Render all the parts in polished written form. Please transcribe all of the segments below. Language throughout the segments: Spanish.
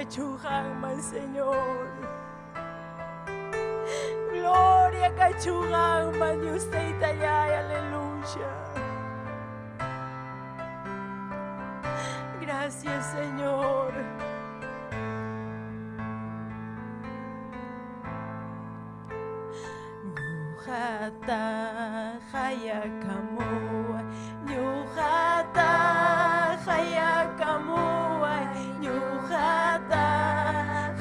kachungan man, Señor. Gloria kachungan man, usted tayay, aleluya. Gracias, Señor. Nyuhata hayakamu, nyuhata hayakamu, nyuhata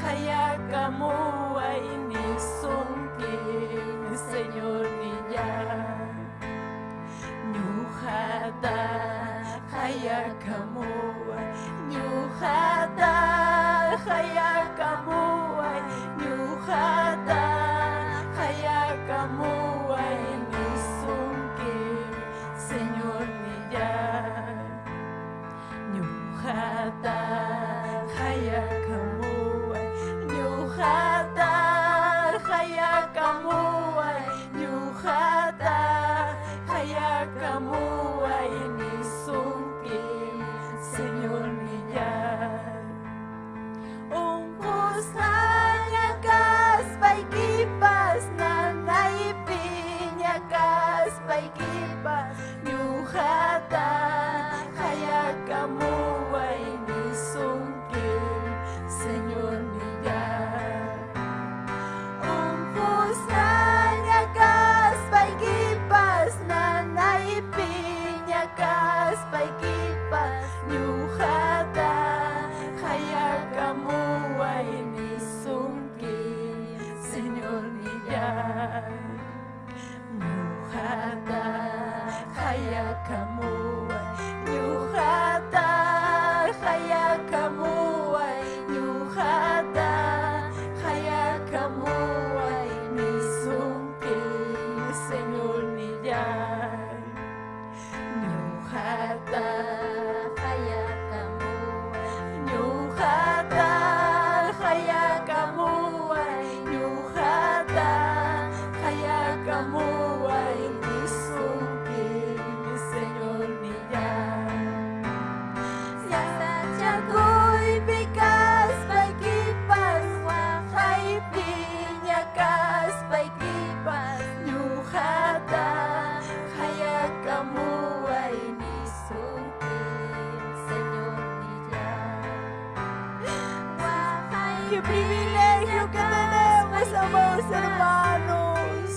hayakamu, nisungkin, Señor niya. Nyuhata hayakamu, nyuhata hayakamu, nyuhata hayakamu, nisungkin, Señor niya. Nyuhata hayakamu, nyuhata hayakamu, nyuhata hayakamu, nisungkin, Señor niya. Ungkos hanya kas paikipas na naipiñakas paikipas nyuhata hayakamu nisungkin, Señor niya. Ungkos hanya kas paikipas na naipiñakas paikipas nyuhata hayakamu nisungkin, Señor niya. Nyuhata hayakamu, nyuhata hayakamu, nyuhata hayakamu nisungkin, Señor niya. Nyuhata hayakamu, nyuhata hayakamu, nyuhata hayakamu nisungkin, Señor niya. Sasachakoy bikas paikipas wakay piñakas paikipas nyuhata hayakamu nisungkin, Señor niya. ¡Qué privilegio que tenemos, amados hermanos!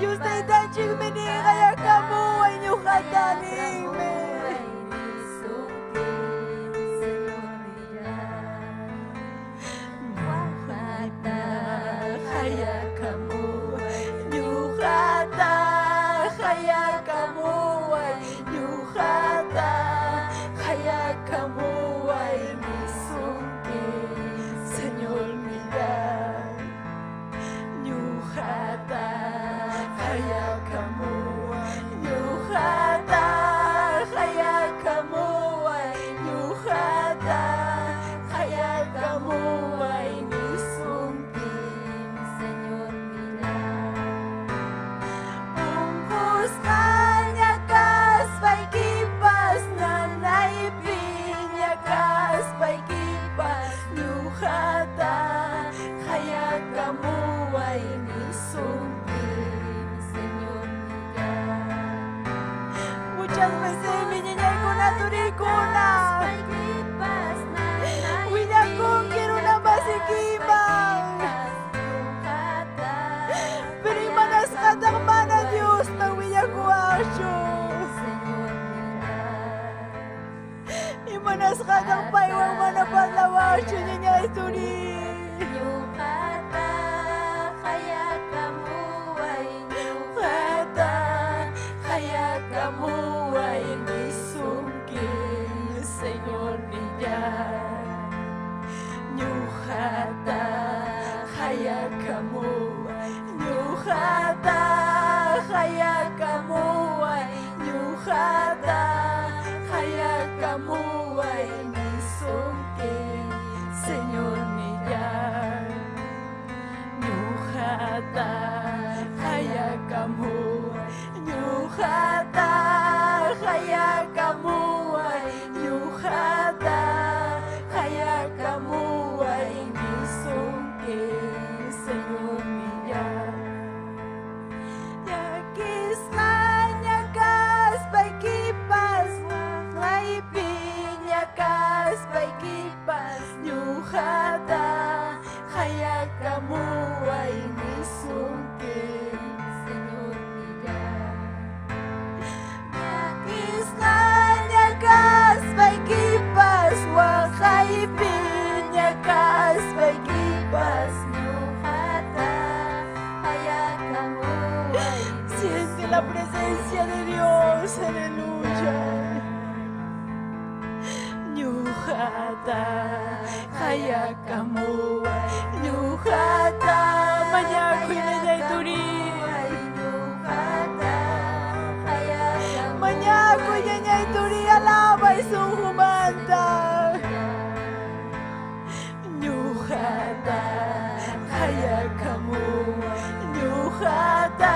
Y usted tan chingmeniga hayakamu nyuhata ningme. Hayakamu, nyuhata hayakamu, nyuhata hayakamu nisungkin, Señor niya. Nyuhata hayakamu, nyuhata hayakamu, nyuhata hayakamu nisungkin, Señor niya. Ungkos kanya kas paikipas na naipiñakas paikipas nyuhata hayakamu nisungkin, Señor niya. Muchas veces mi niña con la turicuna William quiero una basiquima pero imanas katang mana Dios na William kuasyo imanas katang paiwang mana palawasyo niya ituri. Nyuhata hayakamu, nyuhata hayakamu nisungkin, Señor niya. Nyuhata hayakamu, nyuhata hayakamu, nyuhata hayakamu nisungkin, Señor niya. Nyuhata hayakamu, nyuhata hayakamu, nyuhata la presencia de Dios. Aleluya. Ñujata, hayakamu, ñujata, mañaco y ñañaituri. Mañaco y ñañaituri, alaba y su humanta. Ñujata, hayakamu, ñujata,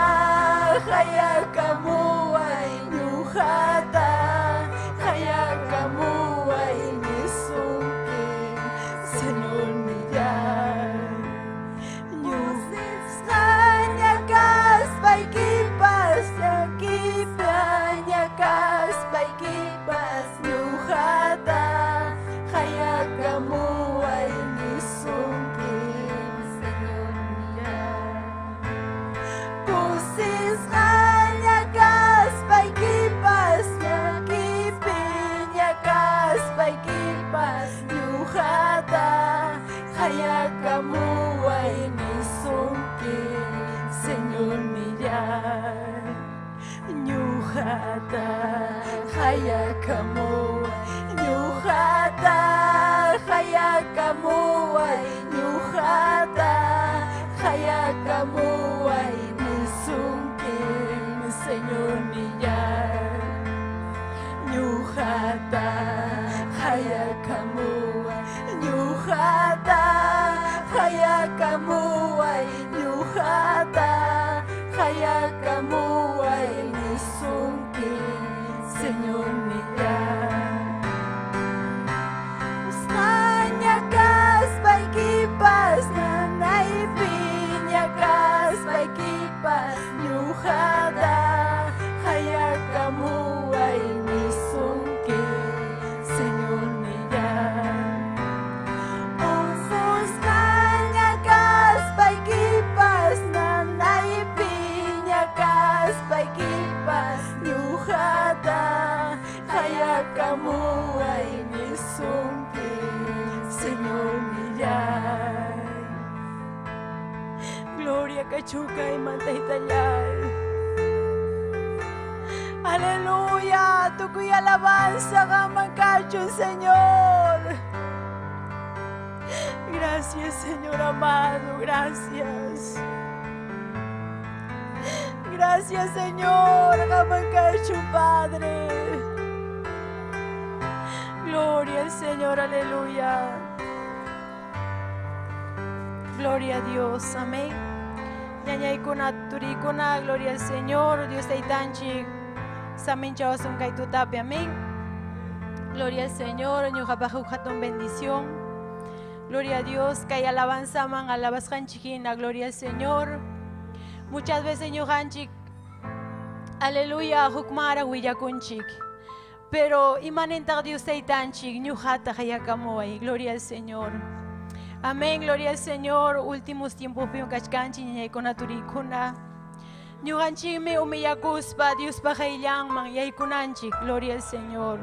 hayakamu, ñujata, hayakamu, nisuke, Señor millar. Ñujañakas, paikipas, ñakipañakas, paikipas, ñujata, hayakamu, nisuke, Señor millar. Pusis ñañakas, paikipas, ñakipiñakas, paikipas, ñujata, hayakamu, nisuke, Señor millar. Ñujata, hayakamu, ñujata, hayakamu, ñujata, hayakamu, nisuke, Señor millar. Ñujata, hayakamu, ñujata, hayakamu, ñujata, hayakamu, nisuke, Señor millar. Ñañakas, paikipas, ñanaypiñakas, paikipas, ñujata, hayakamu, nisuke, Señor millar. Ñañakas, paikipas, ñanaypiñakas, paikipas, ñujata, hayakamu, nisuke, Señor millar. Gloria cachuca y manta italial. Aleluya, tu cuya alabanza gamacacho, Señor. Gracias, Señor amado, gracias. Gracias, Señor, gamacacho, Padre. Gloria al Señor, aleluya. Gloria a Dios, amén. Ñañaykuna, turikuna, gloria al Señor, Dios taytanchik. Samin chawasum kay tutapi, amén. Gloria al Señor, ñuqapaq hatun bendición. Gloria a Dios, kay alabanza man alabasqanchikina, gloria al Señor. Muchas veces ñuqanchik, aleluya, hukmara willakunchik. Pero imanentaq Dios taytanchik, ñuqata hayakamuway, gloria al Señor. Amén, gloria al Señor. Últimos tiempos pion kachkanchi ñañaykuna turikuna. Ñuqanchikmi umillakuspa Diospa hayllanman yaykunanchik, gloria al Señor.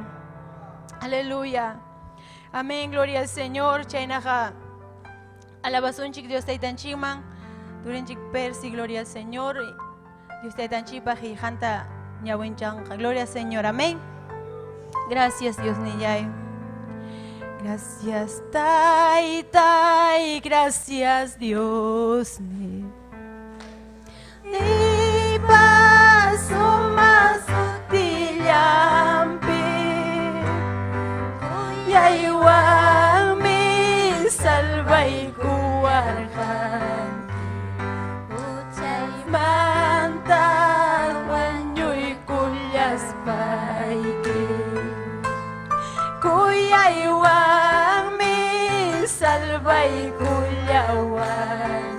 Aleluya. Amén, gloria al Señor. Chaynaqa alabasunchik Dios taytanchikman. Turinchik persi, gloria al Señor. Dios taytanchikpa hijanta ñawinchanqa, gloria al Señor. Amén. Gracias, Dios niyay. Gracias, Taytay, gracias, Dios. Ni paso más sutillampi, yaywan mi salva y kuarjan, manta guanyuy kulyas paiki, kuyaywan mi salva y kuyawanki.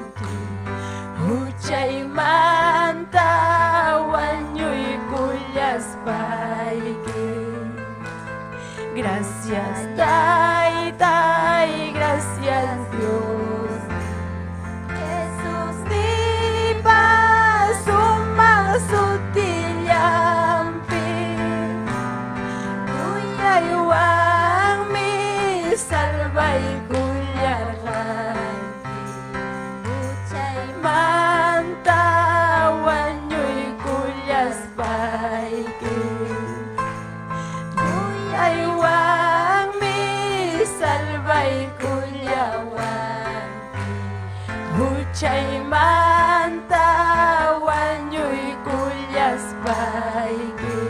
chaymanta wañuykuyas payki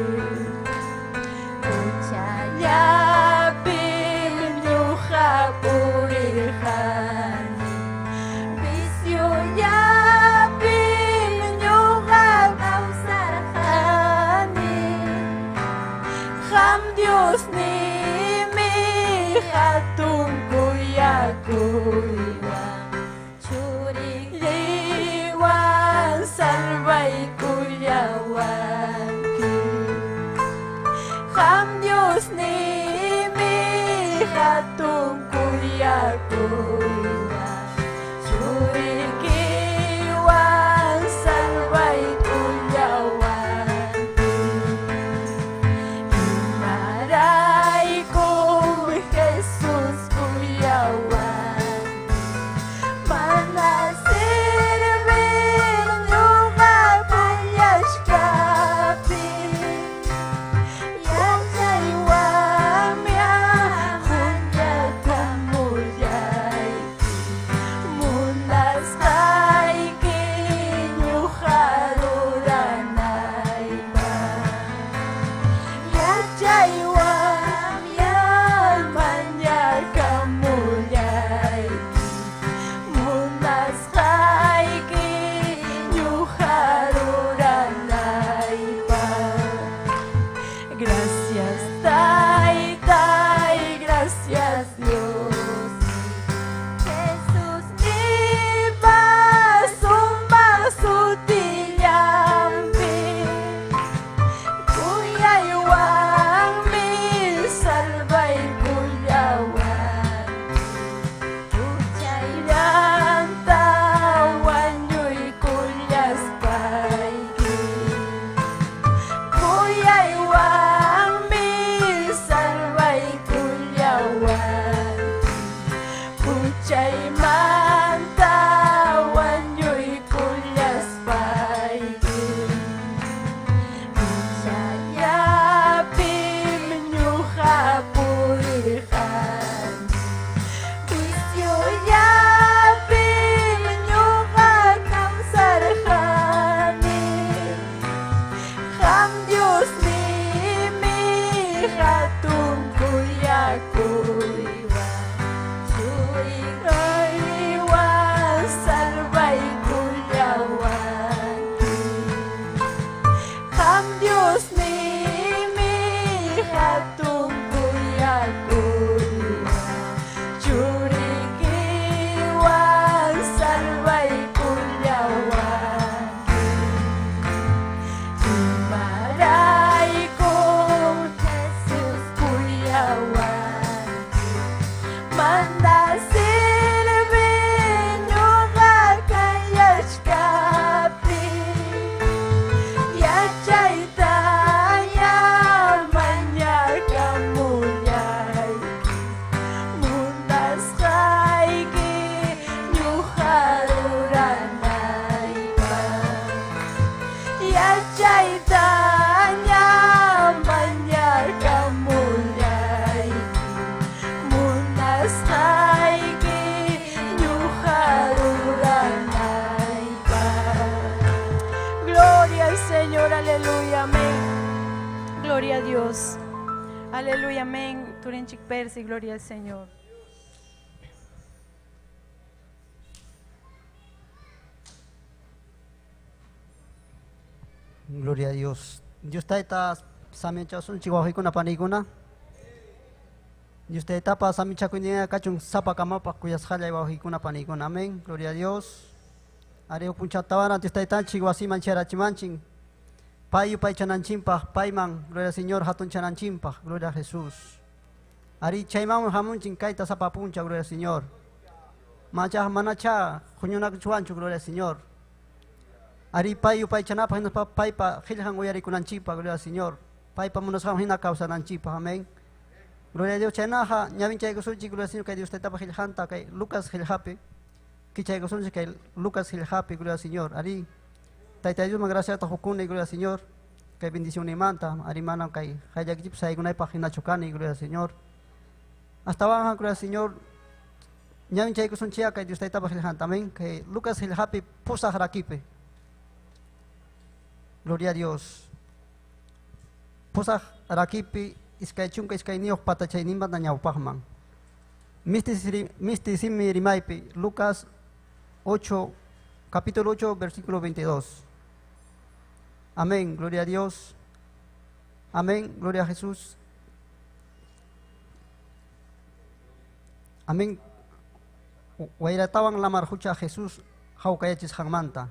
kuchallapim ñuqa purirqani visyullapim ñuqa kawsarqani qam Diosnimi hatun kuyakuywan churiywan salvaykullawanki qam Diosnimi hatun kuyakuywan churiykiwan salvaykullawanki imaraykum Jesus kuyawan mana servir ñuqa kuyashkapi yachaywanmi ajunyakamullay munasqayki ñuqa ruranaypaq yachaywanmi amañakamullay munasqayki ñuqa ruranaypaq gracias Taytay gracias Dios Jesús nipas sumaq sutillampi kuyaywanmi salvaykullawan kuchayllanta wañuykuyas payki kuyaywanmi salvaykullawan kuchaymanta wañuykuyas payki kuchallapim ñuqa purirqani visyullapim ñuqa kawsarqani qam Diosnimi hatun kuyakuywan churiywan salvaykullawanki qam Diosnimi hatun kuyakuywan churiykiwan salvaykullawanki imaraykum Jesus kuyawan manda servir ñuqa kayashkapi yachaytaya mañakamullay munasqayki ñuqa ruranaypaq yachaytaya mañakamullay munasqayki ñuqa ruranaypaq gloria al Señor aleluya amén gloria a Dios aleluya amén turinchik persi gloria al Señor. Gloria a Dios. Dios taita samicha sun chihuahua panikuna. Dios taita pa samicha kunia kachung sapa kama pa kuyas halla iwahikuna panikuna. Amén. Gloria a Dios. Areo punchatawan Dios taita chihuasi manchera chimanchin. Payu pay chananchimpa payman. Gloria al Señor hatun chananchimpa. Gloria a Jesús. Ari chayman hamunchin kaita sapa puncha. Gloria al Señor. Macha manacha junyunak chuanchu. Gloria al Señor. Ari payu pay chanapa hinas pa pay pa hilhan uyari kunanchipa, gloria al Señor. Pay pa munasam hina causa nanchipa, amén. Gloria a Dios chanaja, ñavin chay gosunchi, gloria al Señor, que Dios te tapa hilhanta, que Lucas hilhapi, que chay gosunchi, que Lucas hilhapi, gloria al Señor. Ari, taita Dios, gracias a Jukuni, gloria al Señor, que bendición y manta, ari manam, que hayakip sa igunay pa hina chocani, gloria al Señor. Hasta baja, gloria al Señor, ñamin chay kusun chia kay Dios taita bajilhan también que Lucas el happy pusa harakipe. Gloria a Dios. Pusa harakipe iskay chunka iskay niok pata chay nimba na ñawpajman. Misti simi rimaipi Lucas 8 capítulo 8 versículo 22. Amén, gloria a Dios. Amén, gloria a Jesús. Amén. Wairatawan lamar hucha Jesús haukayachis hangmanta.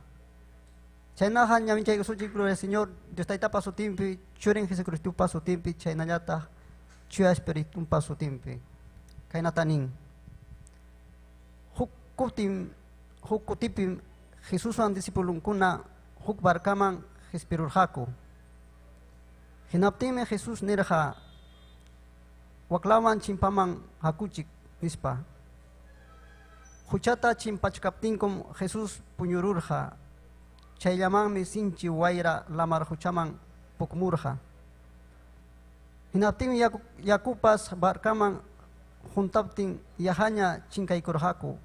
Chaynahan yamin chay suci gloria al Señor. Dios taita paso timpi, churen Jesucristo paso timpi, chaynallata chua espíritu paso timpi. Kainatanin. Hukutipim Jesús an discipulun kuna huk barkaman Hespirurhaku. Hinaptime Jesús nirha waklaman chimpaman hakuchik nispa. Huchata chimpachkaptinkum Jesús puñururja. Chayllamanmi sinchi wayra lamar huchaman pukmurja. Hinaptime yakupas barkaman juntaptin yahaña chinkaykurhaku.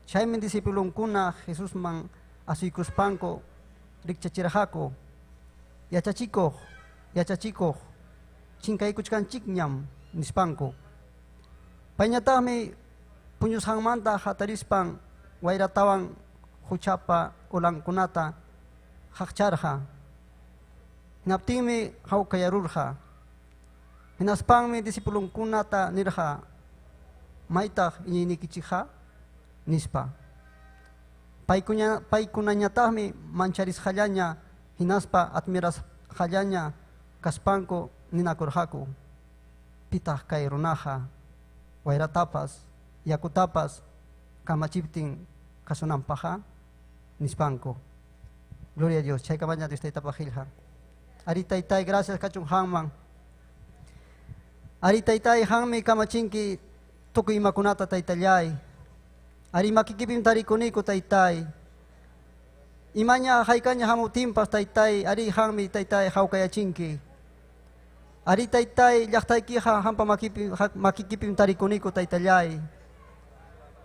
Chaymi discipulun kuna Jesús man asuykuspanko rikchachirhaku. Yachachiko chinkaykuchkanchik ñam nispanko. Pañatami puñus hangmanta hatarispan wayratawan huchapa ulankunata haqcharja. Hinaptinmi hawkayarurja. Hinaspanmi discipulunkunata nirja maytaq iñiynikichikja nispa. Paykunañataqmi mancharisqallaña hinaspa admirasqallaña kaspanku ninakurhaku. Pitaq kay runaqa wayratapas yakutapas kamachiptin kasunanpaqa nispanku. Gloria a Dios. Chaykamaña Dios taytapajilja. Ari taytay gracias kachun hangman. Ari taytay hangmi kamachinki tukuy imakunata taytallay. Ari makikipim tarikuniku taytay. Imaña haykaña hamutimpas taytay. Ari hangmi taytay hawkayachinki. Ari taytay llaqtaykija hampa makikipim tarikuniku taytallay.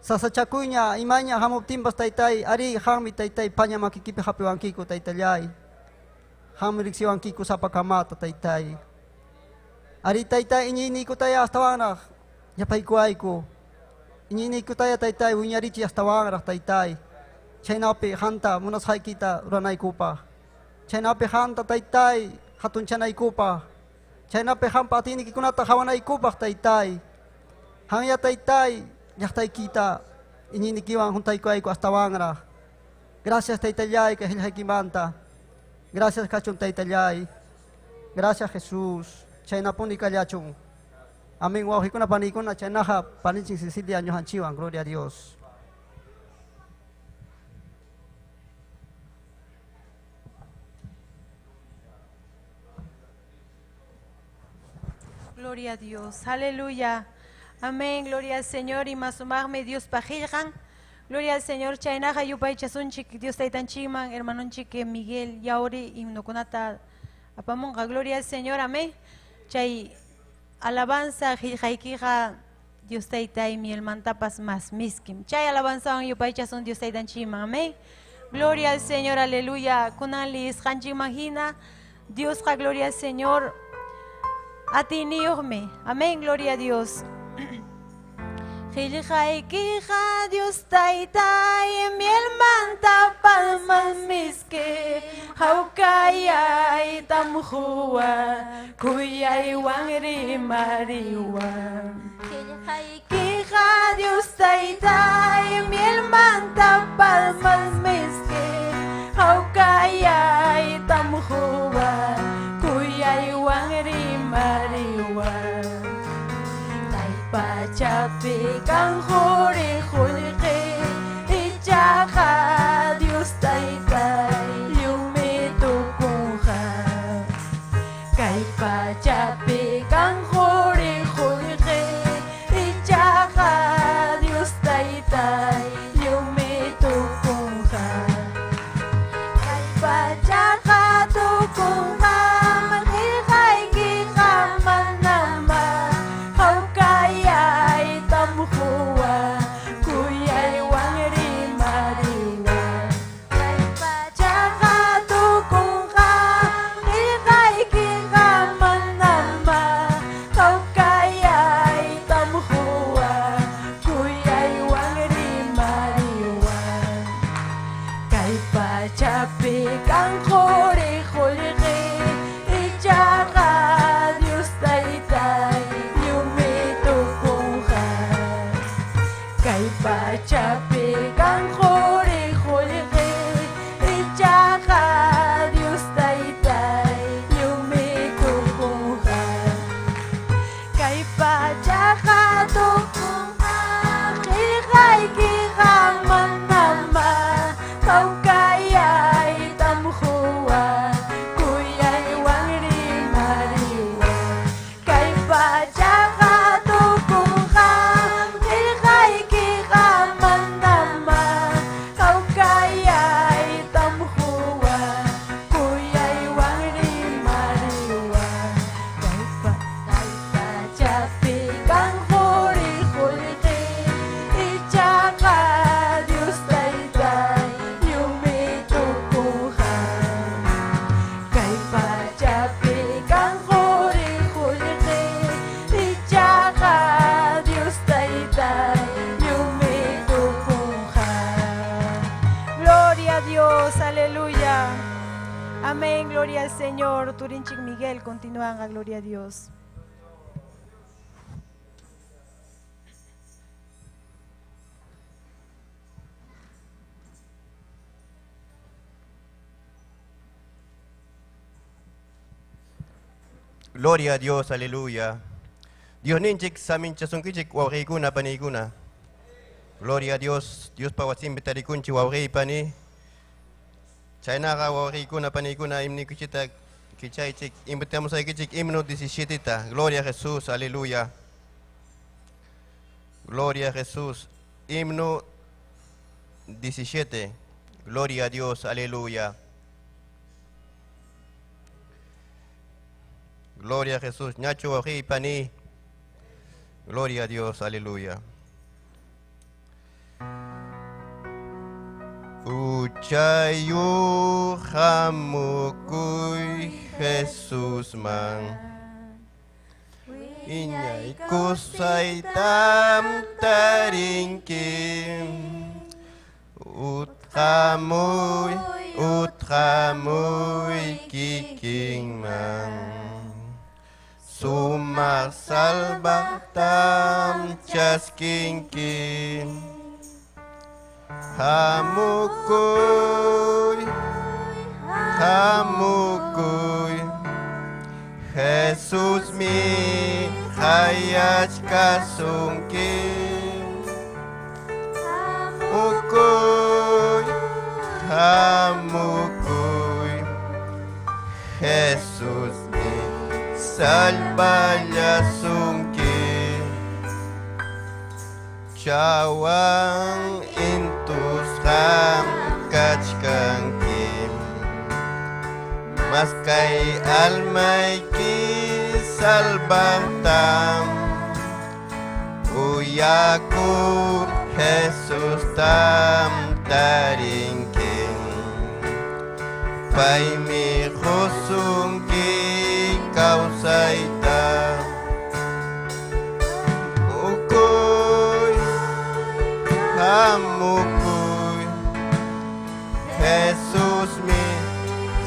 Sasachakuyña imaña hamuptimpas taytay. Ari hangmi taytay paña makikipi hapiwankiku taytallay. Hangmi riksiwankiku sapakamata taytay. Ari taytay iñiyniku taya astawanraq yapaykuayku. Iñiyniku taya taytay wiñarichi astawanraq taytay. Chaynapi hanta munasqaykita uranaykupaq. Chaynapi hanta taytay hatunchanaykupa. Chaynapi hampa atinikikunata hawanaykupaq taytay. Hanya taytay llaqtaykita iñiynikiwan juntaykuayku astawanraq. Gracias taytallay kahilhaykimanta. Gracias kachun taytallay. Gracias Jesús. Chaynapuni kallachun. Amén. Wawhikuna panikuna chaynaja panichin Cecilia ñuhanchiwan. Gloria a Dios. Gloria a Dios. Aleluya. Amén. Gloria al Señor. Y más sumarme Dios pajiljan. Gloria al Señor. Chaynaja yupay chasunchik Dios taytanchiman. Hermanonchik Miguel Yauri y Nokunata apamonga. Gloria al Señor. Amén. Chay alabanza hijaikija Dios taytay mi el mantapas más miskim. Chay alabanza yupay chasun Dios taytanchiman. Amén. Gloria al Señor. Aleluya. Kunalis hanchimagina. Dios ja gloria al Señor. A ti niyohme. Amén, gloria a Dios. Hijaikija Dios taytay miel manta palmas miske haukayay tamhuwa kuyay wangri mariwa. Hijaikija Dios taytay miel manta palmas miske haukayay tamhuwa kuyay wangri mariwa. Pachapi kang huri hulke ichaka Dios taytay lumitukuha. Kay pachapi kang huri hulke ichaka Dios taytay lumitukuha. Kay pachaka tukuha. Hawkayay tamhuwa pekan jore jore ichaga Dios taitai yume tokunga kai pacha pekan jore jore ichaga Dios taitai yume tokunga kai pacha tokunga kigai kigang manama kau kayai tamhua kuyai wangri mariwa kai pacha tokunga kigai kigang manama kau kayai tamhua kuyai wangri mariwa kai pacha pegang hori hori ichaga Dios taitai yume tokuha kai pacha pegang hori hori ichaga Dios taitai yume tokuha. Gloria a Dios, aleluya. Amén, gloria al Señor. Turinchik Miguel, continúan a gloria a Dios. Gloria a Dios, aleluya. Dios ninchik samincha sunkichik wawrikuna panikuna. Gloria a Dios, Dios pawasim betarikunchi wawri pani. Chainaga wawrikuna panikuna imni kichita kichaichik invitamos a kichik himno 17. Gloria a Jesús, aleluya. Gloria a Jesús. Himno 17. Gloria a Dios, aleluya. Gloria a Jesús. Nacho wawri pani. Gloria a Dios, aleluya. Uchayu hamukui Jesús man. Inyay kusay tam taringkim. Utkamuy kiking man. Sumarsal tam chaskingkin. Hamukuy Jesus mi hayach kasungkin. Hamukuy Jesus mi salvaya sungkin. Chawang intus ham kachkankim. Mas kay almay ki salbatam. Uyaku Jesus tam taringkin. Pay mi khusungki kausaitam. Hamukuy Jesus mi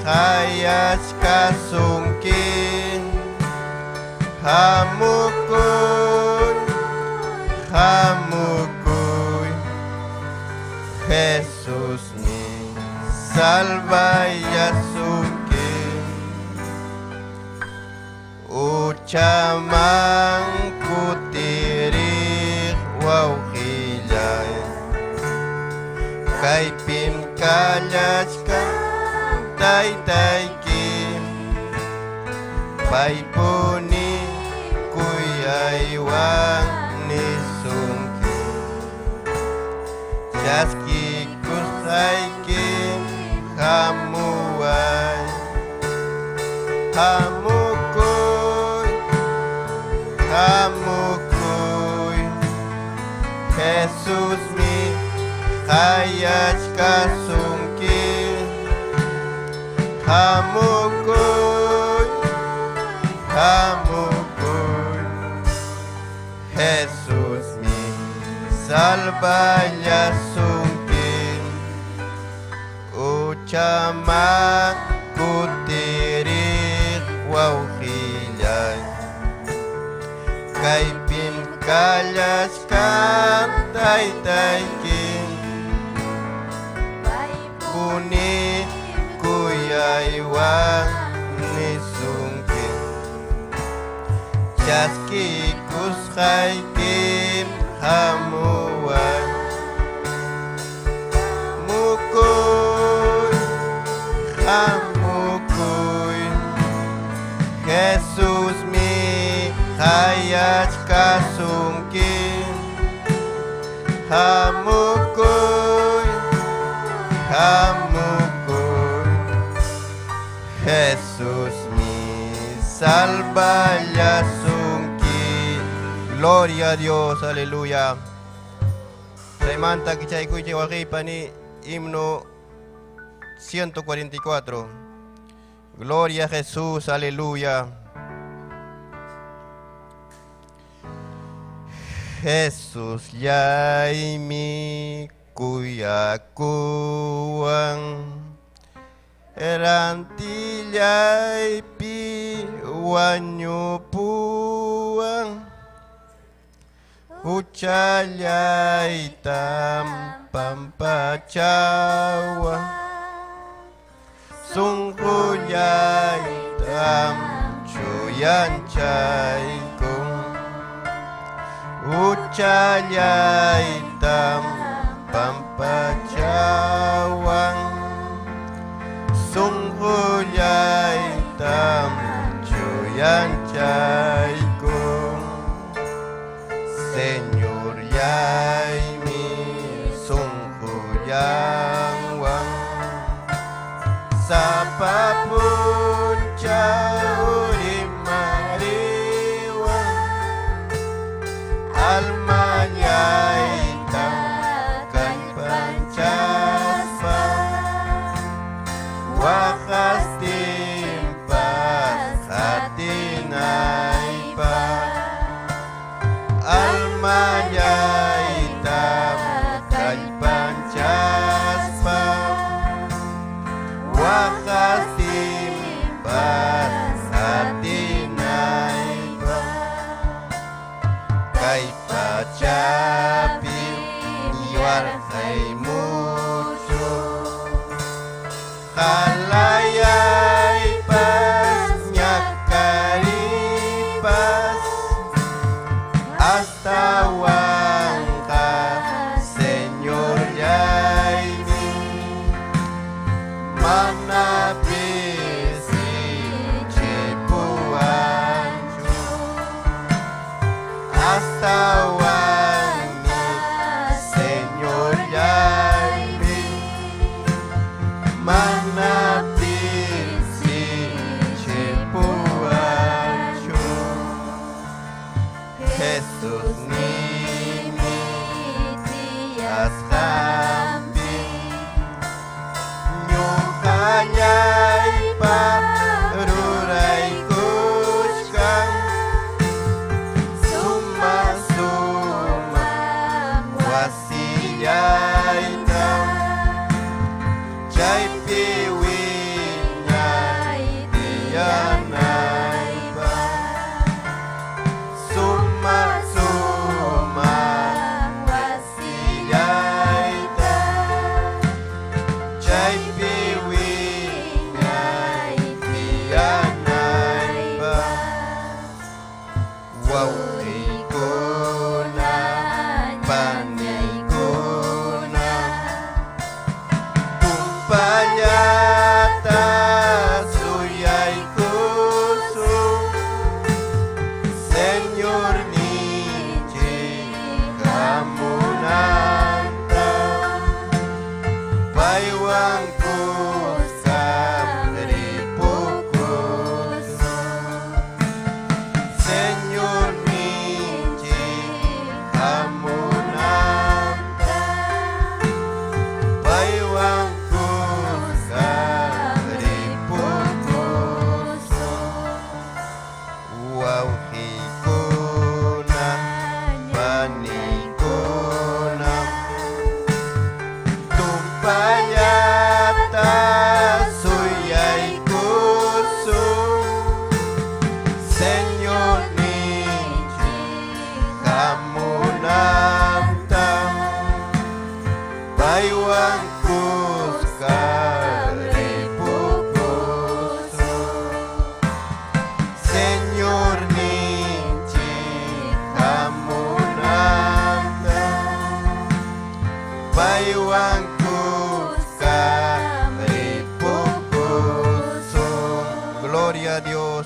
hayach kasungkin. Hamukuy Jesus mi salvaya sungkin. Uchamang kutirik wawhilay. Kay pim kalyach ka tay kim. Pay puni kuyay wang ni sungkin. Jaski kusay kim hamuay. Hamukuy Jesus mi hayach kasungkin. Hamukuy Jesus mi salvaya sungkin. chamang kutirik wauhilay kay pinkalyas kantay taykin Buni kuyaywan nisungkin Jaski kushaykim hamuan Mukuy hamukuy Jesus mi hayach kasungkin Hamukuy hamukuy Jesus mi salva ya sungki Gloria a Dios, aleluya Saimanta kichay kuy wakipani himno 144 Gloria a Jesús, aleluya Jesús yay mi kuyakuang Erantillay pi wanyupuang Uchayay tam pampachawa Sungkuyay tam chuyanchay kong Uchayay tam pampachawang Sungkuyay tam chuyanchay kong Señor yay mi sungkuyang wang Sa papuncha Almayay tam panchaspa Wakas timpas hatinay pa Almayay tam panchaspa Wakas timpas hatinay pa Kay pachapi yuar kay mucho Kalayay pas nyakaripas Hasta wangka Señor yay mi Manapisi chipuancho Hasta wangka Señor yay mi Manapisi chipuancho Jesús nimi ashambi Nyukanyay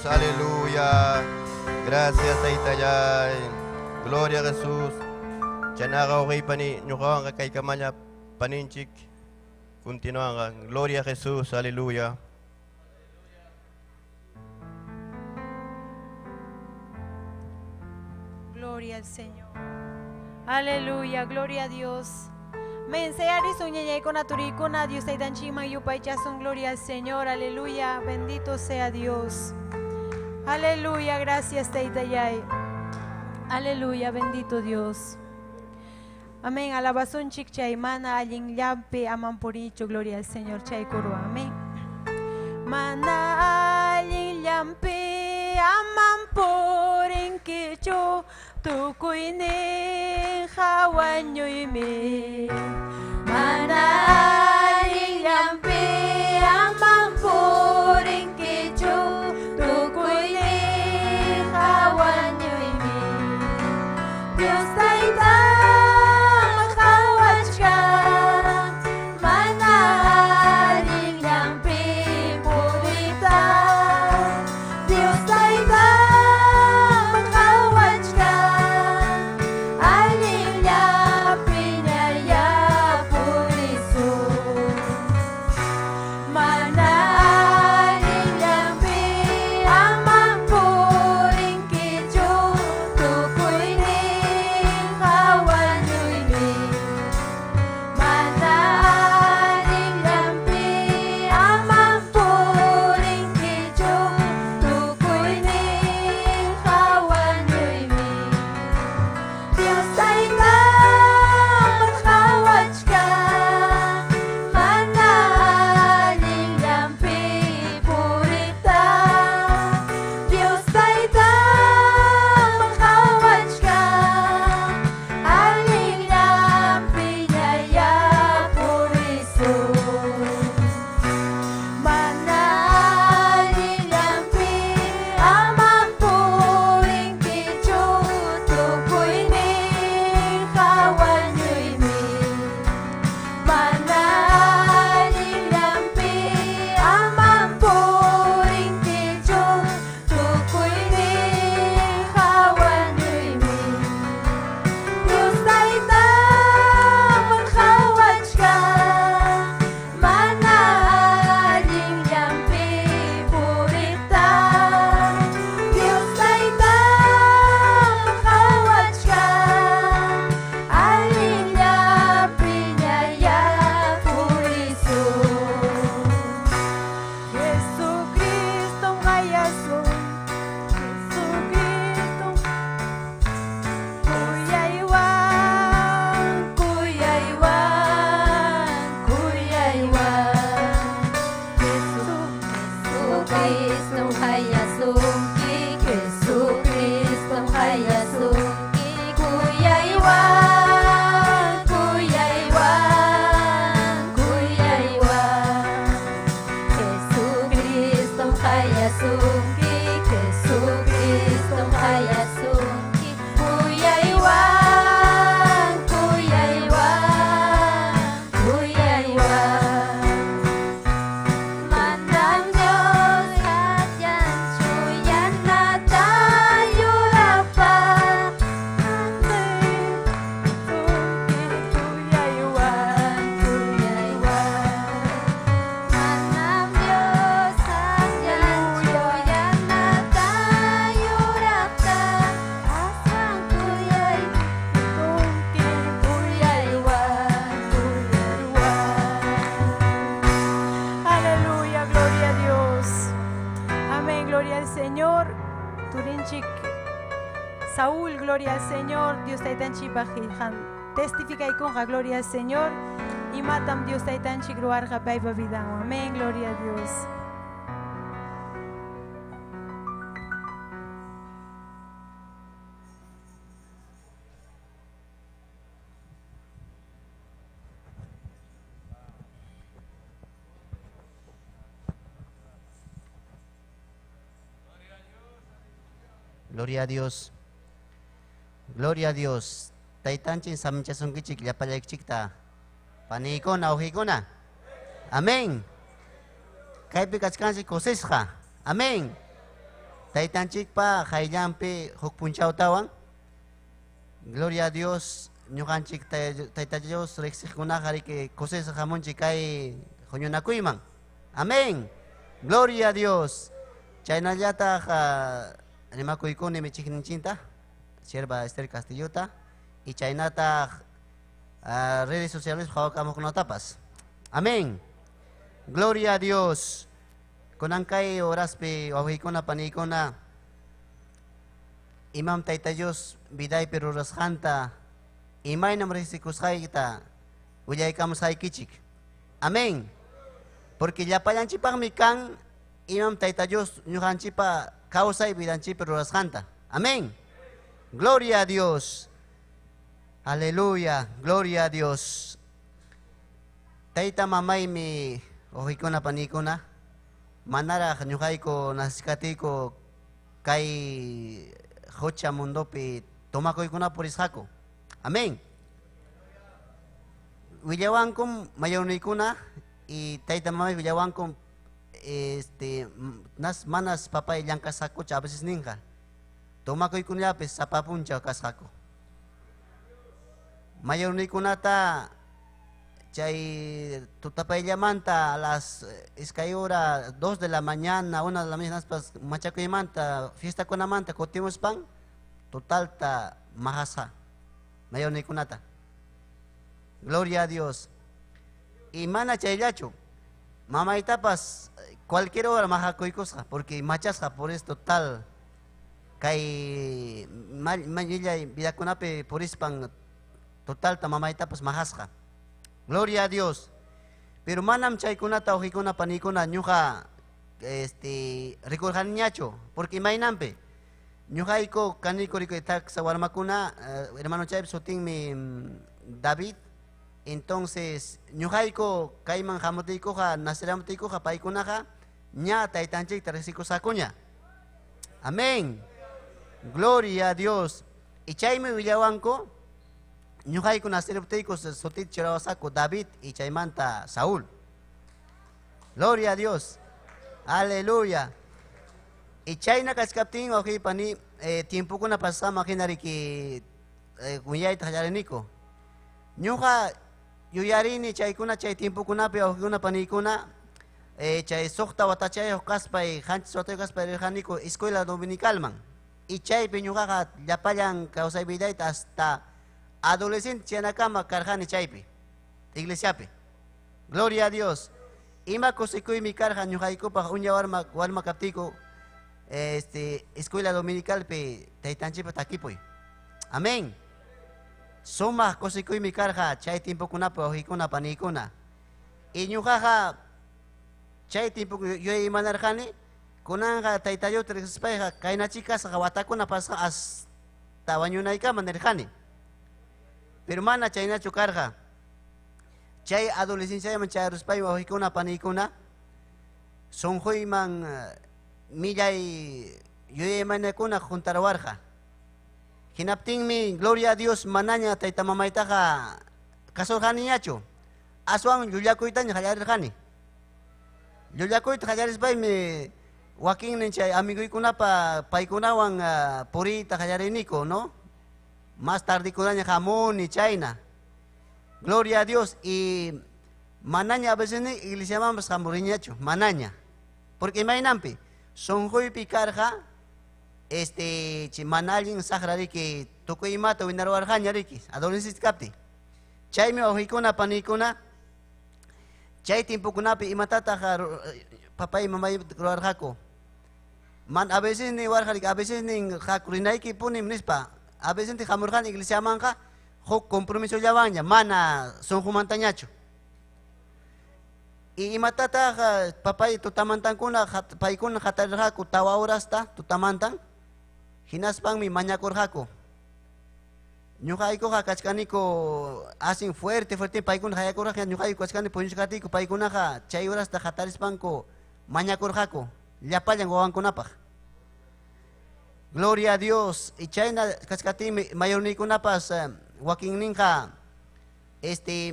aleluya. Gracias Taitayay. Gloria a Jesús. Chanaga okay pani nyukawang kay kamanya paninchik. Continuang gloria a Jesús, aleluya. Gloria al Señor. Aleluya, gloria a Dios. Me enseñaré soñé con aturicona, Dios te dan chima y son gloria al Señor, aleluya, bendito sea Dios. Aleluya, gracias Teitayay. Aleluya, bendito Dios. Amén, alabazón chic chaymana, alin lampe, aman poricho, gloria al Señor, chaykoro, amén. Mana alin lampe, aman porin kicho, tu kuine hawanyo ime. Mana alin lampe, aman porin kicho, tu kuine hawanyo ime. Dios taita. Saúl, gloria al Señor, Dios taitan chipajijan. Testifica y conja, gloria al Señor. Y matam Dios taitan chigruarja paiva vida. Amén, gloria a Dios. Gloria a Dios. Gloria a Dios. Taitanchen samchasun kichik yapalek chikta. Panikon auhikona. Amén. Kay pikachkansi kosesja. Amén. taytanchikpa hayllampi huk punchawtawan. Gloria a Dios, ñuqanchik Tayta Dios riqsiqkunaqa riki kusisa hamunchik kay huñunakuyman. Amén. Gloria a Dios. Chaynallataq rimakuykuni michikninchinta, sierva Esther Castillota, y chaynataq redes sociales hawakamuqkunatapas. Amén. Gloria a Dios. Kunankay oraspi wawqiykuna paniykuna imam Tayta Dios vidaypi rurasqanta imaynam riqsikusqayta willaykamusqaykichik. Amén. Porque llapayanchipaqmi kan imam Tayta Dios ñuqanchipa kawsay vidanchipi rurasqanta. Amén. Gloria a Dios. Aleluya. Gloria a Dios. Tayta mamaymi wawqiykuna paniykuna manaraq ñuqayku nasiskatiyku kay hucha mundopi tomakuykuna purisqaku. Amén. Willawankum mayawniykuna y tayta mamay willawankum manas papay llankasqakucha a veces ninqa tomakuykunallapis sapapuncha kasqaku. Mayawniykunata chay tutapayllammanta a las iskay hora 2 de la mañana, 1 de la mañana machakuymanta fiestakunamanta kutimuspan totalta mahasqa mayawniykunata. Gloria a Dios. Y mana chayllachu mamaytapas cualquier hora majakuykusqa porque machasqa por esto total kay illay vidakunapi purispan totalta mamaytapas mahasqa. Gloria a Dios. Pero manam chaykunata wawqiykuna paniykuna ñuqa rikurqaniñachu porque imaynampi ñuqayku kaniku rikuytaqsa warmakuna hermano chaypi sutinmi David. Entonces ñuqayku kayman hamutiykuqa naciramutiykuqa paykunaqa ña taytanchikta riqsikusqakuña. Amén. Gloria a Dios. Y chaymi willawanku ñuqayku naciramutiyku sutita churawasqaku David y chaymanta Saúl. Gloria a Dios. Aleluya. Y chayna kachkaptin wawqiypani tiempukuna pasama hina riki wiñayta qallariniku. Ñuqa yuyarini chaykuna chay tiempukunapi wawqiykuna paniykuna chay suqta watachayuq kaspay qanchis watayuq kaspay rirqaniku escuela dominicalman y chaypi ñuqaqa llapallan kawsay vidayta hasta adolescente chanakama karqani chaypi iglesiapi. Gloria a Dios. Ima kusikuymi karqa ñuqaykupaq uña warma kaptiyku escuela dominicalpi taytanchikpa takipuy. Amén. Sumaq kusikuymi karqa chay tiempukunapi wawqiykuna paniykuna. Y ñuqaqa chay tiempo yo imanarqani kunanqa Tayta Dios riqsispayqa kaynachikasqa watakuna pasqa hasta wañunaykama nirqani. Pero mana chaynachu karqa. Chay adolescenciaman chayruspay wawqiykuna paniykuna sunquyman millay yuyaymanakuna juntarwarqa. Hinaptinmi gloria a Dios manaña tayta mamaytaqa kasurqaniñachu. Aswan llullakuytaña qallarirqani. Llullakuyta qallarispaymi wakinnin chay amiguykunapa paykunawan puriyta qallariniku, no? Más tardikunaña hamuni chayna. Gloria a Dios. Y manaña a veces ni iglesiamanpas hamuriñachu, manaña. Porque imaynampi sunquypi karqa manallin saqrariki tukuymata winarwarqaña riki adolescente kapti. Chaymi wawqiykuna paniykuna chay tiempukunapi imatataq papay mamay ruwarqaku. A veces ni warqarik, a veces ni rinayki punim nispa. A veces ni hamurqani iglesiamanqa huk compromiso llawanña mana sunqumantañachu. Y imatataq papay tutamantankuna paykuna qatarirqaku tawa horasta tutamantan. Hinaspanmi mañakurqaku. Ñuqaykuqa kachkaniku asin fuerte paykuna hayakurqa ñuqayku kachkani puñuchqatiku paykunaqa chay horasta qatarispanku mañakurqaku llapallan wawankunapaq. Gloria a Dios. Y chayna kachkatimi mayorniykunapas wakinninqa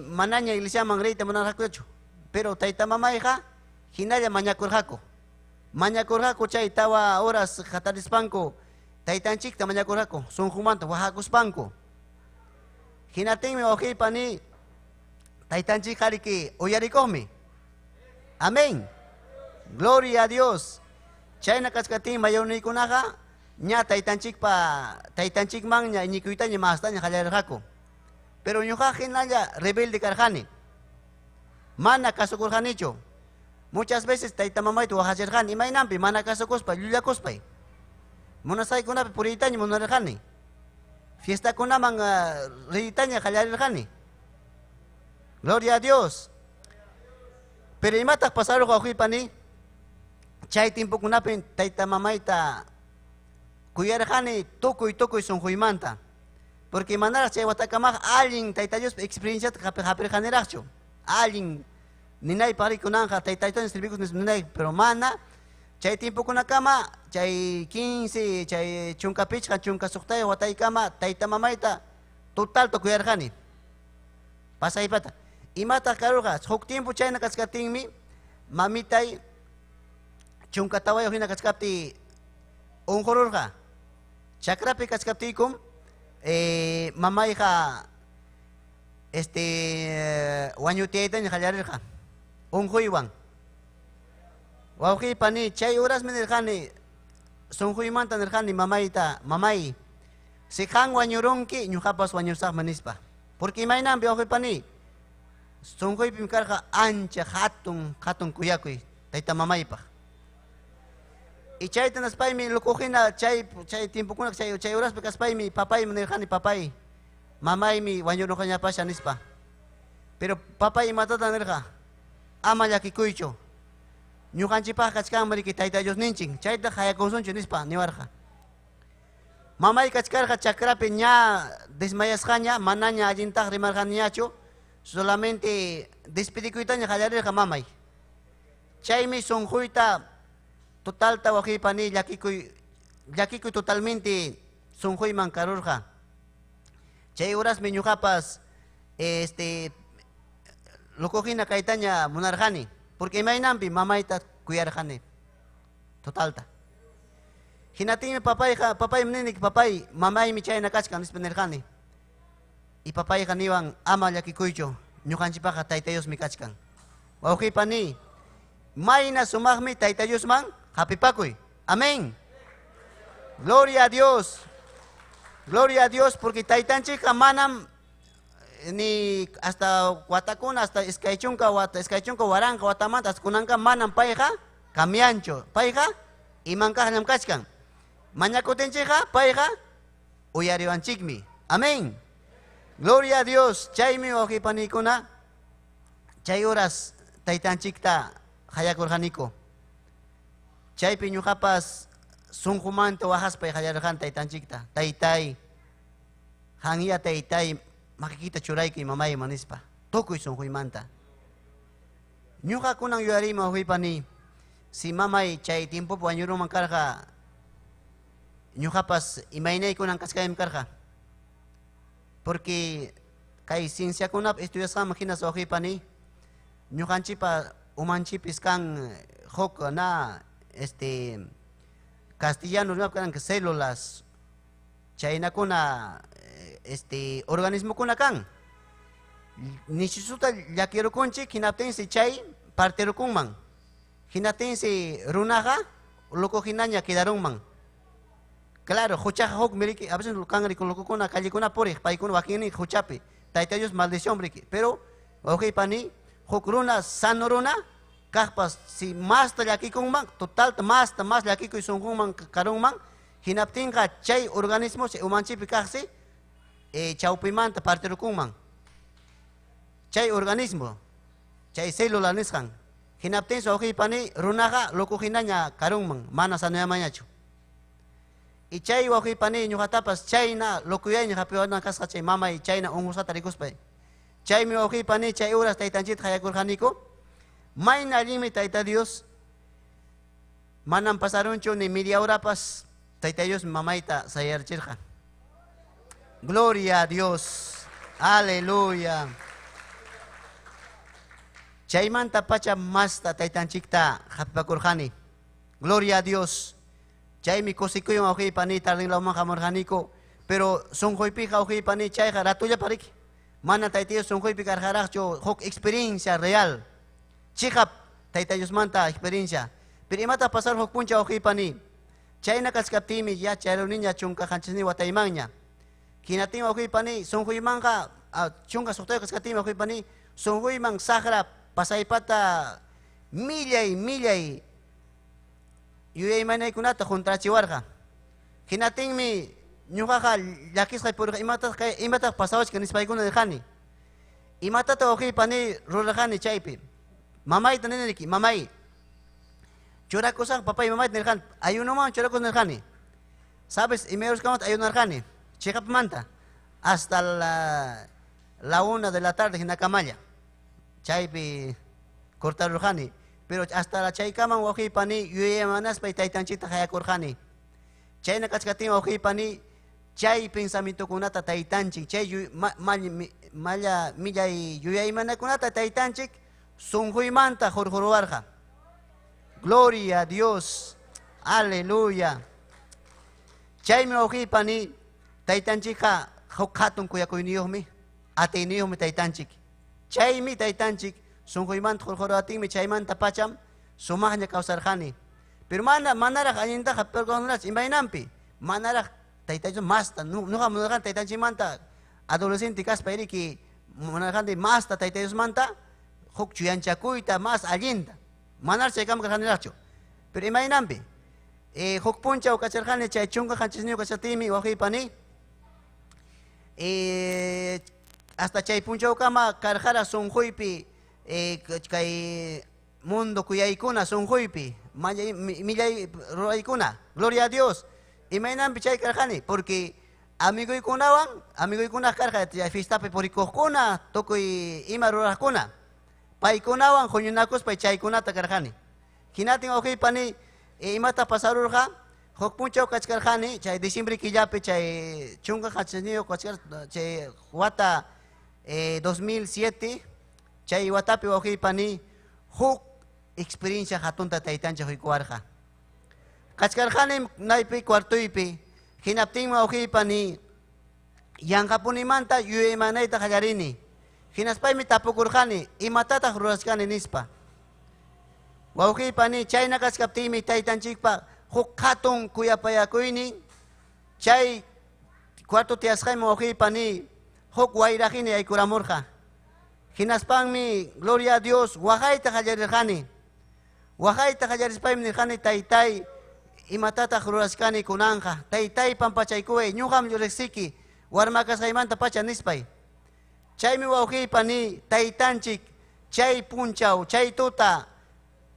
manaña iglesiaman riyta munarqakuchu. Pero tayta mamayqa hinalla mañakurqaku. mañakurqaku chay tawa horas qatarispanku taytanchikta mañakurqaku sunqumanta wajakuspanku hinatinmi wawqipani taytanchik qariki uyarikuqmi. Amén. Gloria a Dios. Chayna kaskatin mayorniykunaqa ña taytanchikman ña iñikuytaña mastaña qallarqaku. Pero ñuqa hinalla rebelde karqani. Mana kasukurqanichu. Muchas veces taytamamayta waqachirqani imaynanpi mana kasukuspa llullakuspay. Munasaykunapi puriytaña munarqani. Fiestakunaman riytaña qallarirqani. Gloria a Dios. Pero imataq pasaruq wawqipani chay timpukunapi taytamamayta kuyarqani tukuy sunquymanta. Porque manaraq chay watakamaq allin Tayta Dios experienciata hapirqaniraqchu. Allin ninaypaq rikunanqa taytaytoña sirvikus ninay, pero mana chay timpukunakama chay 15 chay chunka pichqa chunka suqtay wataykama taytamamayta totalta kuyarqani. Pasaypata. Imataq karuqa huk tiempo chayna kaskatinmi mamitay chunka tawayuq hina kaskapti unqururqa. Chakrapi kaskaptiykum mamayqa wañutiyaytaña qallarirqa unquywan. Wawqipani chay horasmi nirqani sunquymanta nirqani mamayta, mamay si qan wañurunki ñuqapas wañursaqman nispa. Porque imaynanpi wawqipani sunquypim karqa ancha hatun kuyakuy taytamamaypaq. Y chayta naspaymi lukuhina chay tiempukuna chay horaspi kaspaymi papaymi nirqani papay mamaymi wañurunqañapasha nispa. Pero papay imatata nirqa ama llakikuychu. Ñuqanchipaq kachkanmi riki Tayta Dios ninchik chayta hayakunsunchu nispa niwarqa. Mamay kachkarqa chakrapi ña desmayasqaña manaña allintaq rimarqaniñachu. Solamente despidikuytaña qallarirqa mamay. Chaymi sunquyta totalta wawqipani llakikuy totalmente sunquyman karurqa. Chay horasmi ñuqapas lukuhina kaytaña munarqani. Porque imaynanpi mamayta kuyarqani totalta. Hinatinmi papay ninik papay mamaymi chayna kachkan nispa nirqani. Y papayqa niwan ama llakikuychu ñuqanchipaqqa Tayta Diosmi kachkan. Wawqipani mayna sumaqmi Tayta Diosman hapipakuy. Amén. Gloria a Dios. Gloria a Dios porque taytanchikqa manam ni hasta watakuna hasta iskaychunka waranqa watamanta hasta kunanqa manam payqa cambianchu. Payqa imankaqñam kachkan. Mañakutinchikqa payqa uyariwanchikmi. Amén. Gloria a Dios. Chaymi wawqipanikuna chay horas taytanchikta hayakurqaniku. Chaypi ñuqapas sunqumanta wajaspay qallarqani taytanchikta. Taytay, hanya taytay makikita churayki mamayman nispa. Tukuy sunquymanta. Ñuqa kunan yuyariyman wawqipani si mamay chay tiempopi wañurunman karqa ñuqapas imaynaykunan kaskaymi karqa. Porque kay cienciakunap estudiasqanman hinas wawqipani ñuqanchipa umanchipis kan huk na castellano kan células chaynakuna organismokuna kan. Nishisuta llakirukunchik hinaptinsi chay partirukunman. Hinatinsi runaqa lukuhinaña quedarunman. Claro, huchaqa huk miriki, a veces kan lukukuna callikuna puriq, paykuna wakini huchapi. Tayta Dios maldición riki. Pero wawqipani huk runa sano runa kaqpas si masta llakikunman, totalta masta llakikuy sunqunman karunman, hinaptinqa chay organismo chay umanchipi kaqsi chawpimanta partirukunman. Chay organismo, chay célula nisqan. Hinaptinsi wawqipani runaqa lukuhinaña karunman, mana sanuyamañachu. Y chay wawqipani ñuqatapas chayna lukuyayña hapiwanan kasqa chay mamay chayna unqusqata rikuspay. Chaymi wawqipani chay horas taytanchita hayakurqaniku. Mayna allimi Tayta Dios manam pasarunchu ni media horapas Tayta Dios mamayta sayarchirqa. Gloria a Dios. Aleluya. Chaymanta pacha masta taytanchikta hapipakurqani. Gloria a Dios. Chay mi cosikuy yung okay pani tarling laumang kamorhaniko. Pero sungkoy pi ka okay pani chay karatuya parik. Mana tayo sungkoy pi karharak jo hok experiencia real. Chikap tayo manta experiencia. Pero imata pasar hok puncha okay pani. Chay nakaskaptimi ya chayro niya chungka kanchisni wataymangnya. Kinating okay pani sungkoy mangka chungka suktayo kaskatimi okay pani. Sungkoy mang sakra pasaypata millay yuyay manay kunata kontra chiwarka. Kinating mi nyuka ka lakis kay puro imata pasawach kanis pay kuna dekani. Imata to okay pani rulakani chaypi. Mamay taniniki mamay. Chura kusang papay mamay nilkan ayuno man chura kus nilkani. Sabes imeros kamot ayuno nilkani. Check up manta hasta la 1 de la tarde hinakamaya. Chaypi cortar rujani. Pero hasta la chay kamang okay pani yuye manas pay taitanchita kaya kurjani. Chay nakachkating okay pani chay pensamiento kunata taitanchik chay malla millay yuyay mana kunata taitanchik sunghuy manta jorjorwarja. Gloria a Dios. Aleluya. Chay mi okay pani taitanchika hokatun kuyakuyniyuhmi atiniyuhmi taitanchik. Chay mi taitanchik sungkoy man jorjoroating mi chay man tapacham sumahnya kausarjani. Pero manarak anyinta kapel konlas imaynampi. Manarak taytayo masta nuha munakan taytanchi manta adolescente kas pairiki munakan de masta taytayo manta hok chuyanchakuyta mas allinta. Manar chay kam kajaniracho. Pero imaynampi hok puncha o kacharjani chay chunga kanchisniyo kachatimi wahi pani. Hasta chay puncha o kama karjara sungkoypi kay mundo kuyaykuna sungkoypi millay ruraykuna. Gloria a Dios. Imaynampi chay karjani porque amigoykuna karja fiestapi purikuqkuna tukuy ima ruraqkuna paykunawan huñunakus pay chaykunata karjani. Hinatin okay pani imata pasarurqa huk punchaw kachkarjani chay diciembre killapi chay chunka kachniyo kachkar chay wata 2007 chay watapi okay pani huk experiencia hatunta taytancha huykuwarqa. Kachkarjani naypi cuartoypi hinaptinma okay pani yankapunimanta yuyemanayta qallarini. Hinaspaymi tapukurjani imatataq rurashkani nispa. Wawqi pani chayna kaskaptimi taytanchikpa huk hatun kuyapayakuynin chay cuarto tiasqayman wawqi pani huk wayrajini aykuramurqa. Hinaspanmi gloria a Dios waqayta qallarirqani. Waqayta qallarispaymi nirqani taytay imatataq rurashkani kunanqa. Taytay pampachaykuway ñuqam riqsiki warmakasqaymanta pacha nispay. Chaymi wawqi pani taytanchik chay punchaw chay tuta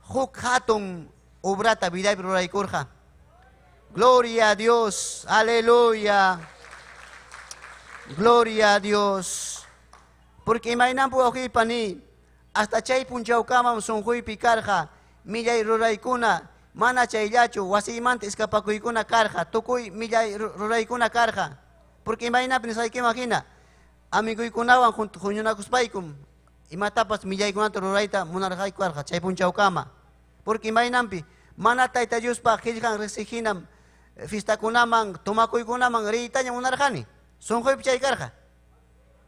huk hatun obrata vidaypi ruraykurqa. Gloria a Dios. Aleluya. Gloria a Dios. Porque imaynampu wawqi pani hasta chay punchawkaman sunquypi karqa millay ruraykuna mana chayllachu wasiymanta escapakuykuna karqa tukuy millay ruraykuna karqa. Porque imaynampi nisaykiman hina amiguykunawan huñunakuspaykum imatapas millaykunata rurayta munarqayku karqa chay punchawkama. Porque imaynampi mana tayta Diospa qillqan riqsiqhinam fiestakunaman tumakuykunaman riytaña munarqani sunquypi chay karqa.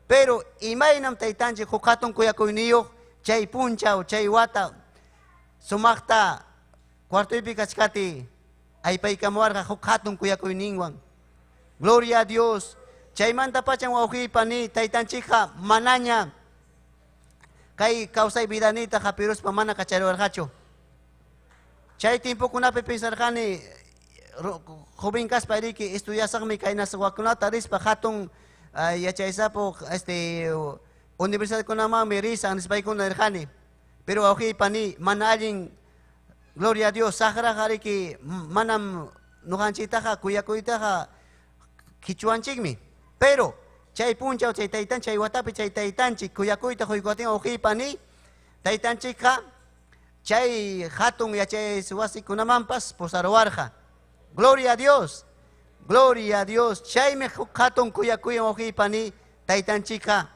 Pero imaynam taytanchik huk hatun kuyakuyniyuq chay punchaw chay wata sumaqta cuartoypi kachkati aypaykamuwarqa huk hatun kuyakuyninwan. Gloria a Dios. Chaymanta pachan wawqi pani taytanchikqa manaña kay kawsay vidanita hapiruspa mana kachariwarqachu. Chay timpukunapi pensarqani joven kaspa riki estudiasaqmi kay naswakunata rispa hatun yachaysapu universidadkunamanmi risan nispaykuna nirqani. Pero wawqi pani mana allin gloria a Dios saqraqa riki manam nuqanchiktaqa kuyakuytaqa kichwanchikmi. Pero chay punchaw chay taytan chay watapi chay taytanchik kuyakuyta huykutin wawqi pani taytanchikqa chay hatun yachay wasikunamanpas pusaruwarqa. Gloria a Dios. Gloria a Dios. Chaymi hatun kuyakuyan wawqi pani taytanchikqa.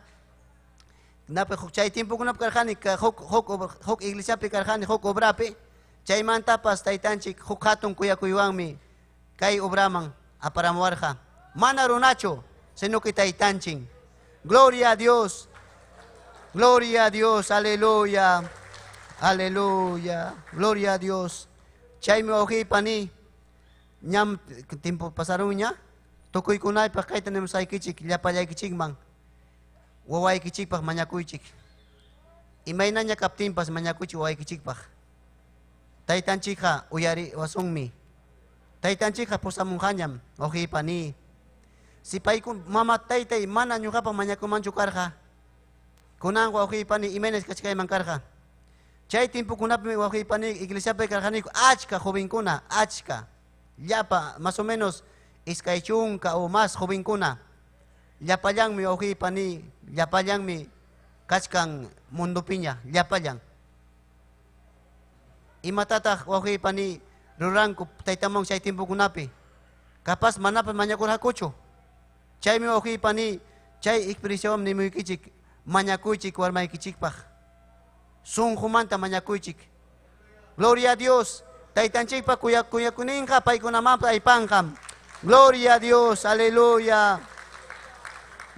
Napi chay tiempukunapi karqani huk iglesiapi karqani huk obrapi Chaymantapas taytanchik huk hatun kuyakuywanmi kay obraman aparamuwarqa. Mana runachu, sino que taytanchik. Gloria a Dios. Gloria a Dios. Aleluya. Aleluya. Gloria a Dios. Chaymi wawqipani ñam tiempo pasaron ña. Tukuykunaypaq kay tanemusaykichik llapallaykichikman. Wawaykichikpaq mañakuychik. Imaynaña kaptinpas mañakuychik wawaykichikpaq. Taytanchikqa uyari wasunmi. Taytanchikqa pusamunqañam wawqipani. Si paykun mama taytay mana ñuqapaq mañakumanchu karqa. Kunan wawqipani imaynas kachkayman karqa. Chay tiempokunapi wawqipani iglesiapi karqaniku achka jovenkuna, achka. Llapa más o menos iskay chunka o más jovenkuna. Llapallanmi wawqipani, llapallanmi kachkan mundupiña, llapallan. Imatataq wawqipani ruranku taytamon chay tiempokunapi. Capaz manapas mañakurhakuchu. Chaymi wawqipani chay expresión nimuykichik mañakuychik warmaykichikpaq. Sunqumanta mañakuychik. Gloria a Dios. Taytanchikpaq kuyakuninqa paykunamanpas aypanqam. Gloria a Dios. Aleluya.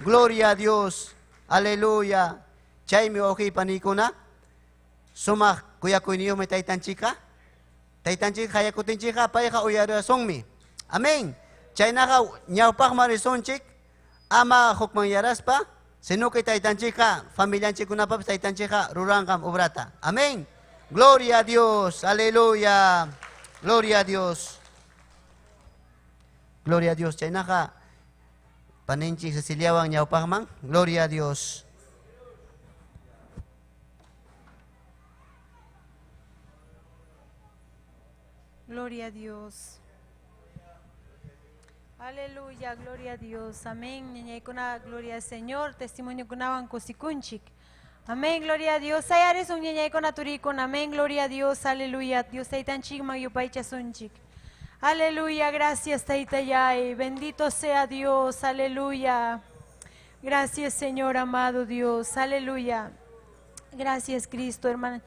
Gloria a Dios. Aleluya. Chaymi wawqipanikuna sumaq kuyakuyniyuqmi taytanchikqa. Taytanchik hayakutinchikqa payqa uyarisunmi. Amén. Chaynaqa ñawpaqman risunchik ama hukman yaraspa, sino que taytanchikqa familianchikunapapas taytanchikqa ruranqam obrata. Amén. Gloria a Dios. Aleluya. Gloria a Dios. Gloria a Dios. Chaynaqa paninchik Ceciliawan ñawpaqman. Gloria a Dios. Gloria a Dios. Aleluya, gloria a Dios. Amén. Ñañaykuna, gloria al Señor. Testimonio kunawan kusikunchik. Amén, gloria a Dios. Ayares un ñañaykuna turikun. Amén, gloria a Dios. Aleluya. Dios taytanchikman yupaychasunchik. Aleluya, gracias taytayay. Bendito sea Dios. Aleluya. Gracias, Señor amado Dios. Aleluya. Gracias, Cristo, hermana.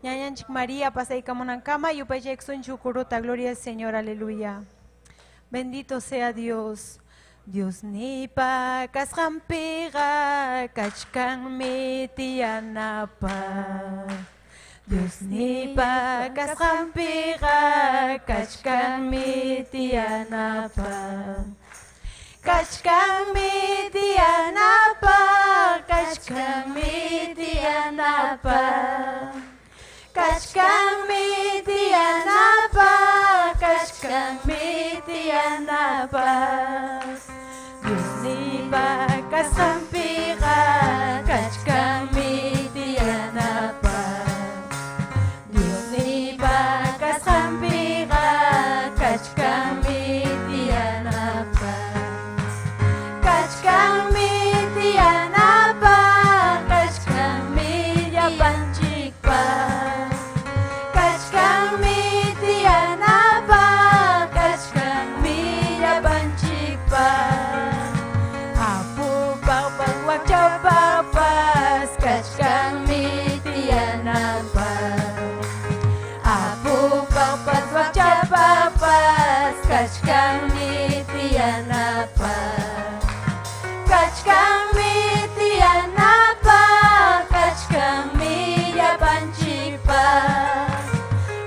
Ñañanchik María, pasaykamunankama yupaychaykunchik kuruta. Gloria al Señor. Aleluya. Bendito sea Dios. Dios nipa kasqanpiqa kachkanmi tiyanapa. Dios nipa kasqanpiqa kachkanmi tiyanapa. Kachkanmi tiyanapa. Kachkanmi tiyanapa. Kachkanmi tiyanapa. Kachkanmi tiyanapa. Dios nipa kasqanpiqa kachkanmi tiyanapa. Dios nipa kasqanpiqa kachkanmi tiyanapa. Kachkanmi tiyanapa. Kachkanmi llapanchikpa. Kachkanmi tiyanapa. Kachkanmi llapanchikpa. Apupapas wakchapapas kachkanmi tiyanapa. Apupapas wakchapapas kachkanmi tiyanapa. Kachkanmi tiyanapa. Kachkanmi llapanchikpa.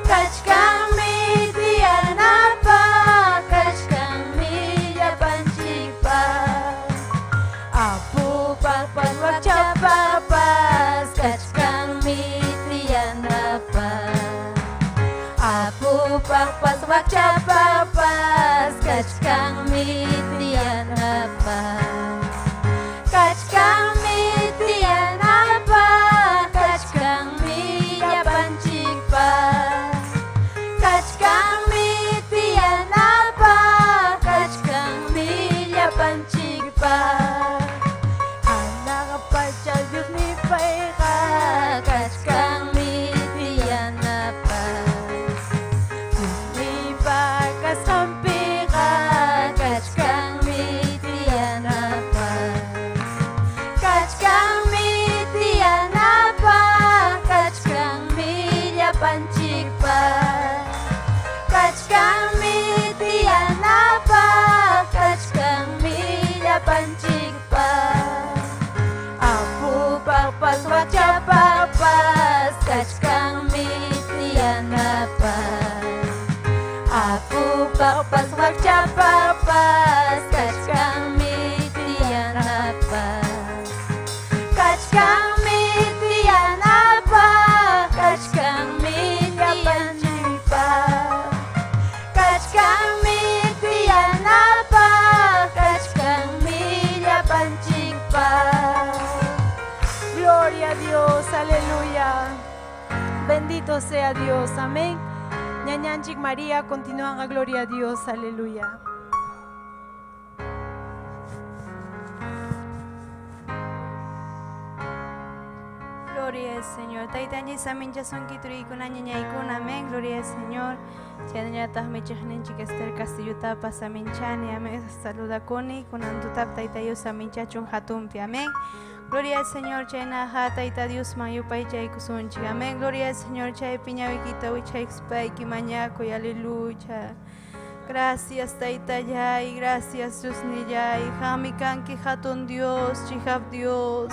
Kachkanmi tiyanapa. Kachkanmi llapanchikpa. Apupapas wakchapapas kachkanmi tiyanapa. Apupapas wakchapapas kachkanmi tiyanapa. Kachkanmi tiyanapa. Kachkanmi llapanchikpa. Kachkanmi tiyanapa. Kachkanmi llapanchikpa. Anaqapacha Dios nipayqa kachkanmi tiyanapa. Dios nipa kasqanpiqa kachkanmi tiyanapa. Aku pakpas magcapapas, kachkang mitian apa, kachkang mitian apa, kachkang mitian cipa, kachkang mitian apa, kachkang mitian cipa. Gloria a Dios, aleluya. Bendito sea Dios, amén. Ñañanchik María, continúan a gloria a Dios, aleluya. Gloria al Señor. Taitañi samincha son kiturikuna ñañaykuna, amén. Gloria al Señor. Chanañatah mechajninchik Esther Castillutapa saminchani, amén. Saludakuni kunantutap taitayu saminchachun hatumpi, amén. Gloria al Señor, Chayna Taita Dios Mayupay Chay Kusunchi. Amén. Gloria al Señor, Chay Piñaviquita Chay Spike Mañaco y aleluya. Gracias Taita Yay, gracias Dios Niyay. Jamikanki Hatun Dios, Chihab Dios.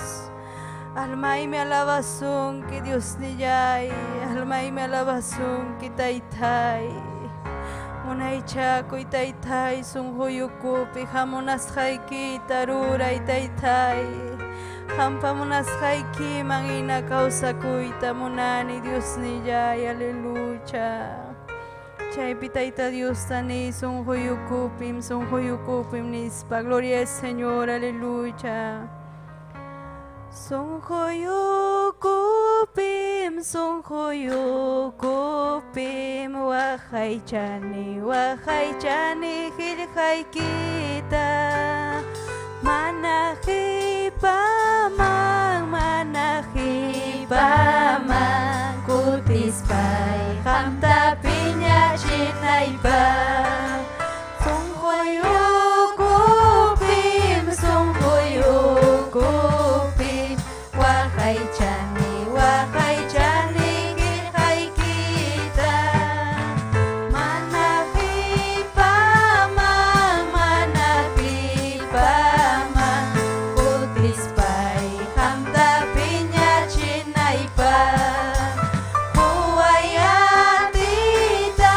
Alma y me alabazón que Dios Niyay. Alma y me alabazón que Taitai. Munay Chaco y Taitai, Sunhoyukupi, Jamonas Haiki, Tarura y Taitai. Hampamunas haiki mangina causa kuita munani Dios niyay, aleluya. Chay pitaita Dios tani son hoyukupim nispa. Gloria al Señor, aleluya. Son hoyukupim wahaychani hilhaykita. Manahi pamang kutispai hamta pinya chinaipa sunghoyukupim wahaychani hilhaykita manahi pamang kutispai hamta pinya chinaipa huayatita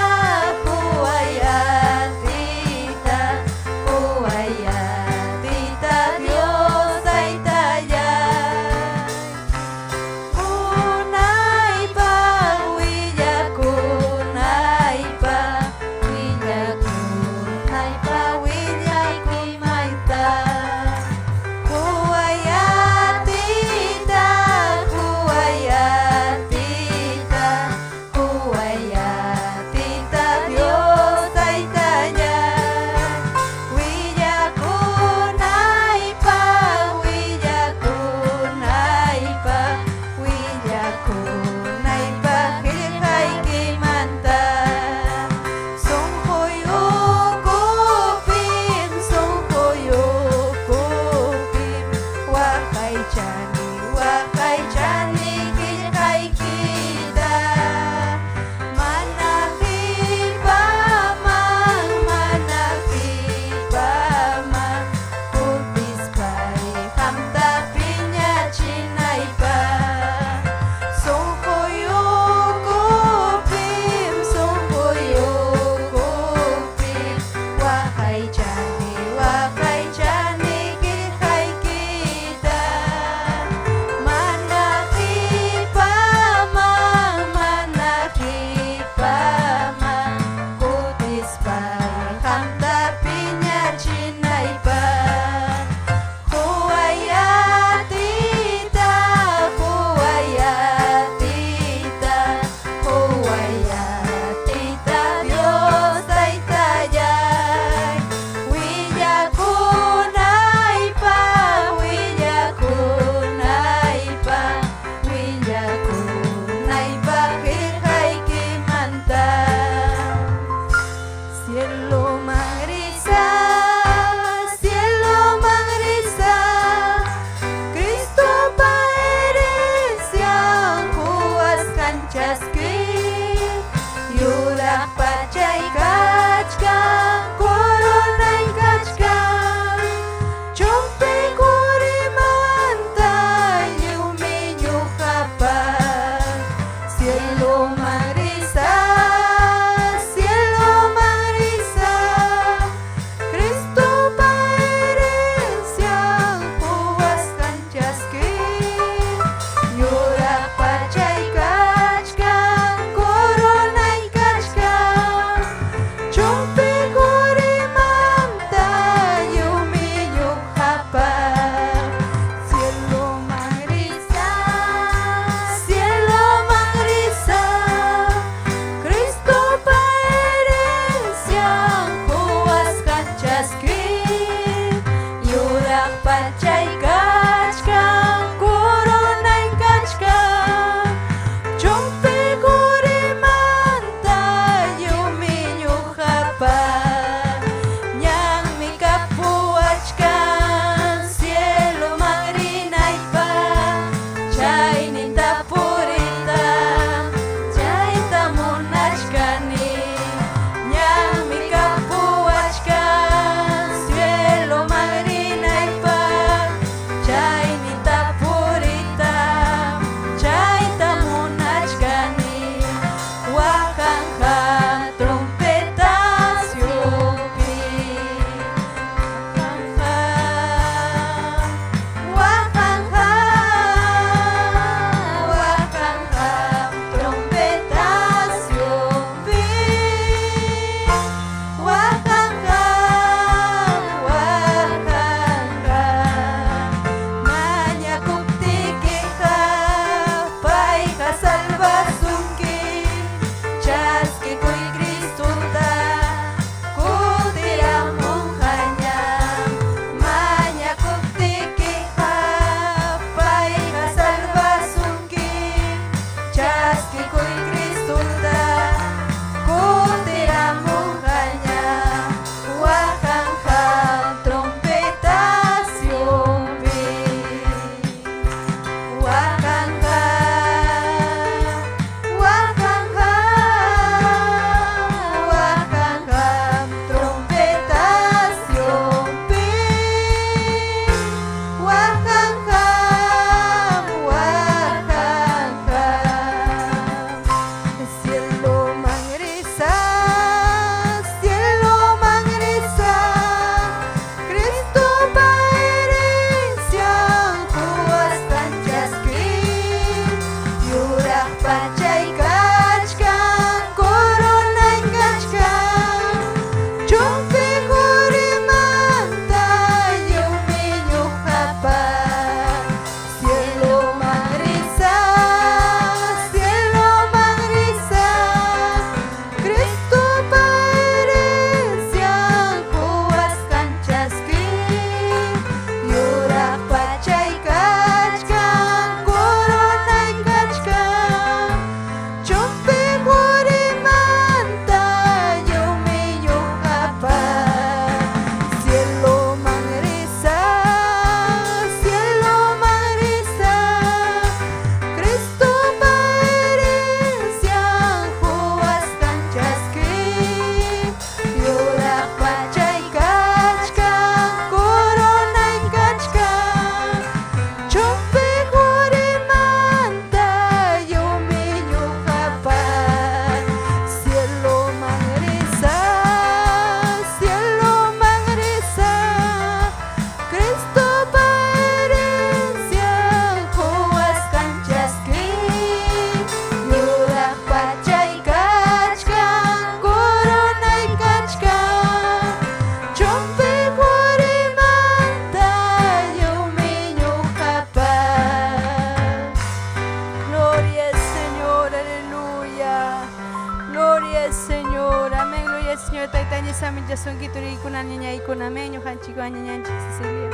Señor, taitaña samin yasunki turikuna ñañaykuna meño hanchiku ñañanchik Cecilia.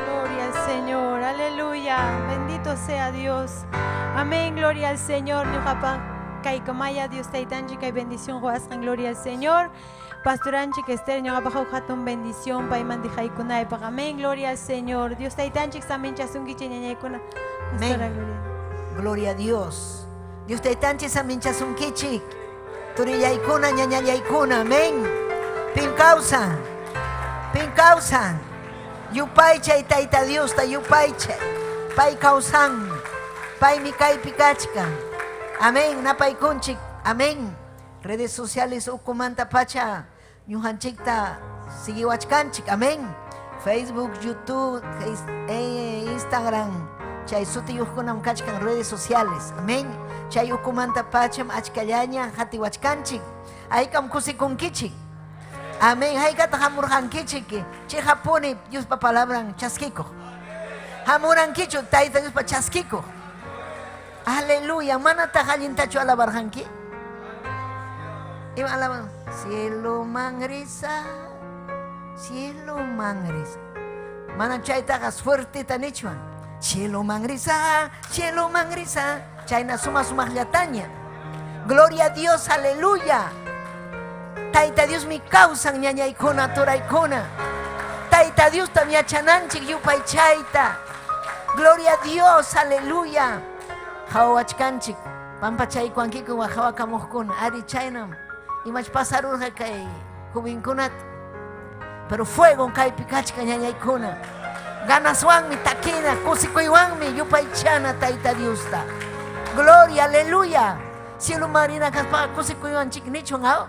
Gloria al Señor, aleluya, bendito sea Dios. Amén, gloria al Señor. Ñuqapa kaykamaya Dios taitanchik kay bendición huasqan, gloria al Señor. Pastoranchik Esther ñuqapa hatun bendición payman dijaykunaypaq. Amén, gloria al Señor. Dios taitanchik samin chasunkichik ñañaykuna. Pastora Gloria. Gloria a Dios. Dios taitanchik samin chasunkichik. Turillaykuna ñañallaykuna. Amén. Pin causan. Yupaychay tayta Dios ta yupaychay. Pay causan. Pay mi kaypi kachka. Amén. Napaykunchik. Amén. Redes sociales ukumanta pacha. Ñujanchikta siguiwachkanchik. Amén. Facebook, YouTube, Instagram. Chay sutiyuqkunam kachkan redes sociales. Amén. Chay ukumanta pacham achkallaña hatiwachkanchik. Aykam kusikunkichik. Amén. Haykata hamurhankichik. Chay hapuni Diospa palabran chaskiko. Hamurankichu tayta Diospa chaskiko. Aleluya. Manata hallintachu alabarhanki. Ima alaban. Cielo mangrisa. Cielo mangrisa. Mana chaytagas fuerte tanichuan. Cielo mangrisa. Chayna suma llataña. Gloria a Dios, aleluya. Taita Dios mi causan ñañaykuna turaykuna. Taita Dios tamia chananchik yupay chayta. Gloria a Dios, aleluya. Hawachkanchik. Pampa chaykuankiku wa hawakamuqkuna. Ari chaynam. Imach pasarurqa kay jubinkunata. Pero fuego kaypi kachka ñañaykuna. Ganaswanmi takina, kusikuywanmi yupaychana tayta Diosta. Gloria, aleluya. Cielo marina kaspa kusikuywanchik nichun aw.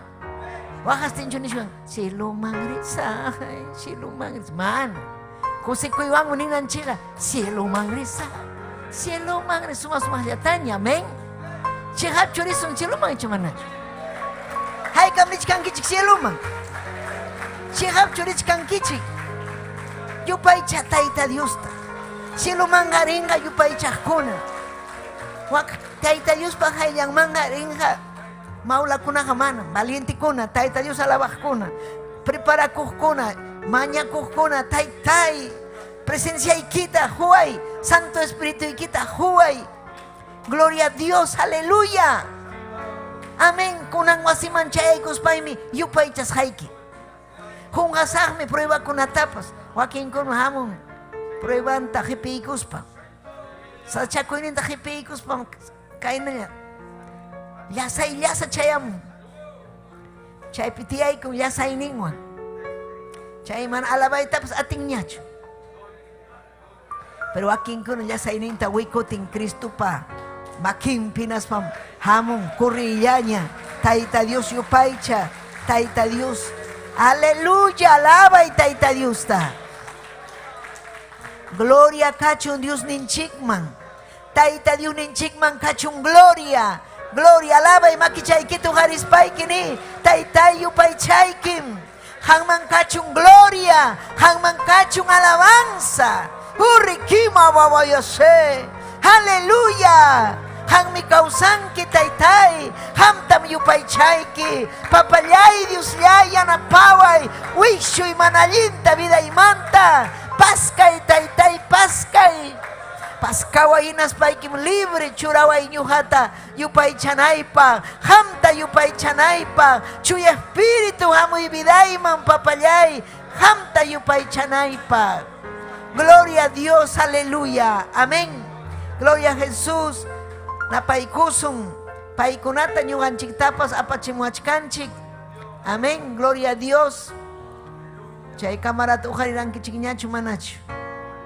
Wajastinchu nichun. Cielo mangrisa, cielo mangrisa. Man, kusikuywanmi ninanchika. Cielo mangrisa, suma llataña, amén. Chihap chorisun cielo mangrisa manachu. Haykam nichkankichik cielo man. Chihap chorichkankichik. Yupaycha tayta Diosta. Cielo mangaringa yupaychakuna. Wak tayta Dios pa hayang mangaringa. Maulakuna mana, valientikuna, tayta Dios alabajkuna. Preparakuhkuna, mañakuhkuna, taytay. Presencia ikita, huay. Santo Espíritu ikita, huay. Gloria a Dios, aleluya. Amén. Kunan wasiman chaykus paimi yupaychas hayki. Kungasahmi prueba kunatapas. Wakin kun hamun pruebanta hipikuspa. Sachakuininta hipikuspa kainanya. Llasa chayam. Chay pitiaykun llasayningwan. Chayman alabaytapas atinñachu. Pero wakin kun llasayninta wikutin Cristupa. Makin pinaspam hamun kurrillaña. Tayta Dios yupaycha. Tayta Dios. Aleluya, alaba y tayta Diosta. Gloria kachun Dios ninchikman. Tayta Dios ninchikman kachun gloria. Gloria, alaba y makichaykitu harispaykini. Tayta yupaychaykim. Hangman kachun gloria. Hangman kachun alabanza. Urikima wabayase. Aleluya. Hang mi kausanki taytay, hamtam yupaychayki, papayay Dios llaya napaway, wishu y manallinta vida y manta, paskay taytay paskay, paskaway inaspaykim libre churaway ñuhata yupaychanaypa, hamta yupaychanaypa, chuy espíritu hamuy vidayman papayay, hamta yupaychanaypa. Gloria a Dios, aleluya, amén. Gloria a Jesús. Napaykusun paykunata ñuqanchiktapas apachimuachkanchik. Amén. Gloria a Dios. Chay camarata ujarirankichik ñachu manachu.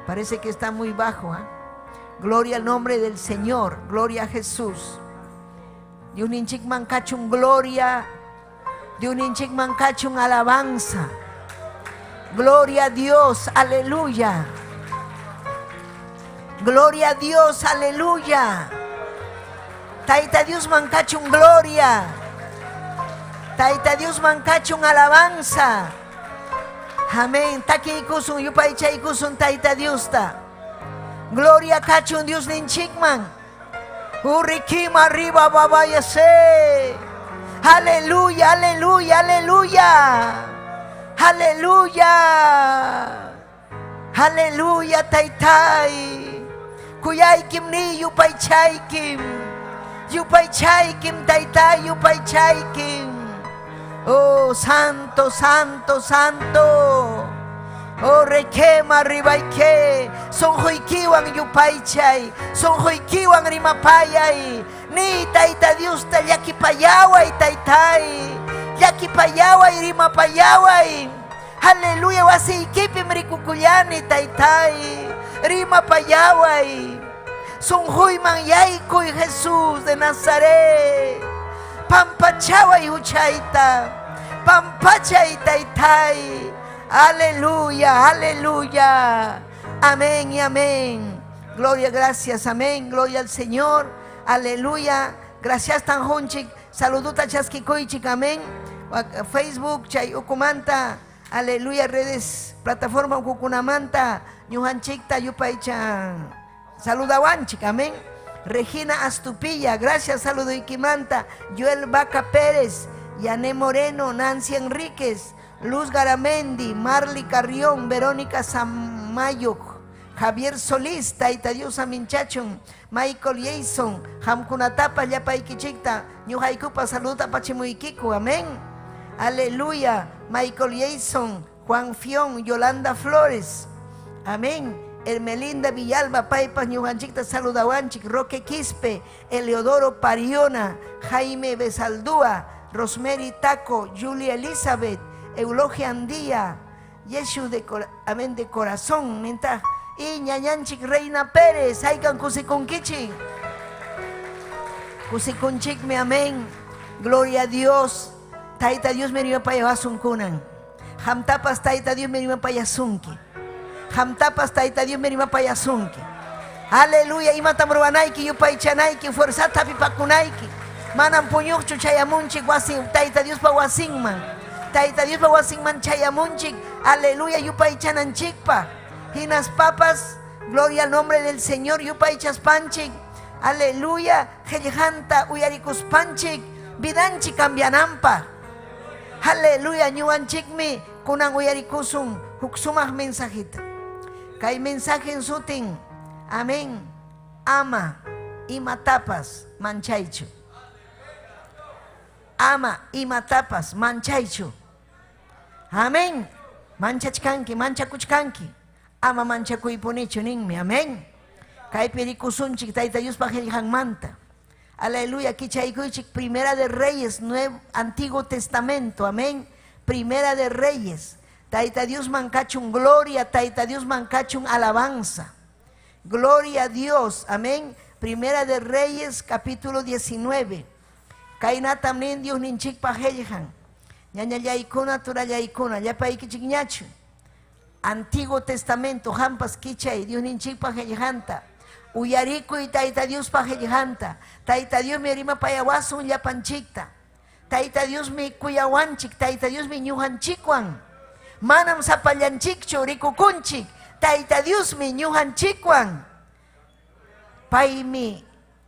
Parece que está muy bajo, ¿eh? Gloria al nombre del Señor. Gloria a Jesús. Dios ninchikman kachun gloria. Dios ninchikman kachun alabanza. Gloria a Dios. Aleluya. Gloria a Dios. Aleluya. Taita Dios mancachun gloria. Taita Dios mancachun alabanza. Amén. Taki ikusun yupaycha ikusun taita Dios ta. Gloria kachun Dios ninchikman. Urikima arriba babayase. Aleluya, aleluya, aleluya. Aleluya. Aleluya, taytay. Kuyay kim ni yupay chay kim. Yupay chay kim taytay, yupay chay kim. Oh, santo, santo, santo. Oh, requema ribaike. Son hoikiwan yupay chay. Son hoikiwan rimapayay. Ni tayta Dios ta yakipayaway taytay. Yakipayaway rimapayaway. Aleluya, wasi ikipi mrikukuyani taytay. Rimapayaway. Sunhuy mangyaykoy Jesús de Nazaret. Pampachaway huchayta. Pampachay taytay. Aleluya, aleluya. Amén y amén. Gloria, gracias, amén. Gloria al Señor. Aleluya. Gracias tan honchik. Saluduta chaskikoychik, amén. Facebook, chay ukumanta. Aleluya, redes, plataforma Kukunamanta, Ñujanchikta, Yupaycha, saludawanchik, amén. Regina Astupilla, gracias, saludo Ikimanta, Joel Vaca Pérez, Yané Moreno, Nancy Enríquez, Luz Garamendi, Marly Carrión, Verónica Samayo, Javier Solís, Taita Dios Aminchachon, Michael Jason, Hamkunatapa, Yapaikichikta, Ñujaikupa, saluda Pachimuikiku, amén. Aleluya, Michael Jason, Juan Fion, Yolanda Flores, amén. Ermelinda Villalba, Paipas, Ñujanchicta, Saludawanchik, Roque Quispe, Eleodoro Pariona, Jaime Besaldúa, Rosemary Taco, Julia Elizabeth, Eulogia Andía, Yeshu amén, de corazón, menta, y Ñañanchik Reina Pérez, Aikan Kusikunkichik, Kusikunchik, mi amén, gloria a Dios. Taita Dios me rima payasun kunan. Hamtapas taita Dios me rima payasunki. Hamtapas taita Dios me rima payasunki. Aleluya, imatamruanaiki yupaychanaiki fuerza tapipakunaiki. Manan puñuchu chayamunchik wasin taita Dios pa wasinman. Taita Dios pa wasinman chayamunchik. Aleluya, yupaychananchikpa. Hinas papas, gloria al nombre del Señor, yupaychas panchik. Aleluya, hejanta uyarikus panchik. Vidanchi cambianampa. Aleluya, ñuanchikmi kunang uyarikusung huksumah mensajita. Kay mensaje en sutin. Amén. Ama y matapas manchaicho. Ama y matapas manchaicho. Amén. Manchachkanki, manchakuchkanki. Ama manchakuypunicho ninmi. Amén. Kay perikusunchik taita Dios pajelijan manta. Aleluya, Kichaikuchik, Primera de Reyes, Antiguo Testamento, amén. Primera de Reyes, Taita Dios mancachun gloria, Taita Dios mancachun alabanza. Gloria a Dios, amén. Primera de Reyes, capítulo 19. Kaina también Dios ninchik pajeljan. Ñaña yaikuna, tura yaikuna, yapaikichik ñachu. Antiguo Testamento, Hampas Kichay, Dios ninchik pajeljanta. Uyariku y Taita Dios pajeljanta. Taita Dios me rima payawasun yapanchikta. Taita Dios me cuyawanchik. Taita Dios me ñujanchikwan. Manam sapallanchikcho rikukunchik. Taita Dios me ñujanchikwan. Paimi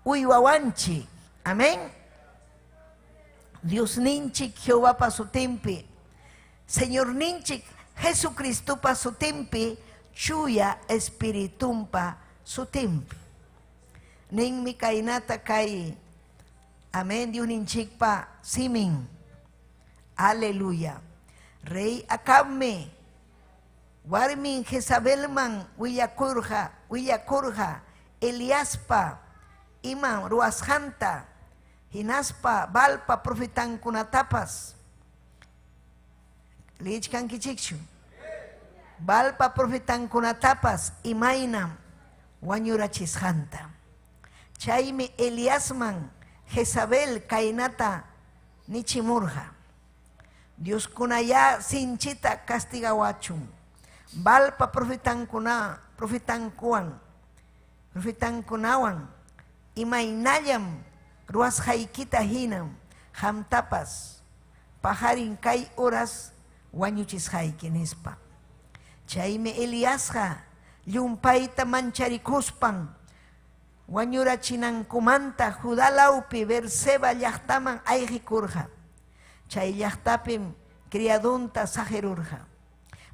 uywawanchik. Amén. Dios ninchik Jehová pa su tempi. Señor ninchik Jesucristo pa su tempi. Chuya espiritumpa su tempi. Ning mi kainata kay. Amén. Dios ninchik pa simin. Aleluya. Rey akame. Warmin Jezabelman willakurja. Eliaspa. Iman ruashanta. Hinaspa balpa profetan kunatapas. Lichkan kichikshu. Balpa profetan kunatapas. Imainam. Wanyurachishanta. Chaime Eliasman, Jezabel, Kainata, Nichimurja. Dios kunaya sinchita castigawachum. Balpa profetan kunawan. Imainayam, ruas haikita hinam, hamtapas. Pajarin kai horas, wanyuchis haikinispa. Chaime Eliasja. Yumpaita mancharikuspang wanyura chinankumanta judalaupi verseba llaqtaman ayqikurqa chay llaqtapim criadunta sajerurja.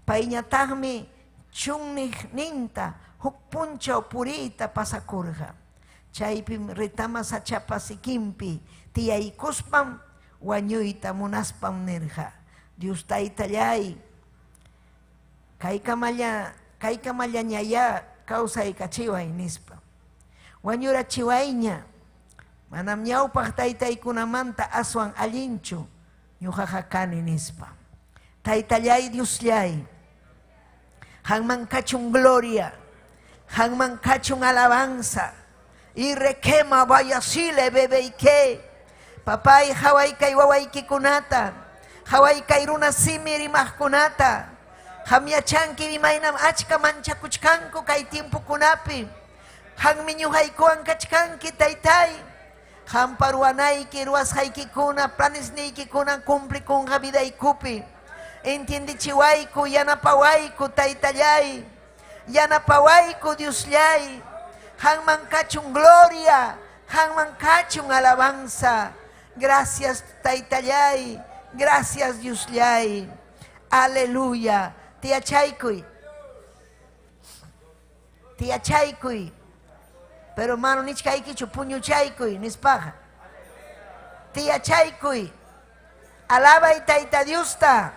Payñataqmi chunniq ninta huk punchaw puriyta pasakurja. Chaypim ritama sachapa sikinpi tiyaykuspam wañuyta munaspam nirja. Dios taytallay kaykamalla ñaya kawsaykachiway nispa. Wañurachiwayña manam ñawpaq taytaykunamanta aswan allinchu ñuqaqa kani nispa. Taytallay Diosllay, hanman kachun gloria, hanman kachun alabanza, y requema vayasile bebeyke, papay hawaykay wawaykikunata, hawaykay runa simiri mahkunata, hamyachanki rimaynam achka manchakuchkanku kay tiempukunapi, hanmi ñuqaykuwan kachkanki taytay, hamparuanayki ruwasqaykikuna planisniykikuna cumplikunqa vidaykupi. Entiendichiwayku, yanapawayku taytallay, yanapawayku Diosllay, hanman kachun gloria, hanman kachun alabanza. Gracias taytallay, gracias Diosllay, aleluya. Tiachaykuy, pero mano nichkaykichu puñuchaykuy nispaqa. Tiachaykuy, alaba y tayta Diosta.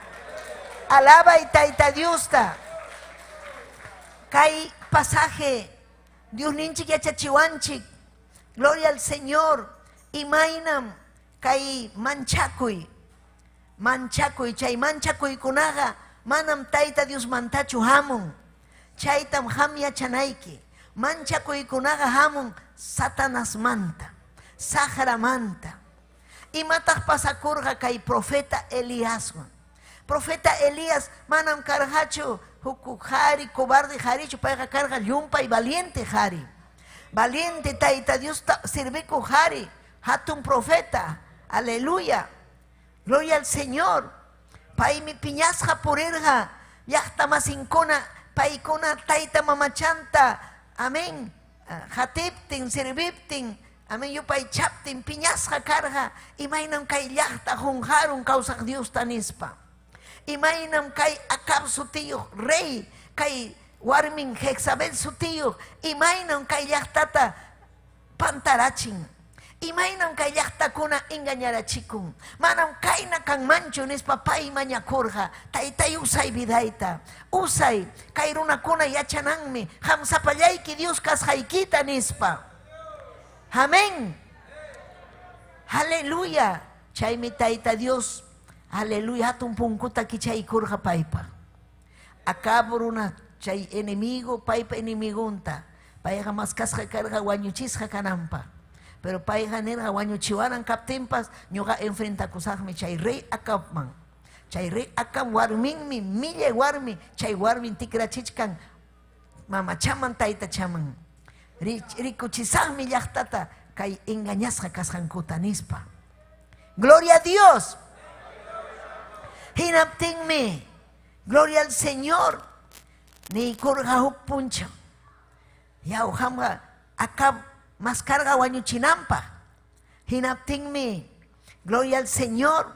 Alaba y tayta Diosta. Kay pasaje, Dios ninchik yachachiwanchik. Gloria al Señor. Imaynam kay manchakuy. Chay manchakuy kunaga. Manam tayta Dios mantachu hamun. Chaytam ham yachanayki. Manchakuy kunaga hamun Satanás manta. Sahara manta. Imataq pasakurqa kay profeta Elíaswan. Profeta Elías manam karhachu huku hari cobarde harichu payqa karqa llumpa y valiente hari. Valiente tayta Dios sirviku hari. Hatun profeta. Aleluya. Gloria al Señor. Paymi piñasqa purirqa llaqta masinkuna paykuna tayta mamachanta. Amén. Hatiptin sirviptin. Amén, yupay chaptin piñasqa karqa. Imaynam kay llaqta junjarun kawsaq Dios tanispa. Imaynam kay Acab su tío rey, kay warmin Jezabel su tío, imaynam kay llaqtata pantarachin, imaynam kay llaqtakuna engañarachikun, manam kayna kanmanchu nispa pay mañakurqa, taytay usay vidayta, usay kay runakuna yachananmi, hamsapallayki Dios kasqaykita nispa. Amén. Aleluya. Chaymi tayta Dios. Aleluya, hatun punkuta kichaykurqa paypa. Acab runa chay enemigo, paypa enemigunta. Payqa maskasqa karqa wañuchisqa kananpa. Pero payqa nirqa wañuchiwaran kaptinpas ñuqa enfrentakusaqmi chay rey Acabman. Chay rey Acab warminmi, millay warmi, chay warmin tikrachichkan mamachaman taytachaman. Rikuchisaqmi llaqtata kay engañasqa kasqankuta nispa. Gloria a Dios. Hinaptinmi, gloria al Señor, ni kurqa huk puncha. Yawhamqa Acab maskarqa wañuchinanpaq. Hinaptinmi, gloria al Señor,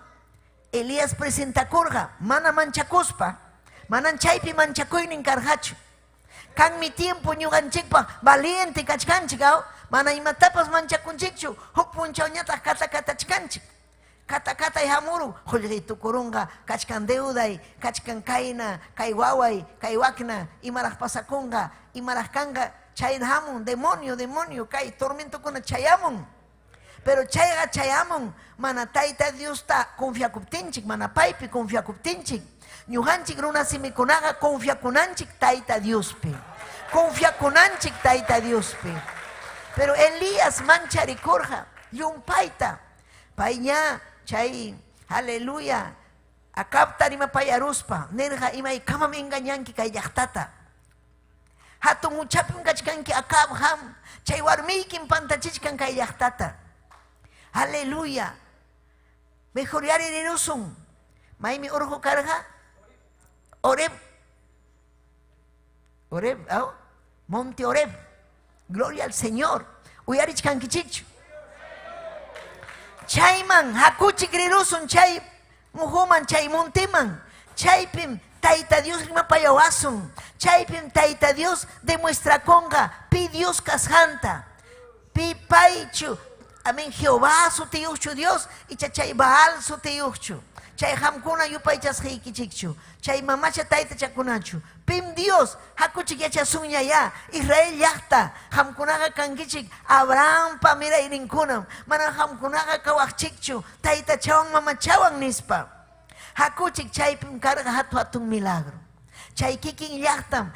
Elías presentakurqa, mana manchakuspa, manan chaypi manchakuynin karqachu. Kanmi tiempo ñuqanchikpaq valiente kachkanchik, mana imatapas manchakunchikchu, huk punchawñataq katakatachkanchik. Kata hamuru, Julito Kurunga, kachkan deuday, kachkan kaina, kay waway, kay wakna, imaraj pasakunga, imaraj kanga, chay hamun, demonio, kay tormento kuna chayamun. Pero chayga chayamun, mana tayta Dios ta confiakuptinchik, mana paypi confiakuptinchik. Ñuhanchik runa simikunaga confiakunanchik tayta Diospi. Confiakunanchik tayta Diospi. Pero Elías mancharikurja, yumpayta, payña, chay, aleluya, Acab tarima payaruspa, nerja imay kamam engañanki kay llaqtata. Hatun uchapim kachkanki Acab ham, chay warmiykim pantachichkan kay llaqtata. Aleluya. Mejor yari rirusun. Maymi urjo karja. Oreb. Monte Oreb. Gloria al Señor. Uyarichkankichichu. Chayman hakuchik rirusun chay muhuman chay monteman. Chaypim Taita Dios rimapayawasun. Chaypim Taita Dios demuestra conga. Pi Dios casjanta. Pi paichu. Amén. Jehová su tiyuchu Dios. Y chay Baal su tiyuchu. Chay hamkuna yupaychas heikichikchu. Chay mamacha taita chakunachu. Pim Dios. Hakuchik yachasunya ya. Israel yachta. Hamkunaga kankichik. Abraham pa mira irinkunam. Mana hamkunaga kawakchikchu. Taita chawang mamachawang nispa. Hakuchik chaypim karga hatu milagro. Chay kikin yachtam.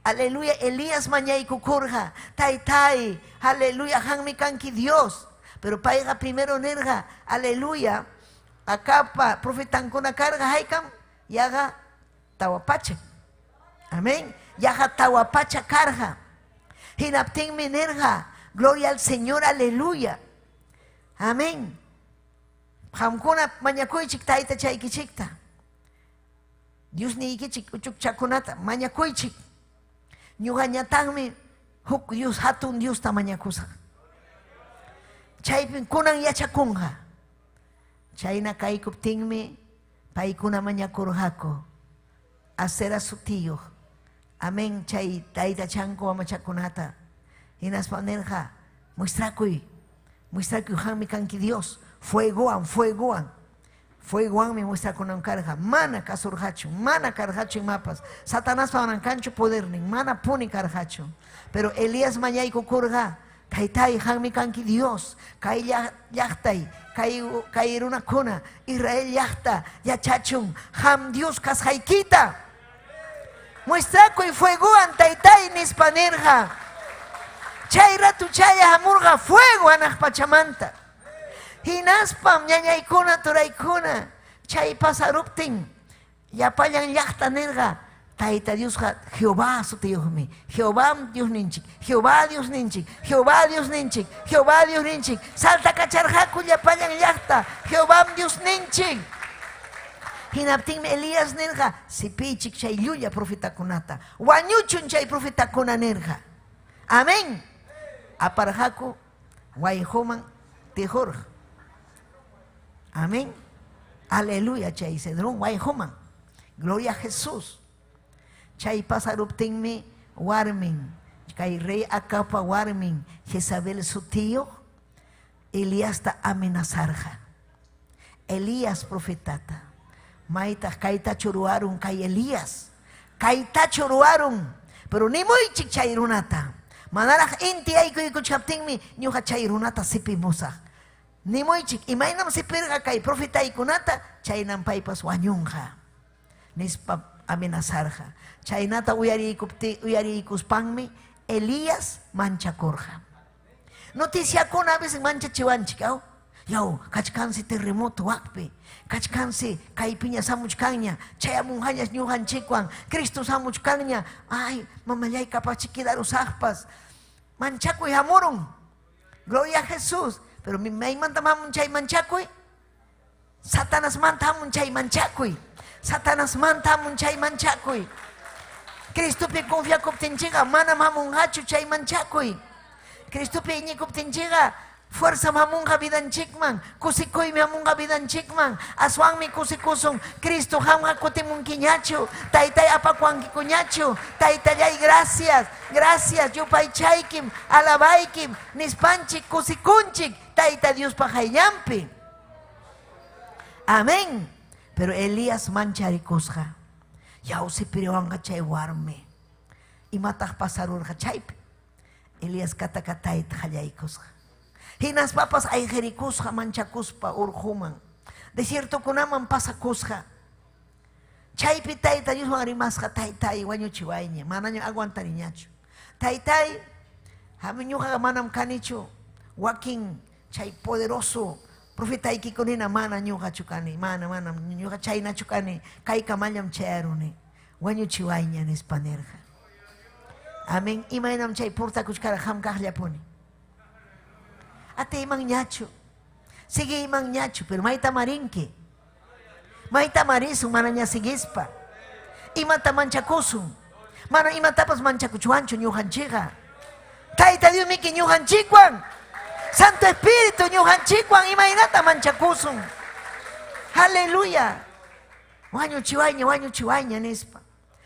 Aleluya. Elías mañay kukurja. Tai. Aleluya. Hanmi kanki Dios. Pero paiga primero nerga. Aleluya. Acá pa profetan con una carga haikam. Yaga tawapacha. Amén. Yaga tawapacha carga. Hinaptin minerga. Gloria al Señor. Aleluya. Amén. Hamkuna mañakuichik taita chaykichikta. Dios ni ikichik uchuk chakunata. Mañakuichik. Ñugañatangmi huk Dios hatun Dios ta mañakusa. Chaypin kunan yachakunga. Chayna kaikuptingmi paikuna mañakurjako. Hacer a su tío. Amén. Chay taita chanko amachakunata. Inas panerja. Muestrakuy hanmi kanki Dios. Fuegoan me muestra con un carga. Mana kasurhachu, mana cargacho en mapas. Satanás para un cancho poder ni mana puni cargacho. Pero Elías mañay kukurga. Taitai hanmi kanki Dios. Kai yachtai. Kai una cuna. Israel yachta. Yachachun. Ham Dios kashaikita. Muestra y fuegoan taitai nispanerja. Chay ratu chaya hamurga fuego anaj pachamanta. Hinaspam ñañaykuna turaykuna chay pasaruptin yapayan llaqta nirqa Taita Dios Jehová su Diosmi. Jehová Dios ninchik. Jehová Dios ninchik. Jehová Dios ninchik. Jehová Dios ninchik. Salta cacharjaku yapayan llaqta. Jehová Dios ninchik. Hinaptin Elías nirqa sipichik chay llulla profeta kunata. Wañuchun chay profeta kuna nirqa. Amén. Aparjaku wayhuman tijurq. Amén. Aleluya. Chay cedrón wayhuman. Gloria a Jesús. Chay pasaruptinmi warmin. Chay rey Acapa warmin. Jezabel su tío. Elías ta amenazarja. Elías profetata. Maita kaita choruaron kay Elías. Kaita choruaron. Pero ni muy chik chayrunata. Manaraj inti ay kuchaptinmi. Nyuha chayrunata sipimusa. Ni muy chik. Imaynam sipirga kay profeta ikunata. Chaynam paipas wanyunja. Nispa amenazarja. Chaynata uyarikuspangmi. Elías manchakorja. Noticia con a veces mancha chivanchikao. Yau, kachkansi terremoto wakpe. Kachkansi kaipiña samuchkaña. Chayamunhañas ñuhan chikwan. Cristo samuchkaña. Ay, mamayay kapachiquidar usahpas. Manchakuy hamurun. Gloria a Jesús. Pero mi manta mamun chay manchakuy. Satanás manta hamun chay manchakuy. Satanás manta hamun chay manchakuy. Cristo pe confia koptenchiga. Mana mamun hachu chay manchakuy. Cristo pe ñi koptenchiga. Fuerza mamunga vidan chikman. Kusikoy mamunga vidan chikman. Aswang mi kusikusong. Cristo hamga kotimun kiñacho. Taitay apakuang kikuñacho. Taitayay gracias. Gracias. Yupay chaykim. Alabaykim. Nispanchik kusikunchik. Taita Dios pajayampi. Amén. Pero Elías mancharikosja. Yausi piriwanga chay warme. Y mataj pasarurja chaype. Elías katakatay tjayaykosja. Hinas papas ay jerikusja manchakuspa urjuman. Desierto kunaman pasa kusja. Chaypi taita Dios marimasja taytay wañuchiwayña. Manaño aguantariñacho. Taytay hamiñuja manam kanicho. Joaquín chay poderoso. Profeta ikikunina mana ñuja chukani. Mana ñuja chayna chukani. Kay kamayam chayaruni. Wañuchiwayña nispanerja. Amén. Imaynam chay porta kuchkara hamkajllapuni. Ate imang ñacho. Sige imang ñacho. Pero maita marinque. Maita marisu manaña sigispa. Imata manchakusum. Mana imatapas manchakuchuancho ñujanchiga. Taita Dios miki ñujanchikwan. Santo Espíritu ñujanchikwan. Imaynata manchakusum. Aleluya. Wañu chiwaña nispa.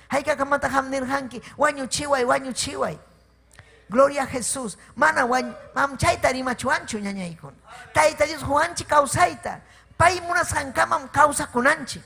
Hayka kamata hamnirhanki. Wañu chiway. Gloria a Jesús. Mana mam chayta rimachuanchu ñañaykun. Tayta Dios juanchi causaita. Pay munas hankamam causa kunanchi.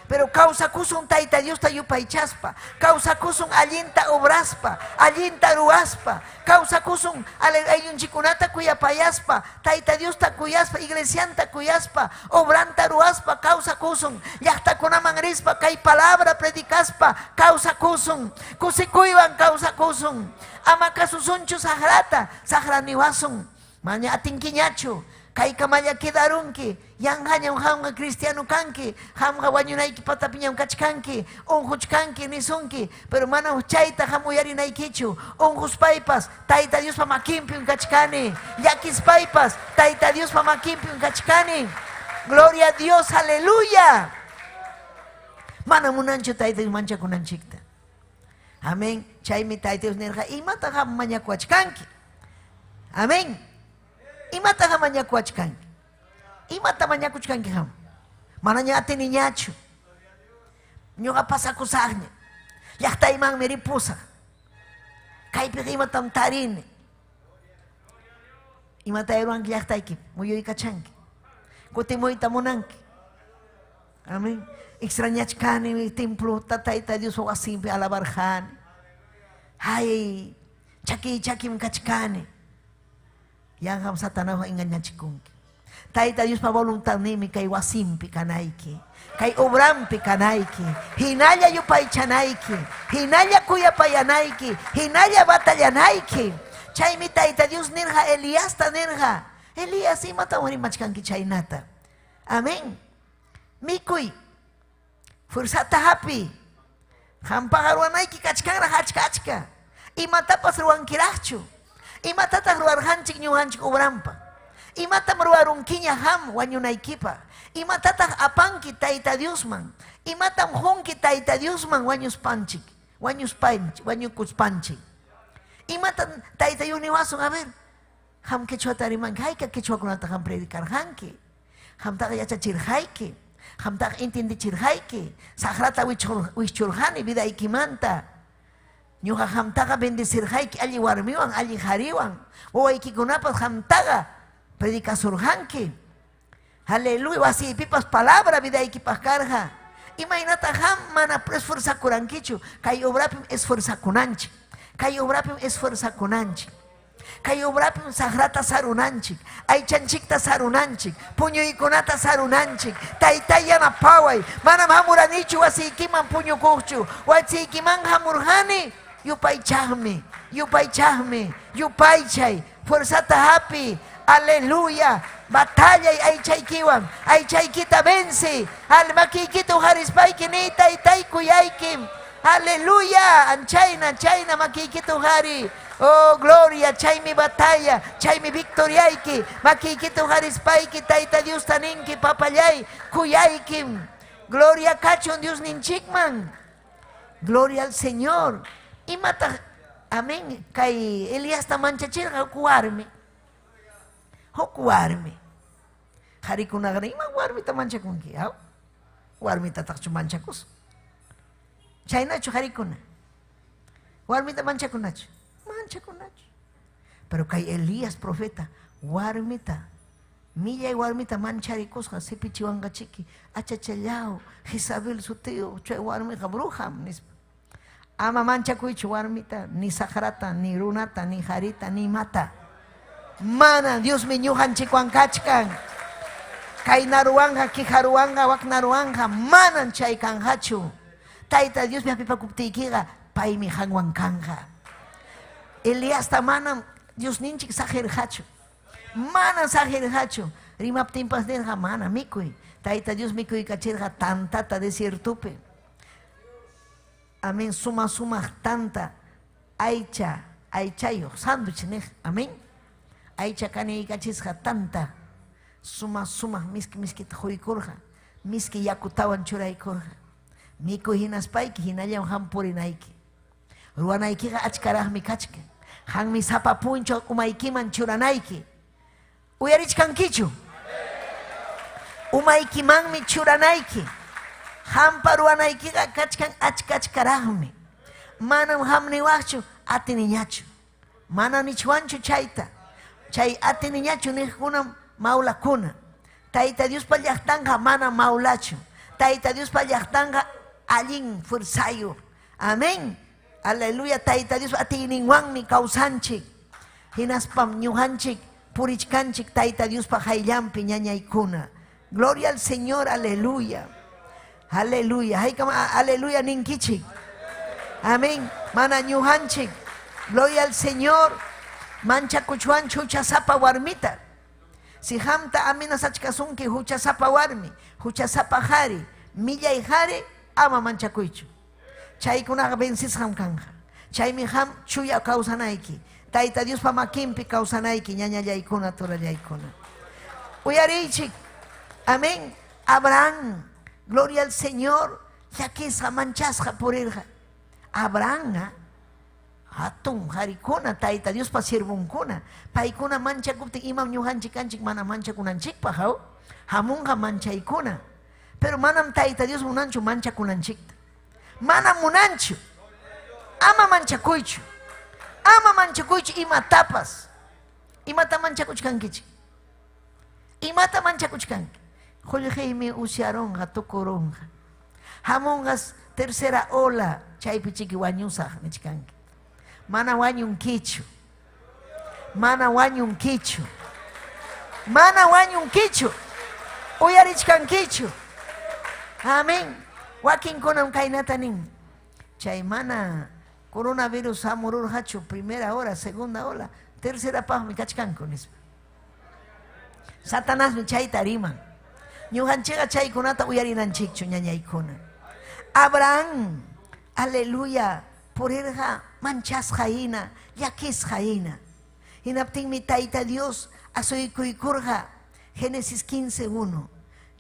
Pero causa kusun Tayta Dios tayupaychaspa. Causa kusun allinta obraspa. Allinta ruaspa. Causa kusun ayunchikunata kuyapayaspa. Tayta Dios ta kuyaspa. Iglesianta kuyaspa. Obranta ruaspa. Causa kusun. Llakta kunaman rispa. Kay palabra predicaspa. Causa kusun. Kusikuyban causa kusun. Amakasusunchu sagrata. Sagraniwasun. Maña atinkiñachu. Kay kamaya quedarunki. Yang hanya hamga cristiano kanki, hamga wanyunaiki patapiñam kachkanki, unhuch kanki nisunki, pero mana chaita hamuyari naikichu, unhus paipas, taita Dios pa makimpi un kachkani, yakis paipas, taita Dios pa makimpi un kachkani. Gloria a Dios, aleluya. Mana munancho taita Dios mancha kunanchikta. Amén. Chaymi taita Dios nerja, imata ham manyakuachkanki. Amén. Imata ham manyakuachkanki. Imata manyakuchkanki ham. Mananya ati niñachu. Nyuga pasakusahnya. Yakta imang meripusa. Kaipi imatam tarini. Imata eruanki yakta ikip. Muyo ikachanki. Kuti moita monanki. Amén. Extrañachkani mi templo. Tataita Dios o asimpe alabarjani. Ay. Chaki mkachkani. Yang ham satanaw inganyachikunki. Taita Dios pa voluntad nimi kay wasimpi kanaiki. Kay obrampi kanaiki. Hinaya yupay chanaiki. Hinaya kuyapayanaiki. Hinaya batallanaiki. Chaymi taita Dios nirja Elías ta nirja. Elías imata warimachkanki chaynata. Amén. Mikuy. Fursata hapi. Hampagarwanaiki kachkanra hachkachka. Imatapas ruankirachu. Imatata ruarhanchik nyuhanchik obrampa. Imata meruarungkinya ham wanyunaikipa. Imatata apanki taita Diosman. Imatam honki taita Diosman wanyus panchik. Wanyus panchik. Imata taita yuniwasun a ver. Ham quechua tariman haika quechua kunata ham predicar hanki. Ham taka yachachir haiki. Ham taka intindichir haiki. Sagrata wichurhani vida ikimanta. Nyuha ham taka bendecir haiki alli warmiwan alli hariwan. O ikikunapas ham taka predica surjanki. Aleluya. Wasi pipas palabra vida ikipas karja. Imainata ham mana esfuerza kurankichu. Kay obrapim esfuerza kunanchi. Kay obrapim esfuerza kunanchi. Kay obrapim sagrata sarunanchik. Ay chanchikta sarunanchik. Puño ikunata sarunanchik. Taitayana paway. Manam hamuranichu wasi ikiman puño kuchu. Wasi ikiman hamurhani. Yupay chahmi. Yupay chay. Fuerzata happy. Aleluya. Batalla y ay chaykiwan. Ay chaykita vence. Almakikito harispaiki ni tay kuyaykim. Aleluya. Anchayna makikito hari. Oh gloria. Chaymi batalla. Chaymi victoriaiki. Makikito harispaiki taita Dios taninki papayay. Kuyaykim. Gloria kachon Dios ninchikman. Gloria al Señor. Y mata. Amén. Kay Elías tamanchachirga kuarmi. Hokuarmi. Harikunagra ima warmi tamanchakunki. Warmi tatakchu manchakus. Chaynachu harikuna. Warmi tamanchakunachu. Manchakunachu. Pero kay Elías profeta warmita. Milla y warmita mancharicosja sepichiwanga chiki. Achachallao. Jezabel su tío. Chay warmija brujam. Ama manchakuychu warmita. Ni sagrata, ni runata, ni jarita, ni mata. Mana Dios miñuhan chikuankachkan. Kay naruanga, kijaruanga, wak naruanga. Manan chay kanhachu. Taita Dios me apipakuptikiga. Pay mi hanwankanja. Elías tamanan Dios ninchik sajerhachu. Mana sajerhachu. Rimaptimpas nerja mana mikuy. Taita Dios mikuy kachirja tantata desiertupe. Amén. Suma tanta. Aichayo. Sándwich nej. Amén. Aicha kani kachisja tanta. Suma miski tajuikurja. Miski yakutawan churaikurja. Miku hinaspaiki hinallam hampurinaiki. Ruanaikiga achkarajmi kachke. Hanmi sapa puncho umaikiman churanaiki. Uyarichkankichu. umaykimanmi churanayki. Hampa ruwanaykiqa kachkan achkaraqmi. Manam hamniwaqchu atiniñachu. Mana nichwanchu chayta. Chay atiniñachu niqkunam maulakuna. Tayta Diospa llaqtanqa mana maulachu. Tayta Diospa llaqtanqa allin fuerzayo. Amén. Aleluya. Tayta Dios atiniwanmi kawsanchik. Hinaspam ñuqanchik purichkanchik Tayta Diospa hayllampi ñañaykuna. Gloria al Señor. Aleluya. Aleluya. Haykama aleluya ninkichik. Amén. Mana ñuqanchik. Gloria al Señor. Manchakuchwan huchasapa warmita. Si hamta aminas achkasunki huchasapa warmi, huchasapa hari, millay hari, ama manchakuychu. Chaykunaqa vencisqam kanja. Chaymi ham chuya kawsanayki. Tayta Diospa makinpi kawsanayki ñañallaykuna turallaykuna. Uyariychik. Amén. Abraham. Gloria al Señor. Llakisqa manchasqa purirqa. Abraham, hatun harikuna Tayta Diospa sirvunkuna. Paykuna manchakuptin imam ñuqanchik kanchik mana manchakunanchikpaq haw. Hamunqa manchaykuna. Pero manam Tayta Dios munanchu manchakunanchikta. Manam munanchu. Ama manchakuychu. Ama manchakuychu imatapas. Imata manchakuchkankichik. Imata manchakuchkanki. Qullqiymi usyaronqa tukuronqa. Hamunqas tercera ola chaypi chiki wañusaq nichkanki. Mana wañunkichu. Mana wañunkichu. Mana wañunkichu. Uyarichkankichu. Amén. Wakinkunam kaynata nin. Chay mana coronavirus hamururqachu primera hora, segunda hora, tercera paqmi kachkanku nispa. Satanasmi chayta riman. Ñuqanchikqa chaykunata uyarinanchikchu ñañaykuna. Abraham, aleluya, purirqa manchasqa hina, llakisqa hina. Hinaptinmi Tayta Dios asuykuykurqa Génesis 15:1.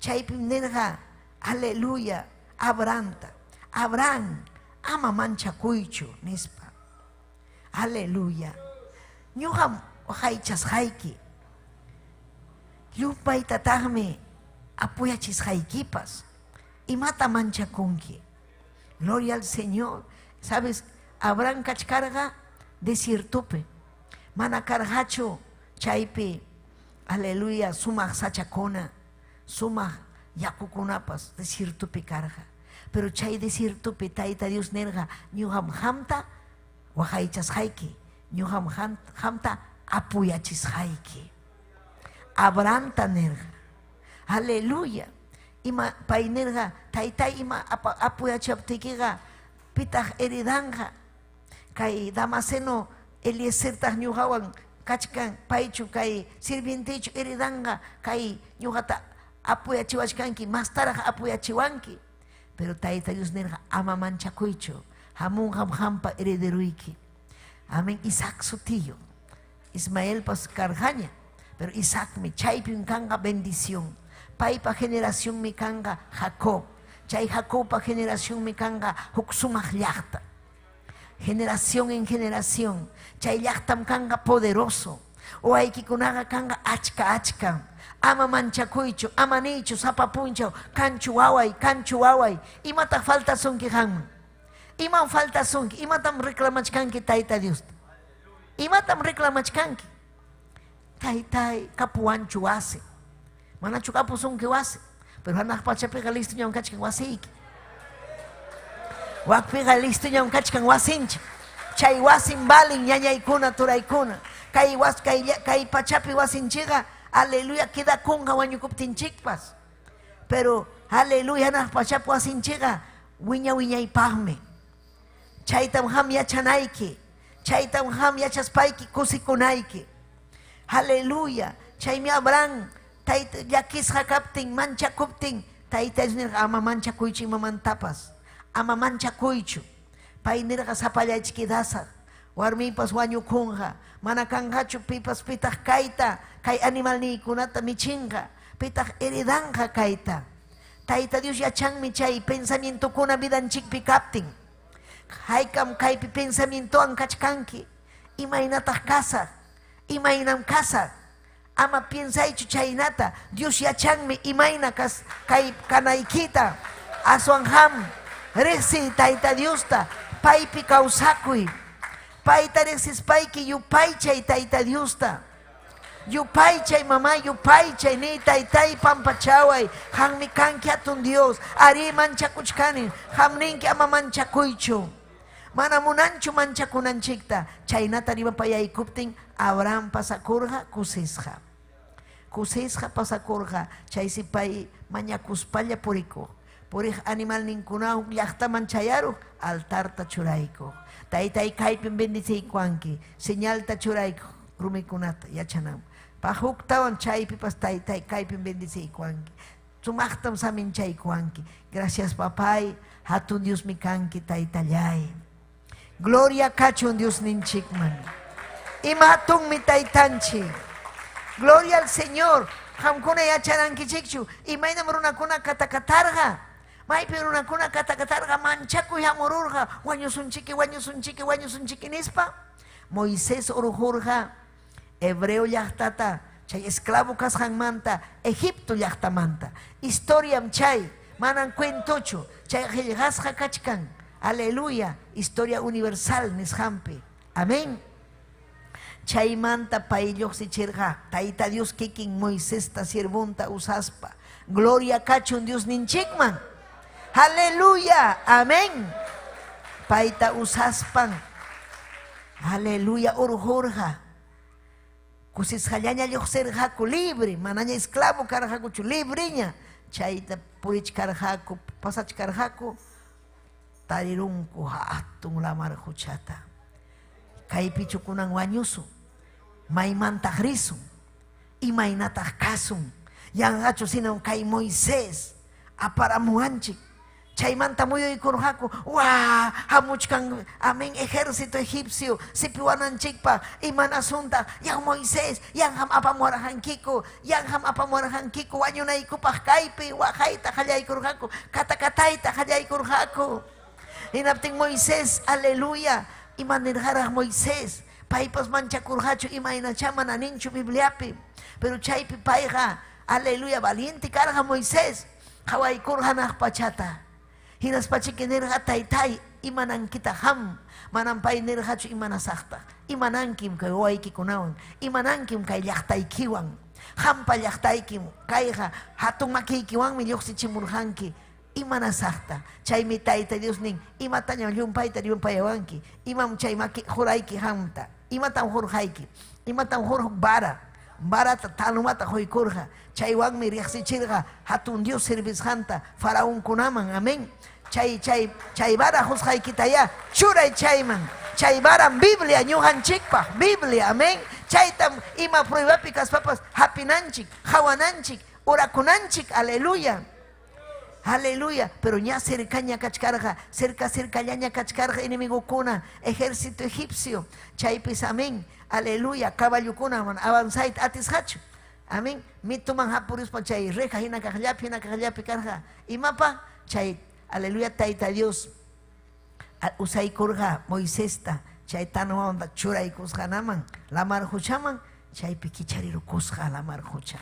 Chaypim nirqa, aleluya, Abraham, ama manchakuychu nispa. Aleluya. Ñuqam haychasqayki. Llupaytataqmi apuyachisqaykipas. Imata manchakunki. Gloria al Señor. ¿Sabes? Abraham kachkarqa desiertope. Mana karqachu chaypi. Aleluya. Sumaq sachakuna. Sumaq yakukunapas desiertope karqa. Pero chay desiertope Tayta Dios nerqa ñuqam hamta waqaychasqayki. Ñuqam hamta apuyachisqayki. Abraham nerqa. Aleluya. Ima painerga taytay ima apuyachaptikiqa pitaq heredanqa kay Damaseno Eliezer taq ñuqawan kachkan paychu kay sirvientichu heredanqa kay ñuqata apuyachiwachkanki mastaraq apuyachiwanki. Pero Tayta Dios nerqa ama manchakuychu. Hamunqam hampa herederuyki. Amén. Isaac su tío. Ismael pas karqaña. Pero Isaac mi chaypim kanqa bendición. Paipa generación mi kanga Jacob. Chay Jacob pa generación mi kanga huksumaj llaqta. Generación en generación. Chay llaqtam kanga poderoso. O aykikunaqa kanga achka. Ama manchakuychu, ama nichu, sapapunchaw, kanchu waway. Imata falta sonki hanman. Iman falta sonki. Imatam reclamachkanki Tayta Dios. Imatam reclamachkanki. Taytay kapuanchu wasi. Mana chukapu sonki wasi. Pero hanak pachapiqa listo ñawan kachkan wasiyki. Wakpiqa listo ñawan kachkan wasincha. Chay wasin balin ñañaykuna turaykuna. Kay pachapi wasinchiqa aleluya queda kunqa wañukuptinchikpas. Pero aleluya hanak pachapi wasinchiqa wiñaypaqmi. Chaytam ham yachanayki. Chaytam ham yachaspayki kusikunayki. Aleluya. Chaymi Abraham Tayta llakisqa kaptin manchakuptin Tayta nirqa ama manchakuychu imamantapas. Ama manchakuychu. Pay nirqa sapallaychikidasaq. Warmipas wañukunqa. Mana kanqachu pipas pitaq kayta. Kay animal niykunata michinqa. Pitaq heredanqa kayta. Tayta Dios yachanmi chay pensamientukuna vidanchikpi kaptin. Haykam kaypi pensamientowan kachkanki. Imaynataq kasaq. Imaynam kasaq. ama piensaychu chaynata. Dios yachanmi imayna kay kanaykita. Aswanham rexi tayta Diosta paypi kawsakuy. Payta rexispaiki yupaychay tayta Diosta. Yupaychay mamá, yupaychay ni taytay pampachaway. Hanmi kanki atun Dios. Ari manchakuchkani. Hamninki ama manchakuychu. Mana munanchu manchakunanchikta. Chaynata riba payaykuptin Abraham pasakurqa kusisqa. Kusisqa pasakurqa. Chaysi pay mañakuspalla purikuq. Puriq animal ninkunawan llaqtaman chayaruq altarta churaykuq. Taytay kaypin bendiciykuanki. Señalta churaykuq rumikunata yachanam. Pahuktawan chaypipas taytay kaypin bendiciykuanki. Sumaqtam saminchaykuanki. Gracias papay. Hatun Dios mi kanki taytallay. Gloria kachun Dios ninchikman. Imatun mi taytanchi. Gloria al Señor. Hamkuna yacharankichikchu. Imaynam runakuna katakatarga. Maypi runakuna katakatarga manchaku yamururga. Wañusunchiki nispa. Moisés urujurga. Hebreo llaqtata. Chay esclavo kasqanmanta. Egipto llaqtamanta. Historiam chay. Manan cuentochu. Chay qillqasqa kachkan. Aleluya. Historia universal nishampi. Amén. Chaymanta paylloqsichirqa tayta Dios kikin Moisés ta siervunta usaspa. Gloria kachun Dios ninchikman. Aleluya. Amén. Payta usaspan. Aleluya. Urujurqa. Kusisqallaña lluqsirqaku libre. Manaña esclavo karqakuchu libreña. Chayta purichkarqaku pasachkarqaku. Tarirunku hatun lamar huchata. Kaypichu kunan wañusun. Maymantaq risun. Imaynataq kasun. Yanqachu sinan kay Moisés aparamuanchik. Chaymanta muyuykurqaku. Hamuchkan amén ejército egipcio sipiwananchikpa imanasunta yan Moisés yanham apamuarqankiku wañunaykupaq kaypi waqayta qallaykurqaku katakatayta qallaykurqaku. Hinaptin Moisés, aleluya, imanirqaraq Moisés paypas manchakurqachu imaynachaman aninchu Bibliapi, pero chaypi payqa aleluya valiente karqa Moisés qhawaykurqanaq pachata. Hinaspachikin nirqa taytay imanankita ham manan pay nirqachu imanasaqta imanankim kay wawaykikunawan imanankim kay llaqtaykiwan hampa llaqtaykim kayqa hatun makiykiwanmi lluqsichimurqanki imanasaqta. Chaymi tayta Dios nin imataña llumpayta llumpayawanki imam chay maki jurayki hamta imatan jurqayki imatan jurq barata tanumata quykurqa chaywanmi riqsichirqa hatun Dios servisqanta faraonkunaman. Amén. Chay bara juzqaykitaya churay chayman. Chay baran Biblia ñuqanchikpaq Biblia. Amén. Chaytam ima pruebapi kaspapas hapinanchik hawananchik urakunanchik. Aleluya. Aleluya. Pero ña cercaña kachkarqa cercallaña kachkarqa enemigukuna ejército egipcio chaypis. Amén. Aleluya. Caballukunaman avanzayta atisqachu. Amén. Mituman hapurispa chay reja hina kaqllapi karqa imapa chay aleluya tayta Dios usaykurqa Moisesta chay tanuwanta churaykusqanaman lamar huchaman chaypi kicharirukusqa lamar hucha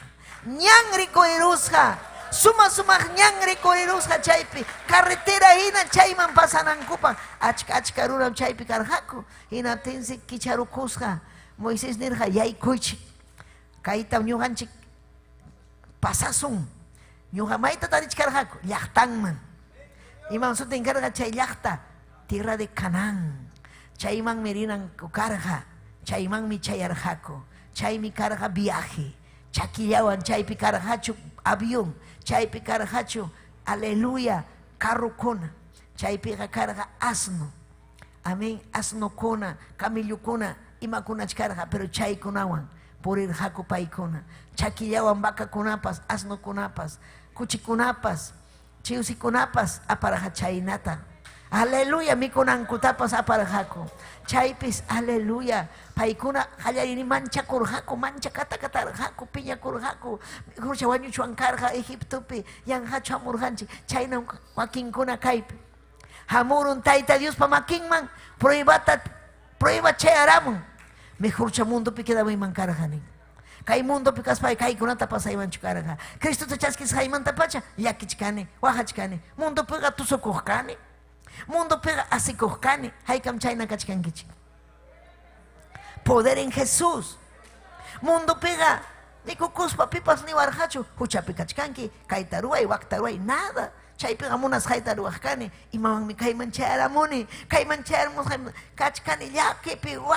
ñan rikurirusqa sumaq ñan rikurirusqa chaypi carretera hina chayman pasanankupan achka ruram chaypi karqaku hinaptinsi kicharukusqa Moisés nirqa yaykuychik kaytam ñuqanchik pasasun ñuqa mayta tarichkarqaku llaqtanman imam sutin karqa chay llaqta tierra de Canaán chayman mirinanku karqa chaymanmi chayarqaku chaymi karqa viaje chakillawan chaypi karqachu avión chaypi karqachu aleluya carrukuna chaypiqa karqa asno. Amén. Asnokuna camellukuna imakunach karqa pero chaykunawan purirqaku paykuna chakillawan vacakunapas asnokunapas kuchikunapas chiusikunapas aparqa chaynata. Aleluya. Mikunankutapas aparqaku chaypis aleluya paykuna qallarini manchakurqaku manchakatakatarqaku piñakurqaku mejorcha wañuchwan karqa Egiptopi yanqachu hamurqanchik chaynam wakinkuna kaypi hamurun tayta Diospa makinman prueba chayaramun mejorcha mundopi quedamayman karqanin Kay mundo pikas pay kay kunata pasay manchukarga. Cristo to chaskis haimanta pacha yakichkani, wahachkani. Mundo pega tusokuhkani. Mundo pega asikuhkani. Haikam chayna kachkankichi. Poder en Jesús. Mundo pega ni kukuspa pipas ni warhachu. Huchapi kachkanki, kaitaruay, waktaruay, nada. Chay pega munas haitaruajkani. Y mamang mi kay manchara muni. Kay manchara kachkani yakipi wa.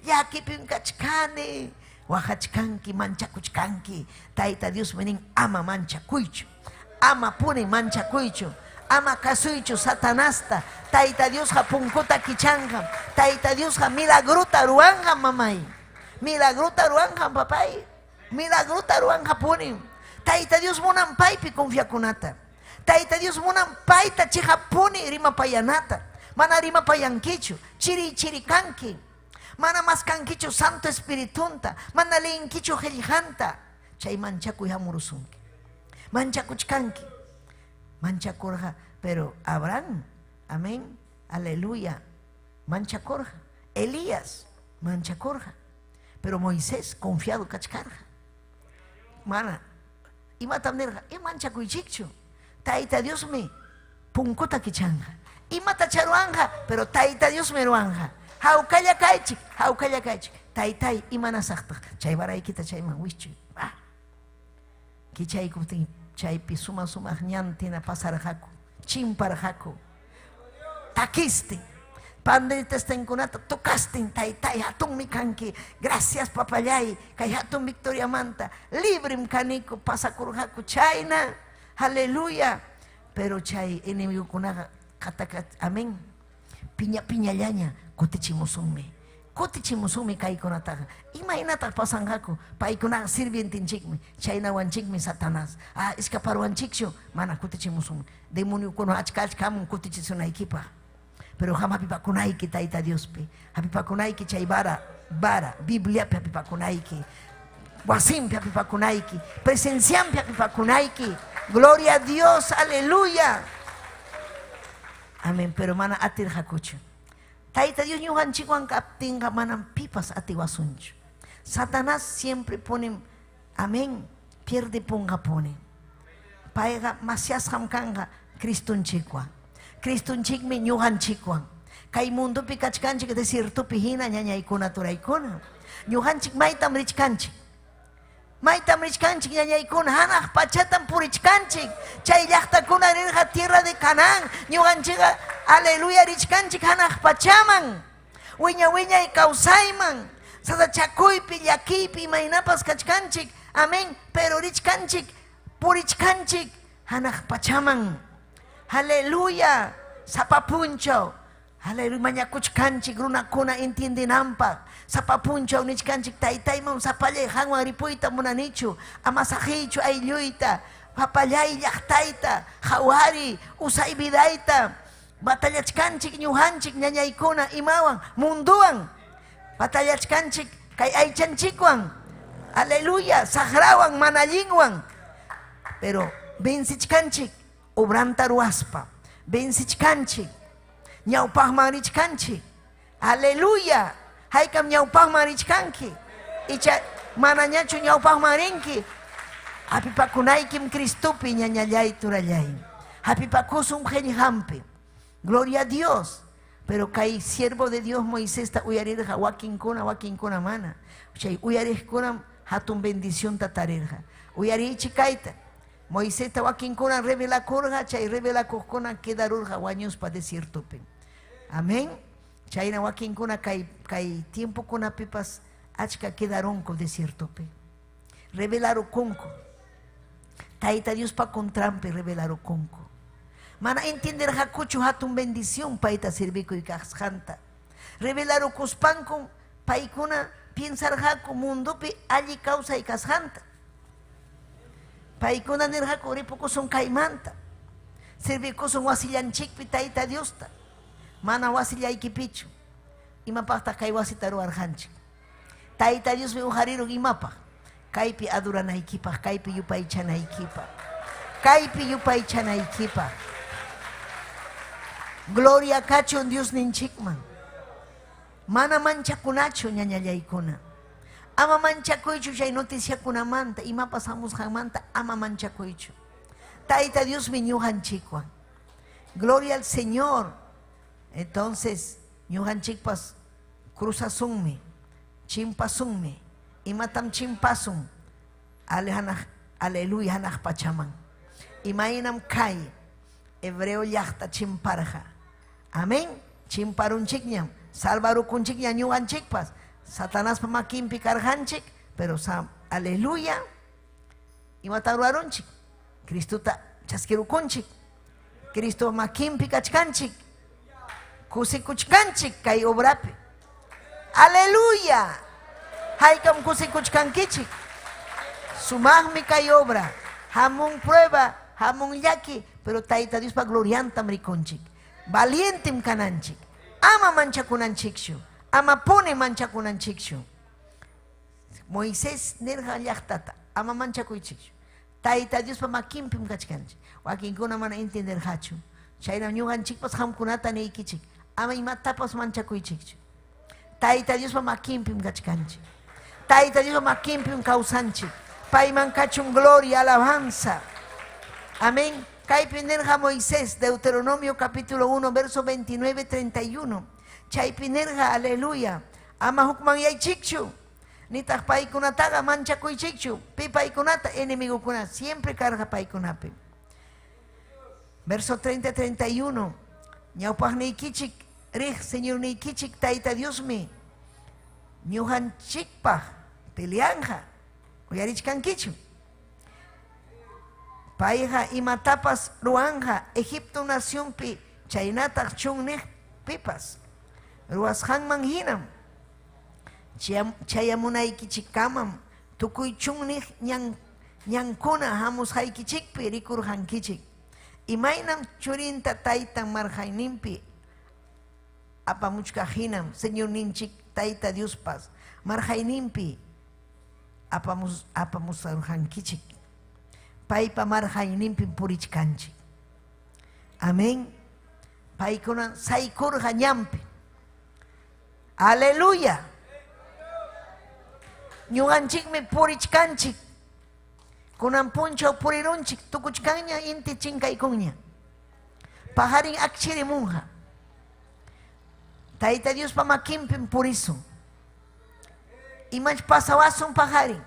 Yakipi kachkani. Wahachkanki, manchakuchkanki. Taita Dios menin ama manchakuychu. Ama puni manchakuychu. Ama kasuychu satanasta. Taita Dios ha punkuta kichanga. Taita Dios ha milagruta ruanga mamay. Milagruta ruanga papay. Milagruta ruanga puni. Taita Dios munan paipi confiakunata. Taita Dios munan paita chiha puni rima payanata. Mana rima payankichu. Chiri kanki. Mana mas kankichu Santo Espiritunta. Mana leinkichu helijanta. Chay manchaku yamurusunki. Manchakuchkanki. Manchakorja. Pero Abraham, amén, aleluya, manchakorja. Elías, manchakorja. Pero Moisés, confiado kachkarja. Mana, ima tamnerja, manchakuichikchu. Taita Dios me punkuta kichanja. Ima tacharuanja, pero taita Dios me ruanja. Haukaya kaichik. Taitai ima nasakta. Chay baray kita chay manwichu. Kichay kutin chay pisuma ñantina pasarjaku. Chimparjaku. Takiste. Pandrites tenkunata tocaste taitai hatun mikanki. Gracias papayay. Kay hatun Victoria Manta. Librim kaniko pasakurjaku chayna. Aleluya. Pero chay enemigo kunaga katakat. Amén. Piña llaña. Kotichimusumi kay kunataga. Imainata pasangaku. Paikunaga sirvientinchikmi. Chayna wanchikmi Satanás. Escaparuanchikshu. Mana kotichimusumi. Demonio kuno achkamun kotichisunaykipa. Pero jamás hapipakunaiki taita Dios pe. Hapipakunaiki chay bara. Biblia pe hapipakunaiki. Wasim pe hapipakunaiki. Presenciam pe hapipakunaiki. Gloria a Dios. Aleluya. Amén. Pero mana atir hakuchu. Taita Dios nyuhan chikuan kaptinga manan pipas atiwasunchu. Satanás siempre pone, amén, pierde ponga pone. Paiga masias hamkanga Kristun chikwa. Kristun chikme nyuhan chikwan. Kay mundo pikachkanchik desierto pihina ñañaykuna turaykuna. Nyuhan chik maitam richkanchik. Maitam richkanchik ñañaykuna hanaq pachatan purichkanchik. Chay llaqtakuna rirqa tierra de Canaán. Ñuqanchikqa aleluya richkanchik hanaq pachaman. Wiña y kausayman. Sadachakuypi llakiypi imaynapas kachkanchik. Amén. Pero richkanchik purichkanchik hanaq pachaman. Aleluya. Sapapunchaw. Aleluya mañakuchkanchik runakuna entiendinanpaq. Sapapunchaw nichkanchik taytayman sapallay hanwan ripuyta munanichu. Amasajichu aylluyta. Papallay llaqtayta. Hawari usay vidayta. Batallachkanchik ñuhanchik ñañaykuna imawan munduwan. Batallachkanchik kay aychanchikwan. Aleluya. Sagrawan manallinwan. Pero vencichkanchik obranta ruaspa. Vencichkanchik ñawpaqman richkanchik. Aleluya. Haykam ñawpaqman richkanki. Icha manañachu ñawpaqman rinki. Hapipakunaykim Cristupi ñañallay turallay. Hapipakusun qhillihampi. Gloria a Dios. Pero kay siervo de Dios Moisés ta uyarirqa wakinkuna mana. Chay uyariqkunam hatun bendición tatarirqa. Uyarichi kayta. Moisés ta wakinkuna revelakurqa chay revelakuqkuna quedarurqa wañuspa desiertopi. Amén. Chayna wakinkuna kay tiempo kunapipas achka quedaronko desiertopi. Revelarukunku. Taita Dios pa contrampe revelarukunku. Mana entender hakuchu hatun bendición paita serviko y kasjanta. Revelarukuspanku paikuna piensar haku mundupi alli causa y kasjanta. Paikuna nirhaku ripuku son kaimanta. Serviko son wasillanchikpi taita Diosta. Mana wasillaykipichu. Imapaqta kay wasitaru arjanchik. Taita Dios me ujariro imapa. Kaypi aduranaykipaq, kaypi yupaychanaykipaq. Kaypi yupaychanaykipaq. Gloria kachun Dios ninchikman. Mana manchakunachu ñañallaykuna. Ama manchakuychu chay noticia kunamanta, ima pasamos jamanta, ama manchakuychu. Taita Dios mi ñujanchikwan. Gloria al Señor. Entonces, ñujanchikpas cruzasunmi, chimpasunmi, imatam chimpasun. Aleluya, hanaj pachaman. Imainam kai, hebreo llakta chimparja. Amén. Chimparunchikñam, salvarukunchikñam ñujanchikpas. Satanás pamakimpi karjanchik, pero aleluya. Imataruarunchik. Cristo ta chaskirukunchik. Cristo makimpi kachkanchik. Kusikuchkanchik kay obrapi. Aleluya. Haykam kusikuchkankichik. Sumagmi kay obra. Hamung prueba, hamung yaki, pero taita Dios pa gloriantam rikunchik. Valientim kananchik. Ama manchakunanchikshu. Ama pone manchakunanchikshu. Moisés nerja llaktata. Ama manchakuychikshu. Taita Dios pa makimpim kachkanchik. Wakinkuna mana entender hachu. Chayna ñujanchikpas hamkunata neikichik. Ama imatapas manchakuychikshu. Taita Dios pa makimpim kachkanchik. Taita Dios pa makimpim kausanchik. Paiman kachun gloria, alabanza. Amén. Kaypi nerja Moisés, Deuteronomio capítulo 1, verso 29-31. Chaypi nerja, aleluya. Ama hukman yaychikshu. Nitaq paykunataqa manchakuychikshu. Pi paykunata enemigo kuna. Siempre carga paykunapi. Verso 30-31. Ñawpaq niykichik, rij Señor niykichik, Taita Dios mi. Ñujanchikpaq peleanja. Uyarichkankichu. Payja imatapas ruanja, Egipto nación pi, chaynataq chunnej pipas. Ruashanman hinam. Chayamunaykichikamam, tukuy chunnej ñankuna hamus haykichikpi rikurjankichik. Imaynam churinta taytan marjaynimpi apamuchka hinam, Señor ninchik Taita Dios paz. Marjaynimpi apamus arjankichik. Paypa marjaynimpi purichkanchik. Amén. Paykuna saykurja ñampi. Aleluya. Ñuganchikmi purichkanchik. Kunan punchaw purirunchik. Tukuchkanña inti chinkaykunña. Pajarin akchirimunja. Taita Dios pa makimpin purisun. Imach pasawasun pajarin.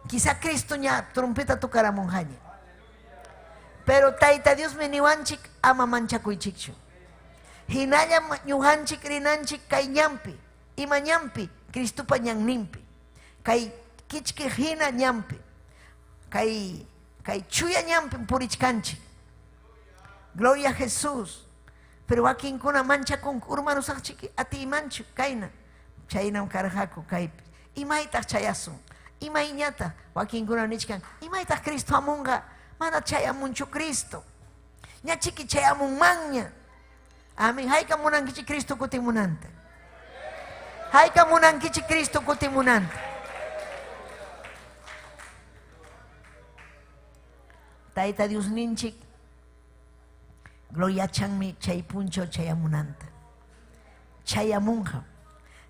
Quizá Cristo ña trompeta tukaramunjaña. Pero Taita Dios me niwanchik ama manchakuychikchu. Hinalla ñujanchik rinanchik kay ñampi. Ima ñampi Cristo pa ñannimpi. Kay kichki hina ñampi. Kay chuya ñampi purichkanchik. Gloria a Jesús. Pero wakinkuna manchakun urmanusaqchiki ati imanchu kayna. Chaynam karjaku kaypi. Imaytaq chayasun. Imaiñata, wakinkuna nichkan, imaytaq Cristo amunga, mana chayamunchu Cristo. Ñachiki chayamunmanña. Amén. Hayka munankichi Cristo kutimunanta. Hayka munankichi Cristo kutimunanta. Taita Dios ninchik, gloria chanmi chay puncho chayamunanta. Chayamunja.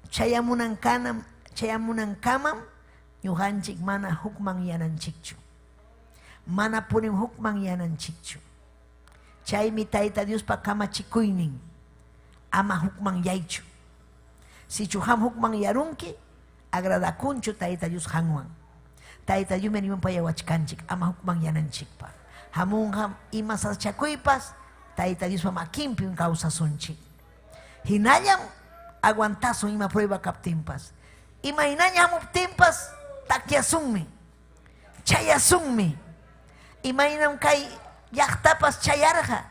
Chayamunankamam, ñujanchik mana hukman yananchikchu. Mana punim hukman yananchikchu. Chaymi Taita Dios pa kamachikuynin. Ama hukman yaychu. Si chuham hukman yarunki, agradakunchu Taita Dios hanwan. Taita Dios meniman pa yawachkanchik. Ama hukman yananchikpa. Hamunham ima sachakuypas, Taita Dios pa makimpin kawsasunchik. Hinallam aguantasun ima prueba kaptimpas. Ima hinallam uptimpas, takyasunmi, chayasunmi. Imaynam kay llaqtapas chayarja.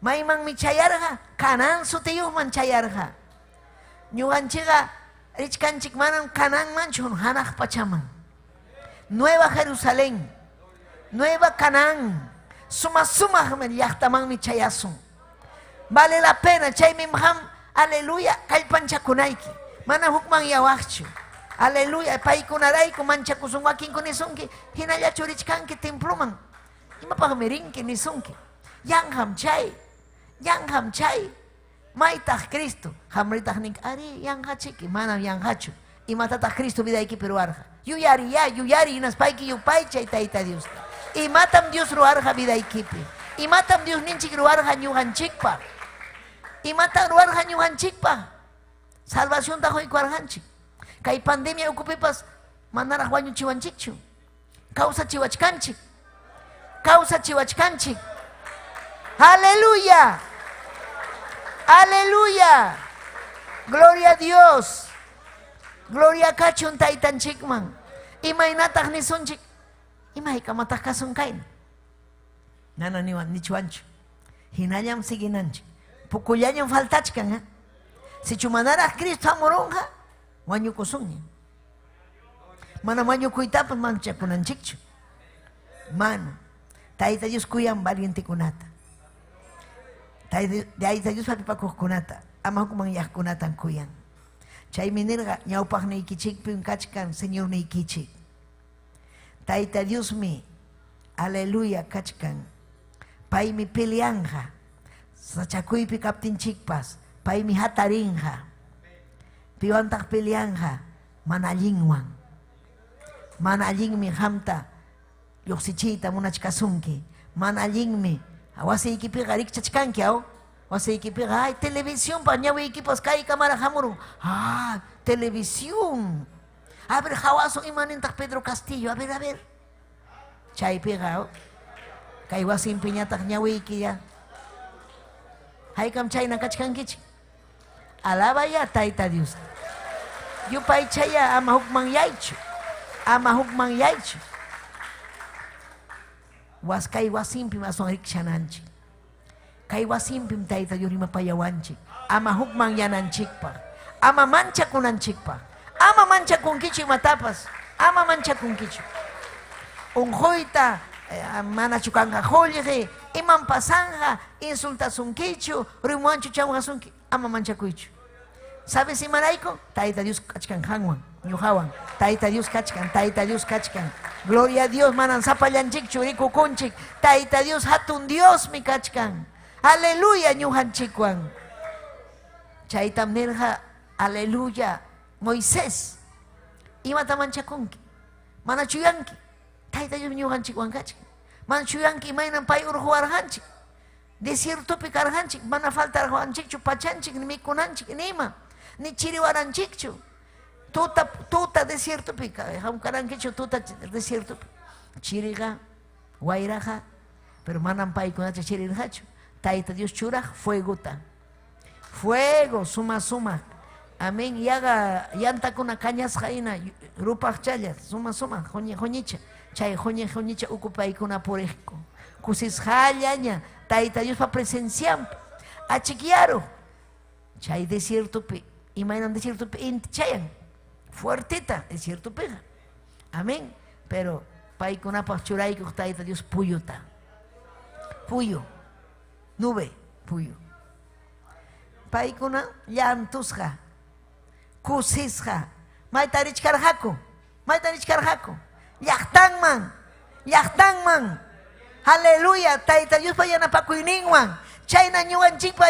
Maymanmi chayarja, Canaán sutiyuqman chayarja. Ñuqanchikqa richkanchik manam Canaánmanchu hanaq pachaman. Nueva Jerusalén, Nueva Canaán, sumaqmi llaqtamanmi chayasun. Vale la pena, chaymi ham, aleluya, kallpanchakunayki. Mana hukman yawaqchu. Aleluya, paykunarayku manchakusun wakinkuna nisunki, hinallachu richkanki temploman. Imapaqmi rinki nisunki. Yanham chay. Maytaq Cristo. Hamritaq nin, ari yanhachiki, manam yanhachu. Y matata Cristo vida aquí peruarja. Yuyari, inaspayki yupaycha y taita Dios. Y matam Dios ruarja vida equipe. Y matam Dios ninchik ruarja ñujanchikpa. Y matam ruarja ñujanchikpa. Salvación tajo y cuarjanchik. Kay pandemia ocupepas manara juaño chiwanchikchu. Causa chiwachkanchik. Causa chiwachkanchik. Aleluya. Aleluya. Gloria a Dios. Gloria a kachun taitanchikman. Imaynataq nisunchik. Imay kamataq kasunkayn. Nana nichuanchu. Hinallam siginanchik. Pukullañam faltachkan. Si chumanaraq Cristo amoronja, wañukusunña. Mana wañukuytapas manchakunanchikchu. Mana. Tayta Dios kuyan valientekunata. Tayta Dios patipakuqkunata. Ama hukman yaqkunatan kuyan. Chaymi nirqa ñawpaqniykichikpim kachkan Señor niykichik. Tayta Diosmi, aleluya kachkan. Paymi peleanja. Sachakuypi kaptinchikpas. Paymi hatarinja. Piwantaq peleanja. Mana allinwan. Mana allinmi hamta. Lluqsichiyta munachkasunki. Mana allinmi. Wasiykipiqa rikchachkanki aw. Wasiykipiqa ay televisión pa ñawiykipas kay cámara hamurun. Ah, televisión. A ver, hawaso imanintaq Pedro Castillo. A ver. Chaypiqa aw. Kay wasinpi ñataq ñawiyki ya. Haykam chayna kachkankichik. Alaba ya Tayta Dios. Yupay chaya ama hukman yaychu. Ama hukman yaychu. Waskay wasimpi mason rikshananchik. Kay wasimpim Tayta Dios rimapayawanchik. Ama hukman yananchikpa. Ama manchakunanchikpa. Ama manchakunkichik matapas. Ama manchakunkichik. Unjoyta mana chukanga jollege. Iman pasanja. Insultasunkichu. Rimuanchu chawgasunki. Ama manchakuychu. ¿Sabes si maraiko? Tayta Dios kachkan hangwan. Ñujawan. Tayta Dios kachkan. Tayta Dios kachkan. Gloria a Dios, manan zapallanchik churiku kunchik. Tayta Dios hatun Dios mi kachkan. Aleluya ñujanchikwan. Chaytam nirja, aleluya, Moisés. Imata manchakunki. Mana chuyanki. Tayta Dios ñujanchikwan kachkan. Mana chuyanki imaynan pay urhuwarjanchik. Desiertopi karjanchik. Mana falta arhuanchikchu pachanchik ni mikunanchik nima. Ni chiriwaranchikchu. Tuta desiertopi, hamkarankichu tuta desiertopi. Chiriga, guayraja, pero manan paykunacha chirirjachu. Tayta Dios churaj, fuegota. Fuego, suma. Amén. Yaga yantakuna cañas jaina, rupaj chayas, suma, joñicha. Chay joñicha ucupaykuna porejko. Kusis jallaña, Tayta Dios pa presenciam. Achiquiaro. Chay desiertopi, imainan desiertopi inti chayan. Fuertita, es cierto, pega. Amén. Pero, paikunapa churayku Tayta Dios puyuta. Puyo. Nube, puyo. Paikuna llantusja. Kusisja. Maitarich karjaku. Llaqtanman. Aleluya. Tayta Dios pa yanapakuyninwan. Chayna ñuwanchikpa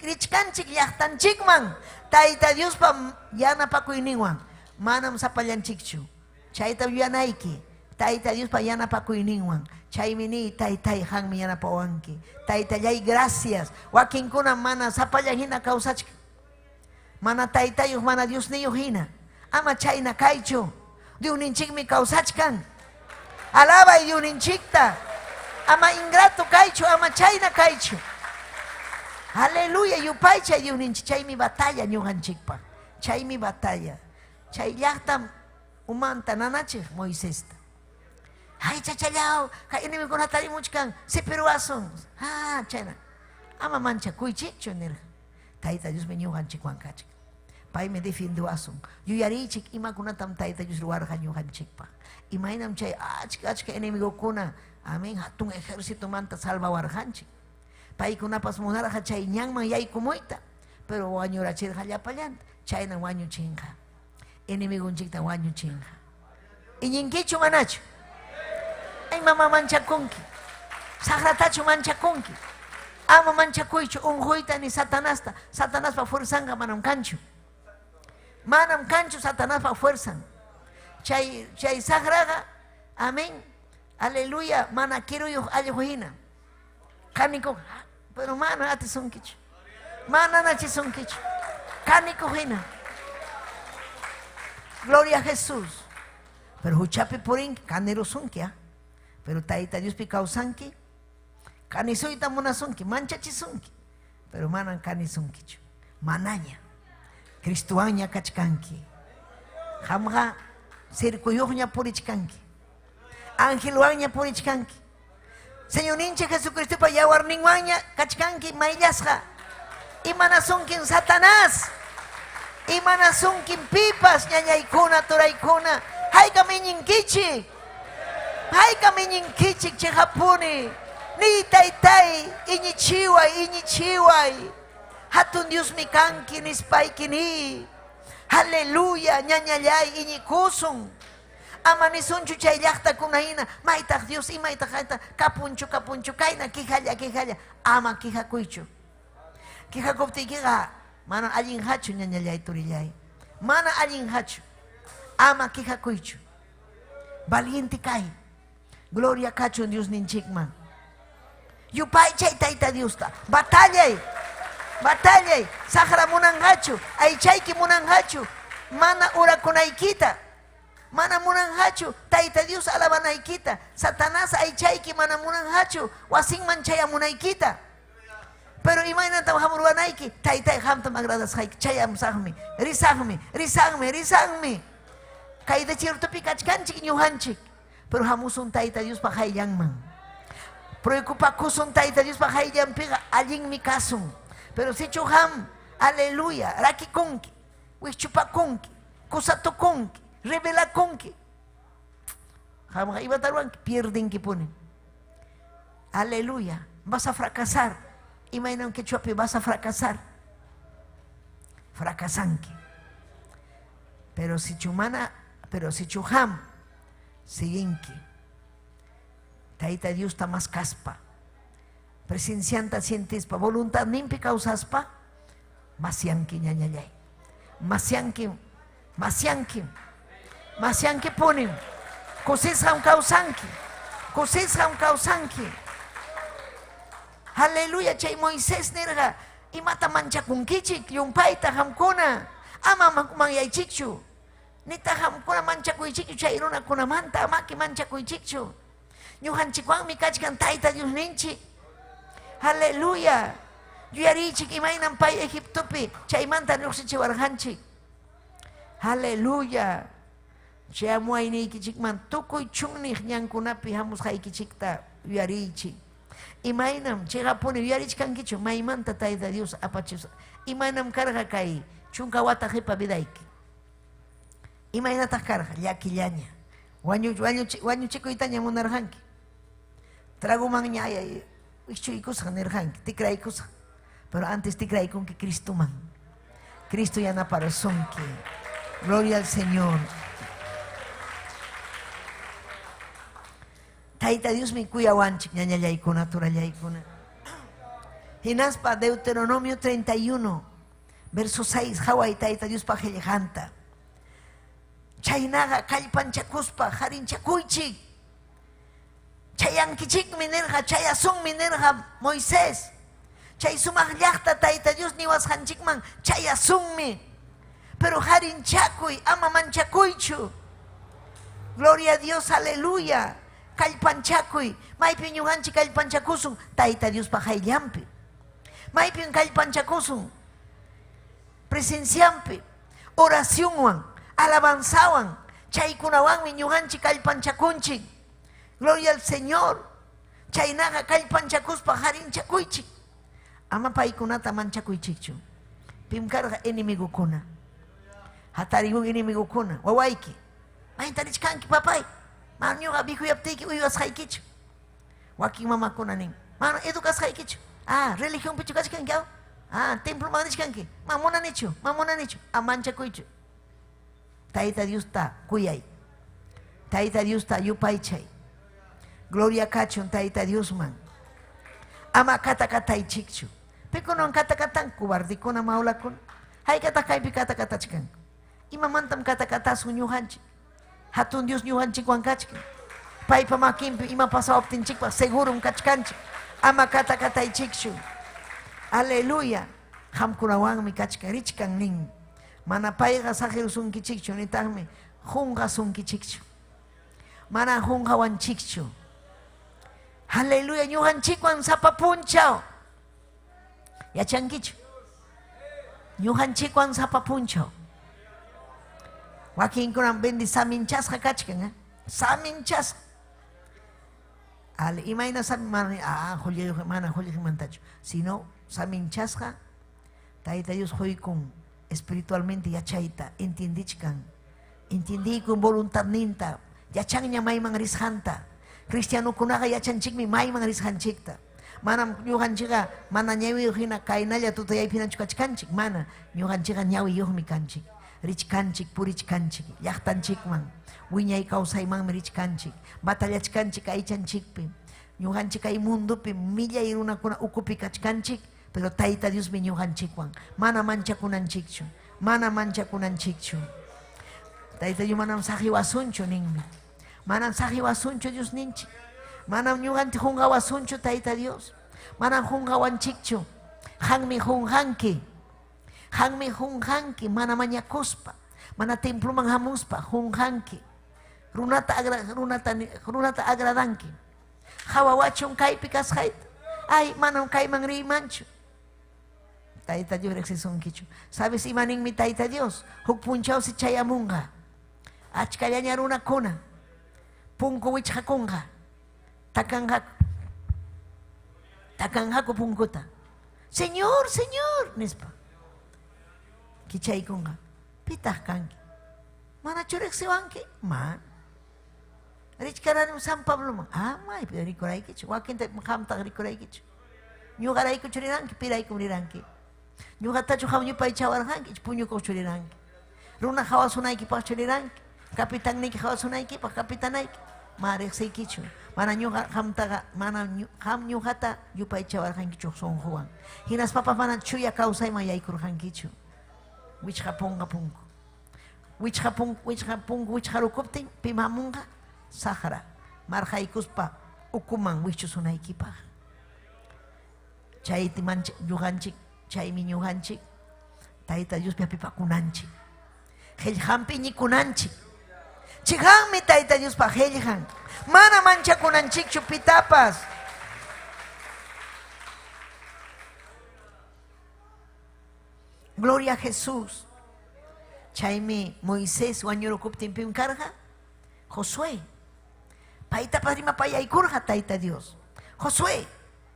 richkanchik llaqtanchikman. Tayta Dios pa yanapakuyninwan. Manam sapallanchikchu. Chayta yanayki. Tayta Dios pa yanapakuyninwan. Chaymi ni taytay hanmi yanapawanki. Taytallay gracias. Wakinkuna mana sapallan hina kawsachka. Mana taytayuq mana Dios niyuq hina. Ama chayna kaychu. Diosninchikmi kawsachkan. Alabay Diosninchikta. Ama ingrato kaychu, ama chayna kaychu. Aleluya, yupaycha Diosninchik. Chaymi batalla ñujanchikpa. Chaymi batalla. Chay llaqtam umanta nanachik Moisesta. Ay chachallao, kay inimikunata rimuchkan, sipiruasun. Ah, chayna. Ama manchakuychikchu nirqa. Tayta Dios mi ñujanchikwan kachik. Pay me defienduasun. Yuyarichik imakunatam Tayta Dios ruwarqa ñujanchikpa. Imaynam chay achka inimigukuna. Amén, hatun ejército manta salvawarjanchik. Paykunapas munarqa chay ñanman yaykumuyta. Pero wañurachirqa llapallanta. Chayna wañuchinqa. Enemigunchikta wañuchinqa. Iñinkichu manachu. Ay mama manchakunki. Sagratachu manchakunki. Ama manchakuychu unjuyta ni satanasta. Satanaspa fuerzanga manam kanchu. Manam cancho Satanás pa fuerza. Chay sagraga. Amén. Aleluya. Mana quiero yo alejojina. Cánico. Pero mana ati son kicho. Mana nachi son kicho. Cánico jina. Gloria a Jesús. Pero huchapi porin canero sonkia. Pero taita Dios picao sanki. Cani soy tamona sonki. Manchachi sonki. Pero manan cani sonkicho. Manaña. Cristuaña kachkanki. Hamga circuyoña porichkanki. Angeluaña porichkanki. Señor ninche Jesucristo pa yawarninguaña kachkanki maillasja. Imanasonkin Satanás. Imanasonkin pipas ñañaykuna turaykuna. Hayka miñinkichik. Hayka miñinkichik chejapuni. Ni taytay iñichiway. Hatun Dios mi kanki nispayki ni. Aleluya ñañallay iñikusun. Amanisunchu chay llaqta kunahina. Maytaq Dios imaytaq hayta kapunchu kayna kijalla. Ama kijakuychu. Kijakuptiykiqa mana allin hachu ñañallay turillay. Mana allin hachu. Ama kijakuychu. Valiente kay. Gloria kachu Dios ninchikman. Yupay chay tayta Diosta. Batallay. Sahra munangachu. Aychayki munangachu. Mana urakunaykita. Mana munangachu. Tayta Dios alabanaykita. Satanás aychayki mana munangachu. Wasinman chayamunaykita. Pero imaynata hamurwanayki. Taytay hamtam agradasqayki. Chayamsaqmi. Risaqmi. Kayda chirtupi kachkanchik ñuhanchik. Pero hamusun tayta Dios pa hayllanman. Preocupakusun tayta Dios pa hayllanpiqa allin mi kasun. Pero si chuham, aleluya, rakikunki, wichupakunki, kusatukunki, revelakunki. Hamga iba taruanki, pierdenki ponen. Aleluya, vas a fracasar. Imaginen que chuapi vas a fracasar. Fracasanki. Pero si chuham, siguinki. Taita Dios está más caspa. Presencianta sientispa, voluntad nimpi causaspa, masianki ñañallay. Masianki ponen. Cosesja un causanki. Aleluya, chay Moisés nerga, y mata manchakunkichik, yumpaita hamkuna, ama manyaychichu. Nita hamkuna manchakuychichu, chay runa kunamanta, amaki manchakuychichu. Ñuhanchikwan mi kachkan tayta Dios ninchi. Aleluya. Yuyarichik imaynan pay Egiptopi. Chaymanta lluqsichiwarqanchik. Aleluya. Chayamuayniykichikman tukuy chunniq ñankunapi hamusqaykichikta yuyarichik. Imaynam chayqapuni yuyarichkankichu maymanta tayta Dios apachis. Imaynam karqa kay chunka wata qipa vidayki. Imaynataq karqa llakillaña. Wañuchikuytaña munarqanki. Traguman ñaya. Pero antes te creí con que Cristo man. Cristo ya no apareció. Gloria al Señor. Taita Dios me cuida wanchik ñaña yaykuna tura yaykuna. Hinaspa Deuteronomio 31 verso 6 Hawai taita Dios pa janta. Chaynaga kallpanchakuspa harinchakuychik. Chayankichik minerja, chayasun minerja Moisés. Chay sumaq llaqta tayta Dios niwasqanchikman chayasunmi. Pero harinchakuy, ama manchakuychu. Gloria a Dios, aleluya. Kallpanchakuy. Maypi ñuqanchik kallpanchakusun tayta Dios pa hayllampi. Maypi kallpanchakusun presenciampi, oracionwan, alabanzawan. Chaykunawanmi ñuqanchik kallpanchakunchik. Gloria al Señor. Chaynaga kallpanchakuspa harinchakuychik. Ama paykunata manchakuychikchu. Pimkarqa enemigukuna. Hatarigun enemigukuna. Wawayki. Maytarichkanki papay. Mano ñuqa bikuyaptiyki uywasqaykichu. Wakin mamakuna nin. Mano edukasqaykichu. Religión pichu kachkanki. Templo manishkanki. Mamunanichu. Manchakuychu. Tayta Dios ta kuyay. Tayta Dios ta yupaychay. Gloria kachun tayta Dios man. Ama katakataychikchu. Pikunon katakatan kubardikuna maulakun. Hay katakaypi katakatachkan. imamantam kata-katasun ñuqanchik. Hatun Dios ñuqanchikwan kachkin. Paypa makinpi ima pasawaptinchikpaq segurum kachkanchik. Ama kata-kataychikshu. Aleluya. Hamkunawanmi kachkarichkan nin. Mana payqa saqirusunkichikchu nitaqmi hunqasunkichikchu. Mana hunqawanchikchu. Aleluya. Ñuqanchikwan sapapunchaw. Yachankichu. Ñuqanchikwan sapapunchaw. Wakinkunan bendi saminchasqa kachkan. Saminchasqa. Ale imayna mana hulliqimantachu. Sino saminchasqa Tayta Dios hoykun espiritualmente yachayta entiendichkan. Entiendikun voluntad ninta. Yachanña mayman risqanta. Cristianukunaqa yachanchikmi mayman risqanchikta. Manam ñuqanchikqa mana ñawiyuq hina kaynalla tutayaypinachu kachkanchik. Mana ñuqanchikqa ñawiyuqmi kanchik. Richkanchik, purichkanchik, llaqtanchikman, wiñay kawsaymanmi richkanchik, batallachkanchik aychanchikpi, ñuqanchik ay mundupi millay runakuna ukupi kachkanchik, pero Tayta Diosmi ñuqanchikwan, mana manchakunanchikchu, mana manchakunanchikchu. Tayta Dios manam saqiwasunchu ninmi, manam saqiwasunchu Dios ninchik, manam ñuqanchik hunqawasunchu Tayta Dios, manam hunqawanchikchu, hanmi hunqanki. Hanmi hunqanki mana mañakuspa, mana temploman hamuspa, hunqanki. Runata agradanki. Hawawachun kaypi kasqayta. Ay, manam kayman riymanchu. Tayta Dios riqsisunkichu. ¿Sabes imaninmi Tayta Dios? Huk punchawsi chayamunqa. Achkallaña runakuna. Punku wichqakunqa. Takanqaku punkuta. Señor, Señor, nispa. Kichaykunqa. Pitaq kanki. Mana churiqsiwanki? Man. Richkarani San Pablo man. May rikuraykichu. Wakinta hamtaq rikuraykichu. Ñuqaraykuchu riranki, piraykum riranki. Ñuqatachu hawñupay chawarqanki, puñukuq churiranki. Runa hawasunaykipaqchu riranki. Kapitanniki hawasunaykipaq kapitanayki. Ma riqsiykichu. Mana ñuqa hamtaqa, mana ham ñuqata yupay chawarqankichu sunquwan. Hinas papas mana chuya kawsayman yaykurqankichu. Wichqapunqa punku. Wichqarukuptin pimamunqa sahara. Marqaykuspa ukuman wichusunaykipaq. Chayti ñuqanchik, chaymi ñuqanchik Tayta Dios apipakunanchik. Qillqanpi ñikunanchik. Chiqanmi Tayta Diospa qillqan. Mana manchakunanchikchu pitapas. Gloria a Jesús. Chaymi Moisés wañurukuptin pim karqa Josué. Payta padrima payaykurqa Tayta Dios. Josué,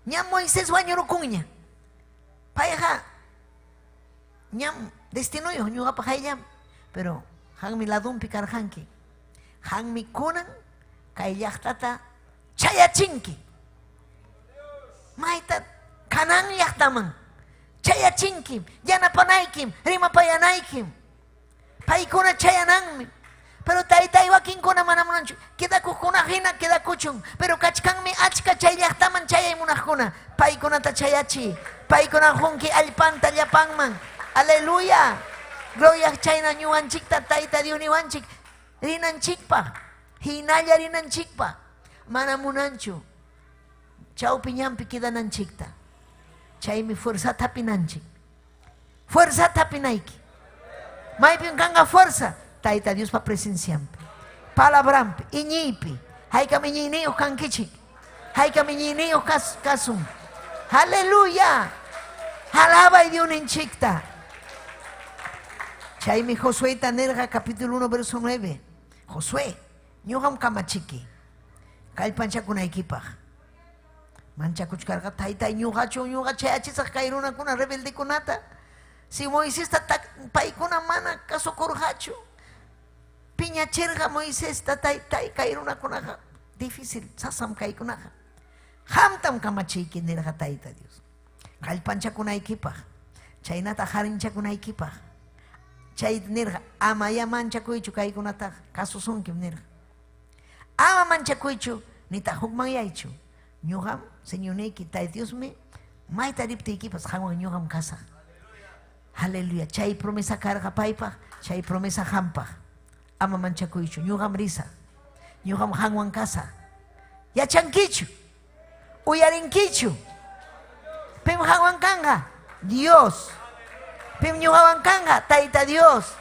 ñam Moisés wañurukunña. Payqa ñam destinuyuq ñuqapaq hayllam. Pero hanmi ladunpi karqanki. Hanmi kunan kay llaqtata chayachinki. Mayta Canaán llaqtaman. Chayachinkim, yanapanaykim, rimapayanaykim. Paykuna chayananmi. Pero taytay wakinkuna mana munanchu. Quedakuqkuna hina quedakuchun. Pero kachkanmi achka chay llaqtaman chayay munaqkuna. Paykunata chayachi. Paykuna hunki allpanta llapanman. Aleluya. Gloria chayna ñuqanchikta Tayta Dios niwanchik. Rinanchikpaq. Hinalla rinanchikpaq. Mana munanchu. Chawpi ñampi quedananchikta. Chaymi fuerza tapinanchik. Fuerza tapinayki. Maypin kanga fuerza. Tayta Dios pa presenciampi. Palabrampi, iñiypi. Haykami iñiyniyuq kankichik. Haykami iñiyniyuq kasum. Aleluya. Alabay Dios ninchikta. Chaymi Josué tanerqa capítulo 1 verso 9. Josué, ñuqam kamachiki. Kallpanchakunaykipaq. Manchakuchkarqa taytay ñuqa chayachisaq kay runakuna rebeldekunata. Si Moisés paykuna mana kasukurqachu. Piñachirqa Moisés taytay kay runakunaqa difícil sasam kaykunaqa. Hamtam kamachiyki nirqa Tayta Dios. Kallpanchakunaykipaq. Chaynata harinchakunaykipaq. Chay nirqa amaya manchakuychu kaykunata kasusunkim nirqa. Ama manchakuychu nita hukmanyaychu. Ñuqam Señor Neki Tayta Diosmi mayta riptiykipas hawan ñuqam kasaq. Aleluya. Chay promesa carga paipa, chay promesa hampa. Ama manchakuychu, ñuqam risa, ñuqam hanwan casa. Yachankichu, uyarinkichu. Pim hanwan kanga, Dios. Pim ñuqawan kanga, Tayta Dios.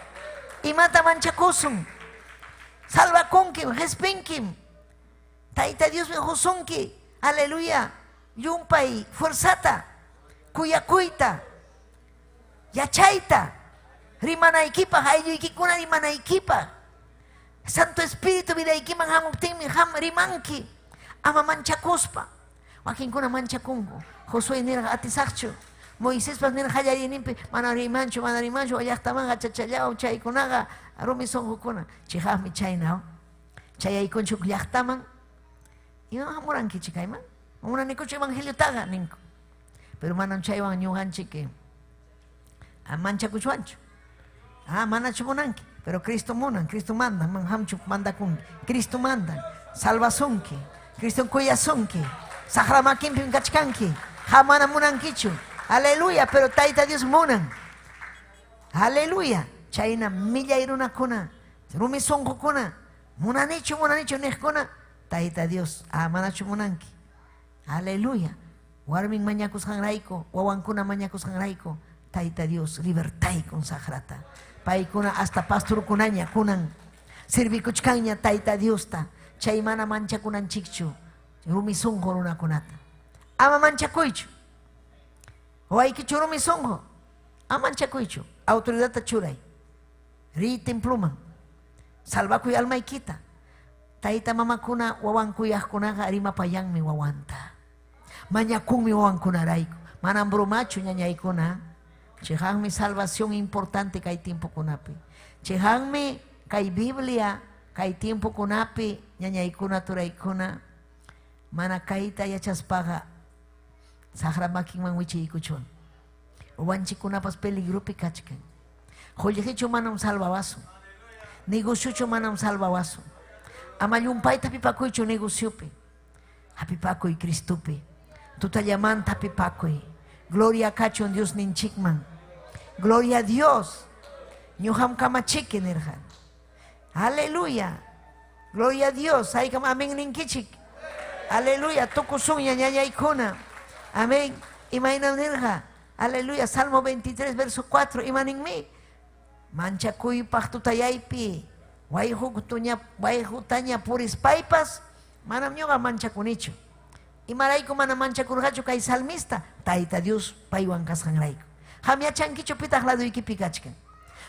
Imata manchakusun. Salva kunkim, respinkim. Tayta Dios me husunki. Aleluya. Yumpay, fuerzata. Kuyakuita. Yachaita. Rimanaikipa, hayyuykikuna rimanaikipa. Santo Espíritu vidaykiman hamuptinmi ham rimanki. Ama manchakuspa. Wakinkuna manchakunku. Josué nirqa atisaqchu. Moisés pas nirqa hallarinimpi mana rimanchu, llaqtaman achachallao chaykunaqa rumi sonqukuna. Chihaqmi chayna. Chayaykunchuk llaqtaman. Ima hamuranki chikayman. Munanikuchu evangeliotaqa ninku. Pero manam chaywan ñuqanchik manchakuchwanchu. Manachu munanki. Pero Cristo munan, Cristo manda, manhamchu mandakunki. Cristo manda, salvasunki. Cristo kuyasunki. Sahramakinpim kachkanki. Hamana munankichu. Aleluya, pero Tayta Dios munan. Aleluya. Chayna millayrunakuna, rumi sonqukuna, munanichu niqkuna. Tayta Dios, manachu munanki. Aleluya. Warmin mañakusqanrayku, wawankuna mañakusqanrayku. Tayta Dios, libertay con sagrata. Paykuna hasta pasturkunaña kunan. Sirvikuchkaña Tayta Dios ta. Chaymana manchakunanchikchu. Rumi sonqo runakunata. Ama manchakuychu. Waykichu rumi sonqo. Ama manchakuychu. Autoridad churay. Ri templuman. Salvakuy almaykita. Tayta mamakuna wawankuyaqkunaqa rimapayanmi wawanta. Mañakunmi wawankunarayku. Manam brumachu ñañaykuna. Chehanmi salvación importante kay tiempo kunapi. Chehanmi kay Biblia kay tiempo kunapi ñañaykuna turaykuna. Mana kayta yachaspaqa sahramakinman wichiykuchwan. Uwanchikunapas peligrupi kachkan. Jollejchu manam salvawasun. Negociochu manam salvawasun. Ama llumpayta pipakuychu negociopi. Hapipakuy Cristupi. Tutallamanta hapipakuy. Gloria a Cachon Dios ninchikman. Gloria a Dios. Ñuham kamachiki nirhan. Aleluya. Gloria a Dios. Ay kam amén ninkichik. Aleluya. Tokusun ñañaykuna. Amén. Imaina nirha. Aleluya. Salmo 23 verso 4. Imaninmi. Manchakuy pahtutayaypi. Wayhutaña puris paipas. Manam ñuqa manchakunichu. Imarayku mana manchakurqachu kay salmista. Tayta Dios paywan kasqanrayku. Hamyachankichu pitaq laduykipi kachkan.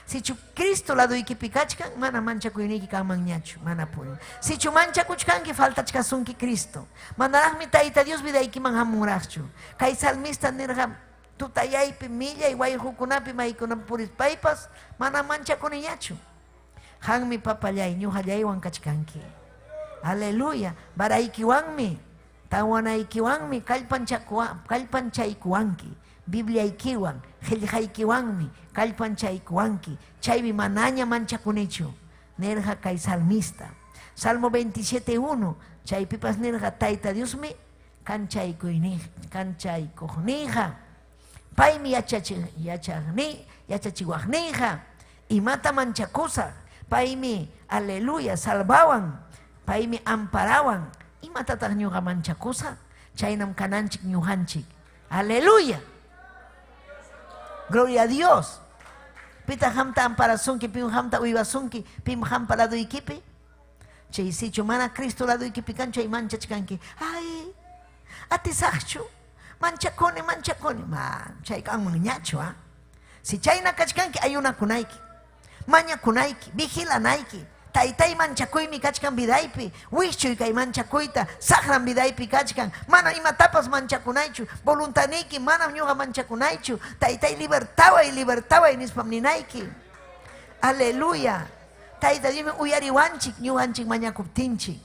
Sichu Cristo laduykipi kachkan, mana manchakuyniki kanman ñachu, mana purin. Sichu manchakuchkanki faltachkasunki Cristo. Manaraqmi Tayta Dios vidaykiman hamuraqchu. Kay salmista nirqa tutayaypi millay wayhukunapi maykunan puris paypas, mana manchakuniñachu. Hanmi papallay, ñuqallaywan kachkanki. Aleluya. Baraykiwanmi. Tawanaykiwanmi kallpanchaykuwanki. Bibliaykiwan, qillqaykiwanmi kallpanchaykuwanki. Chaymi manaña manchakunichu. Nirqa kay salmista. Salmo 27:1. Chaypipas nirqa Tayta Diosmi kanchaykuqniqa. Paymi yachachiwaqniqa. Imata manchakusa. Paymi, aleluya, salvawan. Paymi amparawan. Imatataq ñuqa manchakusa. Chaynam kananchik ñuqanchik. Aleluya. Gloria a Dios. Pita hamta amparasunki, pim hamta uywasunki, pim hampa laduykipi. Chay sichu mana Cristo laduykipi kanchu ay manchachkanki. Ay, atisaqchu. Manchakuni. Chay kanman ñachu, Si chayna kachkanki ayunakunayki. Mañakunayki, vigilanayki. Taytay manchakuymi kachkan vidaypi. Wishchuy kay manchakuyta. Saqran vidaypi kachkan. Mana imatapas manchakunaychu. Voluntaniki manam ñuqa manchakunaychu. Taytay libertaway nispam ninayki. Aleluya. Tayta Dios uyariwanchik ñuqanchik mañakuptinchik.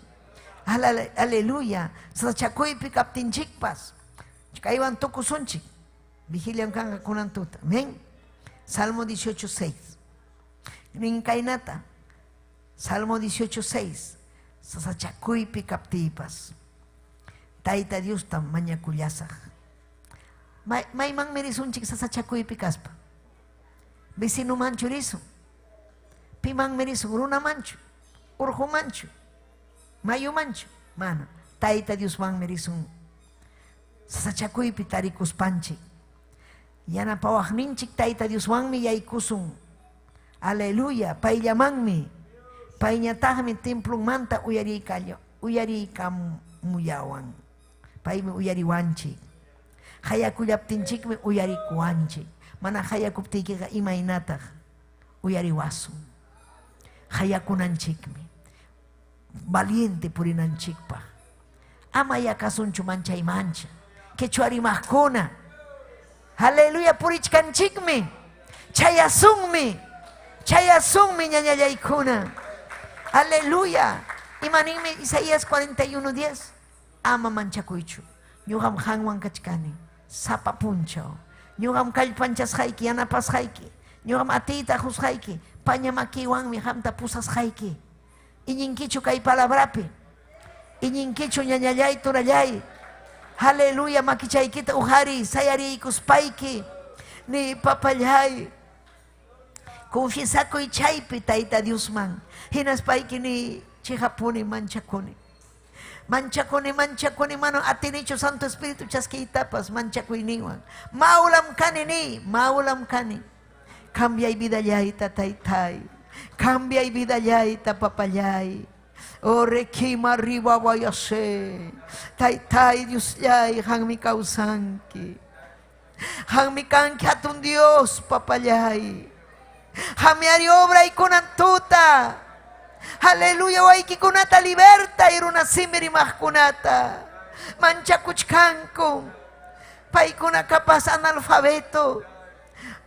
Aleluya. Sachakuypi kaptinchikpas. Kaywan tukusunchik. Vigilian kanga kunan tuta. Amén. Salmo 18:6. Ninkainata. Salmo 18:6. Sasachakuypi kaptipas. Tayta Dios tam mañakullasaq. Mayman mirisunchik sasachakuypi kaspa. vecino mancho riso. Pimang meriso, runa mancho. Urjo mancho. Mayo mancho. Mana, taita Dios mang meriso. Sasachakuy pitarikus panchik. Yana pawak ninchik taita Dios mang mi yay kusung. Aleluya, paillamang mi. Painyatahmi templong manta uyari kalyo. Uyari kamuyawan. Paimi uyari wanchik. Hayakuyap tinchik mi uyari kuwanchik. Mana hayakup tiki ka imainatah. Uyari wasum. Hayakunanchik mi. Valiente purinanchik pa. Ama yakasunchu mancha y mancha. Kechuari mahkuna. Aleluya purichkanchik mi. Chayasung mi. Chayasung mi ñañayaykuna. Aleluya. Imanimi Isaías 41:10. Ama manchakuychu. Ñuqam hanwan kachkani. Sapa puncho. Ñuqam kallpanchas hayki, yanapas hayki. Ñuqam atita husqayki. Pañamakiwanmi hamta pusas hayki. Iñinkichu kay palabrapi. Iñinkichu ñañallay turallay. Aleluya makichaykita uhari. Sayariykus payki. Ni papallay. Confiesakuy chaypi tayta Diosman. Hinas payki ni chihapuni manchakuni. Manchakuni mano atinicho Santo Espíritu chaskitapas manchakuy niwan. Maulam kani ni, maulam kani. Cambia y vida yaita taytay. Cambia y vida yaita papayay. O requima arriba vayase. Taytay Dios yay hangmi kausanki. Hangmi kanki atun Dios papayay. Hamiari obra y kunantuta. Aleluya, waiki kunata liberta iruna simiri mahkunata. Manchakuchkanku. Paikuna kapas analfabeto.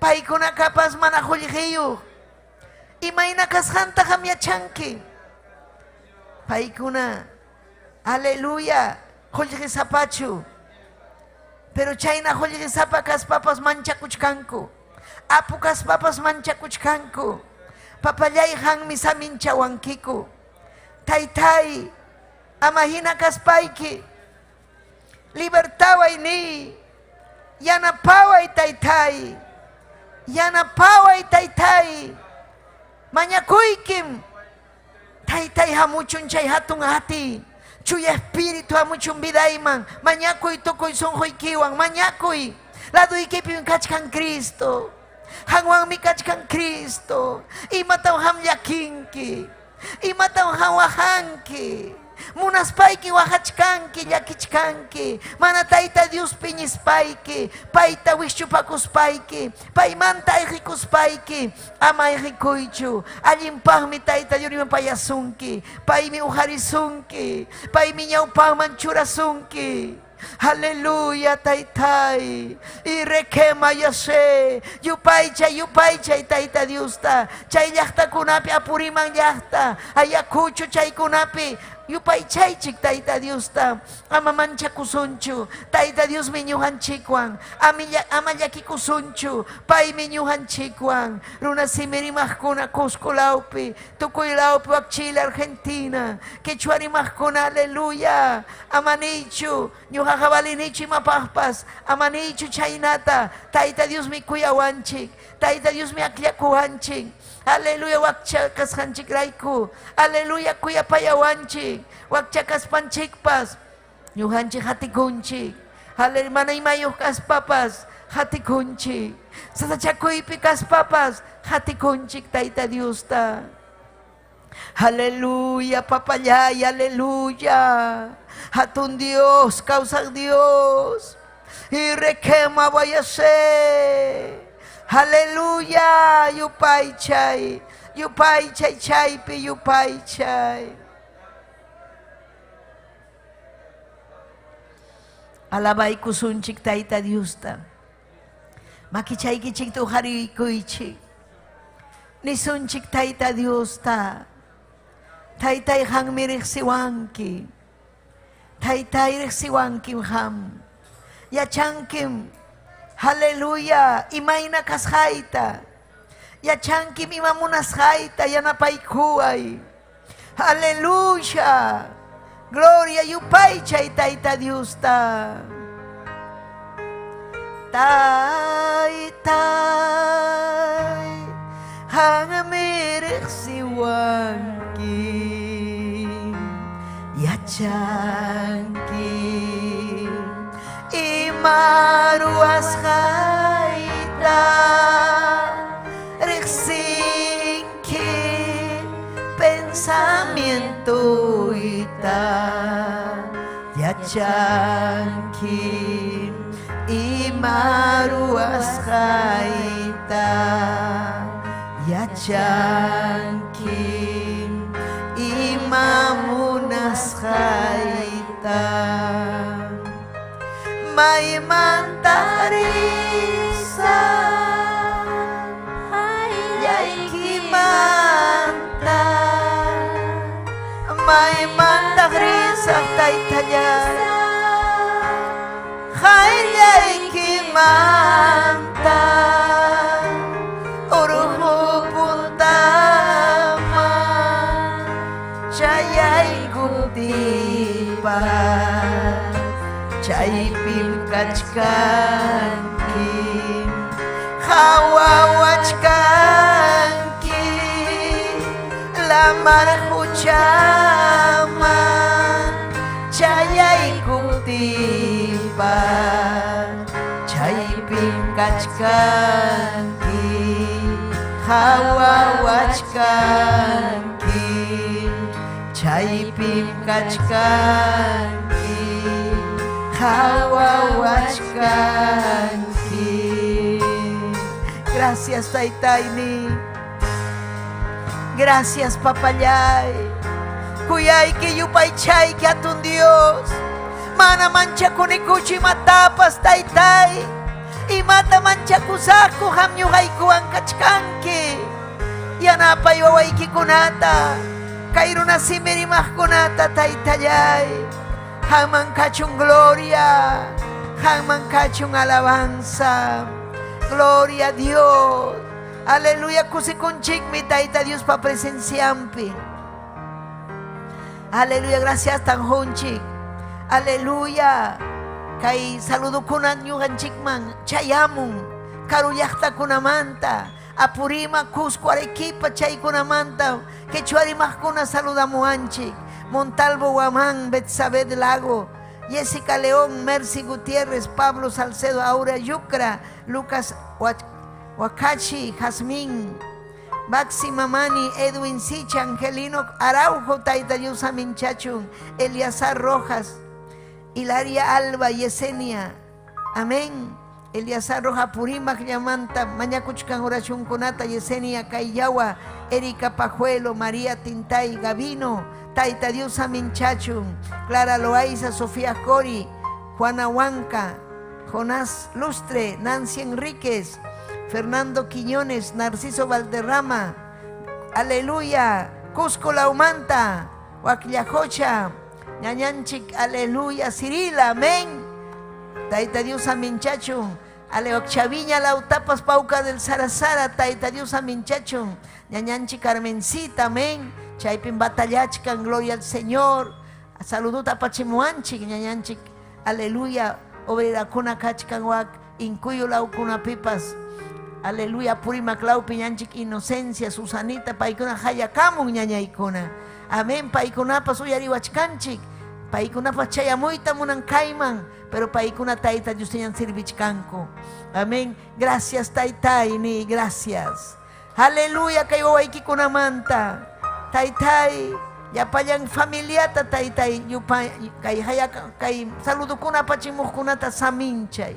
Paikuna kapas manahulhiyu. Imaina kashanta hamiachanki. Paikuna, aleluya, hulhi zapachu. Pero chayna hulhi zapakas papas manchakuchkanku. Apukas papas manchakuchkanku. Papayay hangmi saminchawankiku. Taytay, amahina kaspayki. Libertaway ni. Yanapaway taytay. Yanapaway taytay. Mañakuykim. Taytay hamuchun chay hatun hati. Chuya espíritu hamuchun vidayman. Mañakuy tukuy sunjuykiwan. Mañakuy. Laduykipi kachkan Cristo. Hangwang mikachkan Cristo. Imataw hamyakinki. Imataw hawahanki. Munaspayki wahachkanki, llakichkanki. Mana tayta Dios piñispayki. Payta wischupakuspayki. Paymanta ejikuspayki. Ama ejikuychu. Allimpaqmi tayta Dios payasunki. Paymi uharisunki. Paymi ñawpaqman churasunki. Aleluya taytay. Y requema yase. Yupaychay tayta Diosta. Chay llaqtakunapi apuriman llaqta. Ayakuchu chaykunapi. Yupaychaychik tayta Diosta. Ama manchakusunchu. Tayta Dios mi ñuhanchikwan. Ama llakikusunchu. Paymi ñuhanchikwan. Runa simirimajkuna Cusco laupi. Tukuy laupi Chile Argentina. Quechuarimajkuna aleluya. Amanichu. Ñuhajabalinichu imapajpas. Amanichu chaynata. Tayta Dios mi kuyawanchik. Tayta Dios mi akllakuwanchik. Aleluya wakchakas hanchik raiku. Aleluya kuyapayawanchik. Wakchakas panchikpas. Ñuhanchik hatikunchik. Aleluya manaymayuq kaspapas. Hatikunchik. Sasachakuypi kaspapas. Hatikunchik tayta Diosta. Aleluya papayay. Aleluya. Hatun Dios. Causa Dios. Y requema vayase. Aleluya, yupaychay chaypi yupaychay. Alabay kusunchik tayta Diosta. Makichaykichik tuharikuychik. Nisunchik tayta Diosta. Taytay hangmi riqsiwanki. Taytay riqsiwankim ham. Yachankim. Aleluya, imayna kashaita. Yachankim imamunas haita yanapaykuay. Aleluya. Gloria yupaychay tayta Diosta. Taytay yachanki imaruas jaita rexinki pensamiento ita yachanki imaruas jaita yachanki imamunas jaita may mantarisa yay kimanta may mantarisa taytaya yay kimanta uruhu puntama chayay gutipa chay pimkachkanki hawawachkanki lamar huchama chayay gutipa chay pimkachkanki hawawachkanki chay pimkachkanki hawawachkanki. Gracias Taytayni, gracias Papayay, kuyay que yupay chay que atun Dios mana mancha kunikuchi matapas Taytay y mata mancha kusaku hamyu haykuan kachkanki yanapay wawayki kunata kairuna simirimah kunata Taytayay hangman kachung gloria hangman kachung alabanza. Gloria a Dios, aleluya. Kusikunchik mi Tayta Dios pa presenciampi, aleluya. Gracias tan honchik, aleluya. Kay saludo kunan nyugan chikman chayamun karuyakta kunamanta apurima Cusco Arequipa chay kunamanta quechuarimah kuna saludamuanchik Montalvo Guamán Betsabe del Lago Jessica León, Mercy Gutiérrez, Pablo Salcedo, Aura Yucra, Lucas Wakachi, Jazmín, Máxima Mani, Edwin Sicha, Angelino Araujo, Tayta Dios Aminchachun, Eliazar Rojas, Hilaria Alba, Yesenia, amén. Eliazar Rojas Purima, Yamanta, Mañacuchcan Oración Conata, Yesenia Cayawa, Erika Pajuelo, María Tintay, Gavino, Tayta Dios Aminchachun, Clara Loaiza, Sofía Cori, Juana Huanca, Jonás Lustre, Nancy Enríquez, Fernando Quiñones, Narciso Valderrama, aleluya, Cusco Laumanta, Huaclajocha, Ñañanchic, aleluya, Cirila, amén. Tayta Dios Aminchachun, Aleoc Chaviña, Lautapas, Pauca del Sarasara, Tayta Dios Aminchachun, Ñañanchic Carmencita, amén. Chaypin Batallachcan, gloria al Señor. Saluduta Pachimuanchic, Ñañanchic, aleluya. Obrera kuna kachkan wak, incuyo lau kuna pipas. Aleluya, Purima Clau Piñanchic, Inocencia, Susanita, Paikuna Hayakamun ñañaykuna. Amén, Paikuna Pasuyari Wachkanchik, Paikuna Pachayamuita Munan Kaiman, pero Paikuna Taita Yustiñan Sirvichkanko. Amén, gracias Taitaini, gracias. Aleluya, Kayo Waiki Kunamanta, Taitai, Yapayan familiata Taitai, Kay saludo kuna Pachimukunata Saminchay.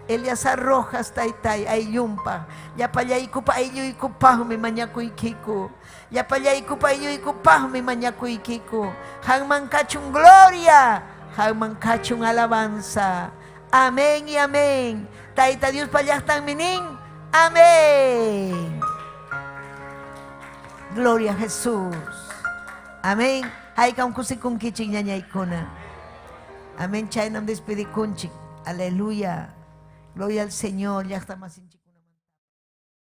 Eliazar Rojas Taitai ayumpa yapayaykupa aylluykupaqmi mañakuykiku yapayaykupa aylluykupaqmi mañakuykiku hanman kachun gloria hanman kachun alabanza amén y amén Tayta Dios pallaqtan minin amén gloria a Jesús amén haykam kusikunkichik ñañaykuna amén chaynam despedikunchik aleluya. Gloria al Señor, ya está más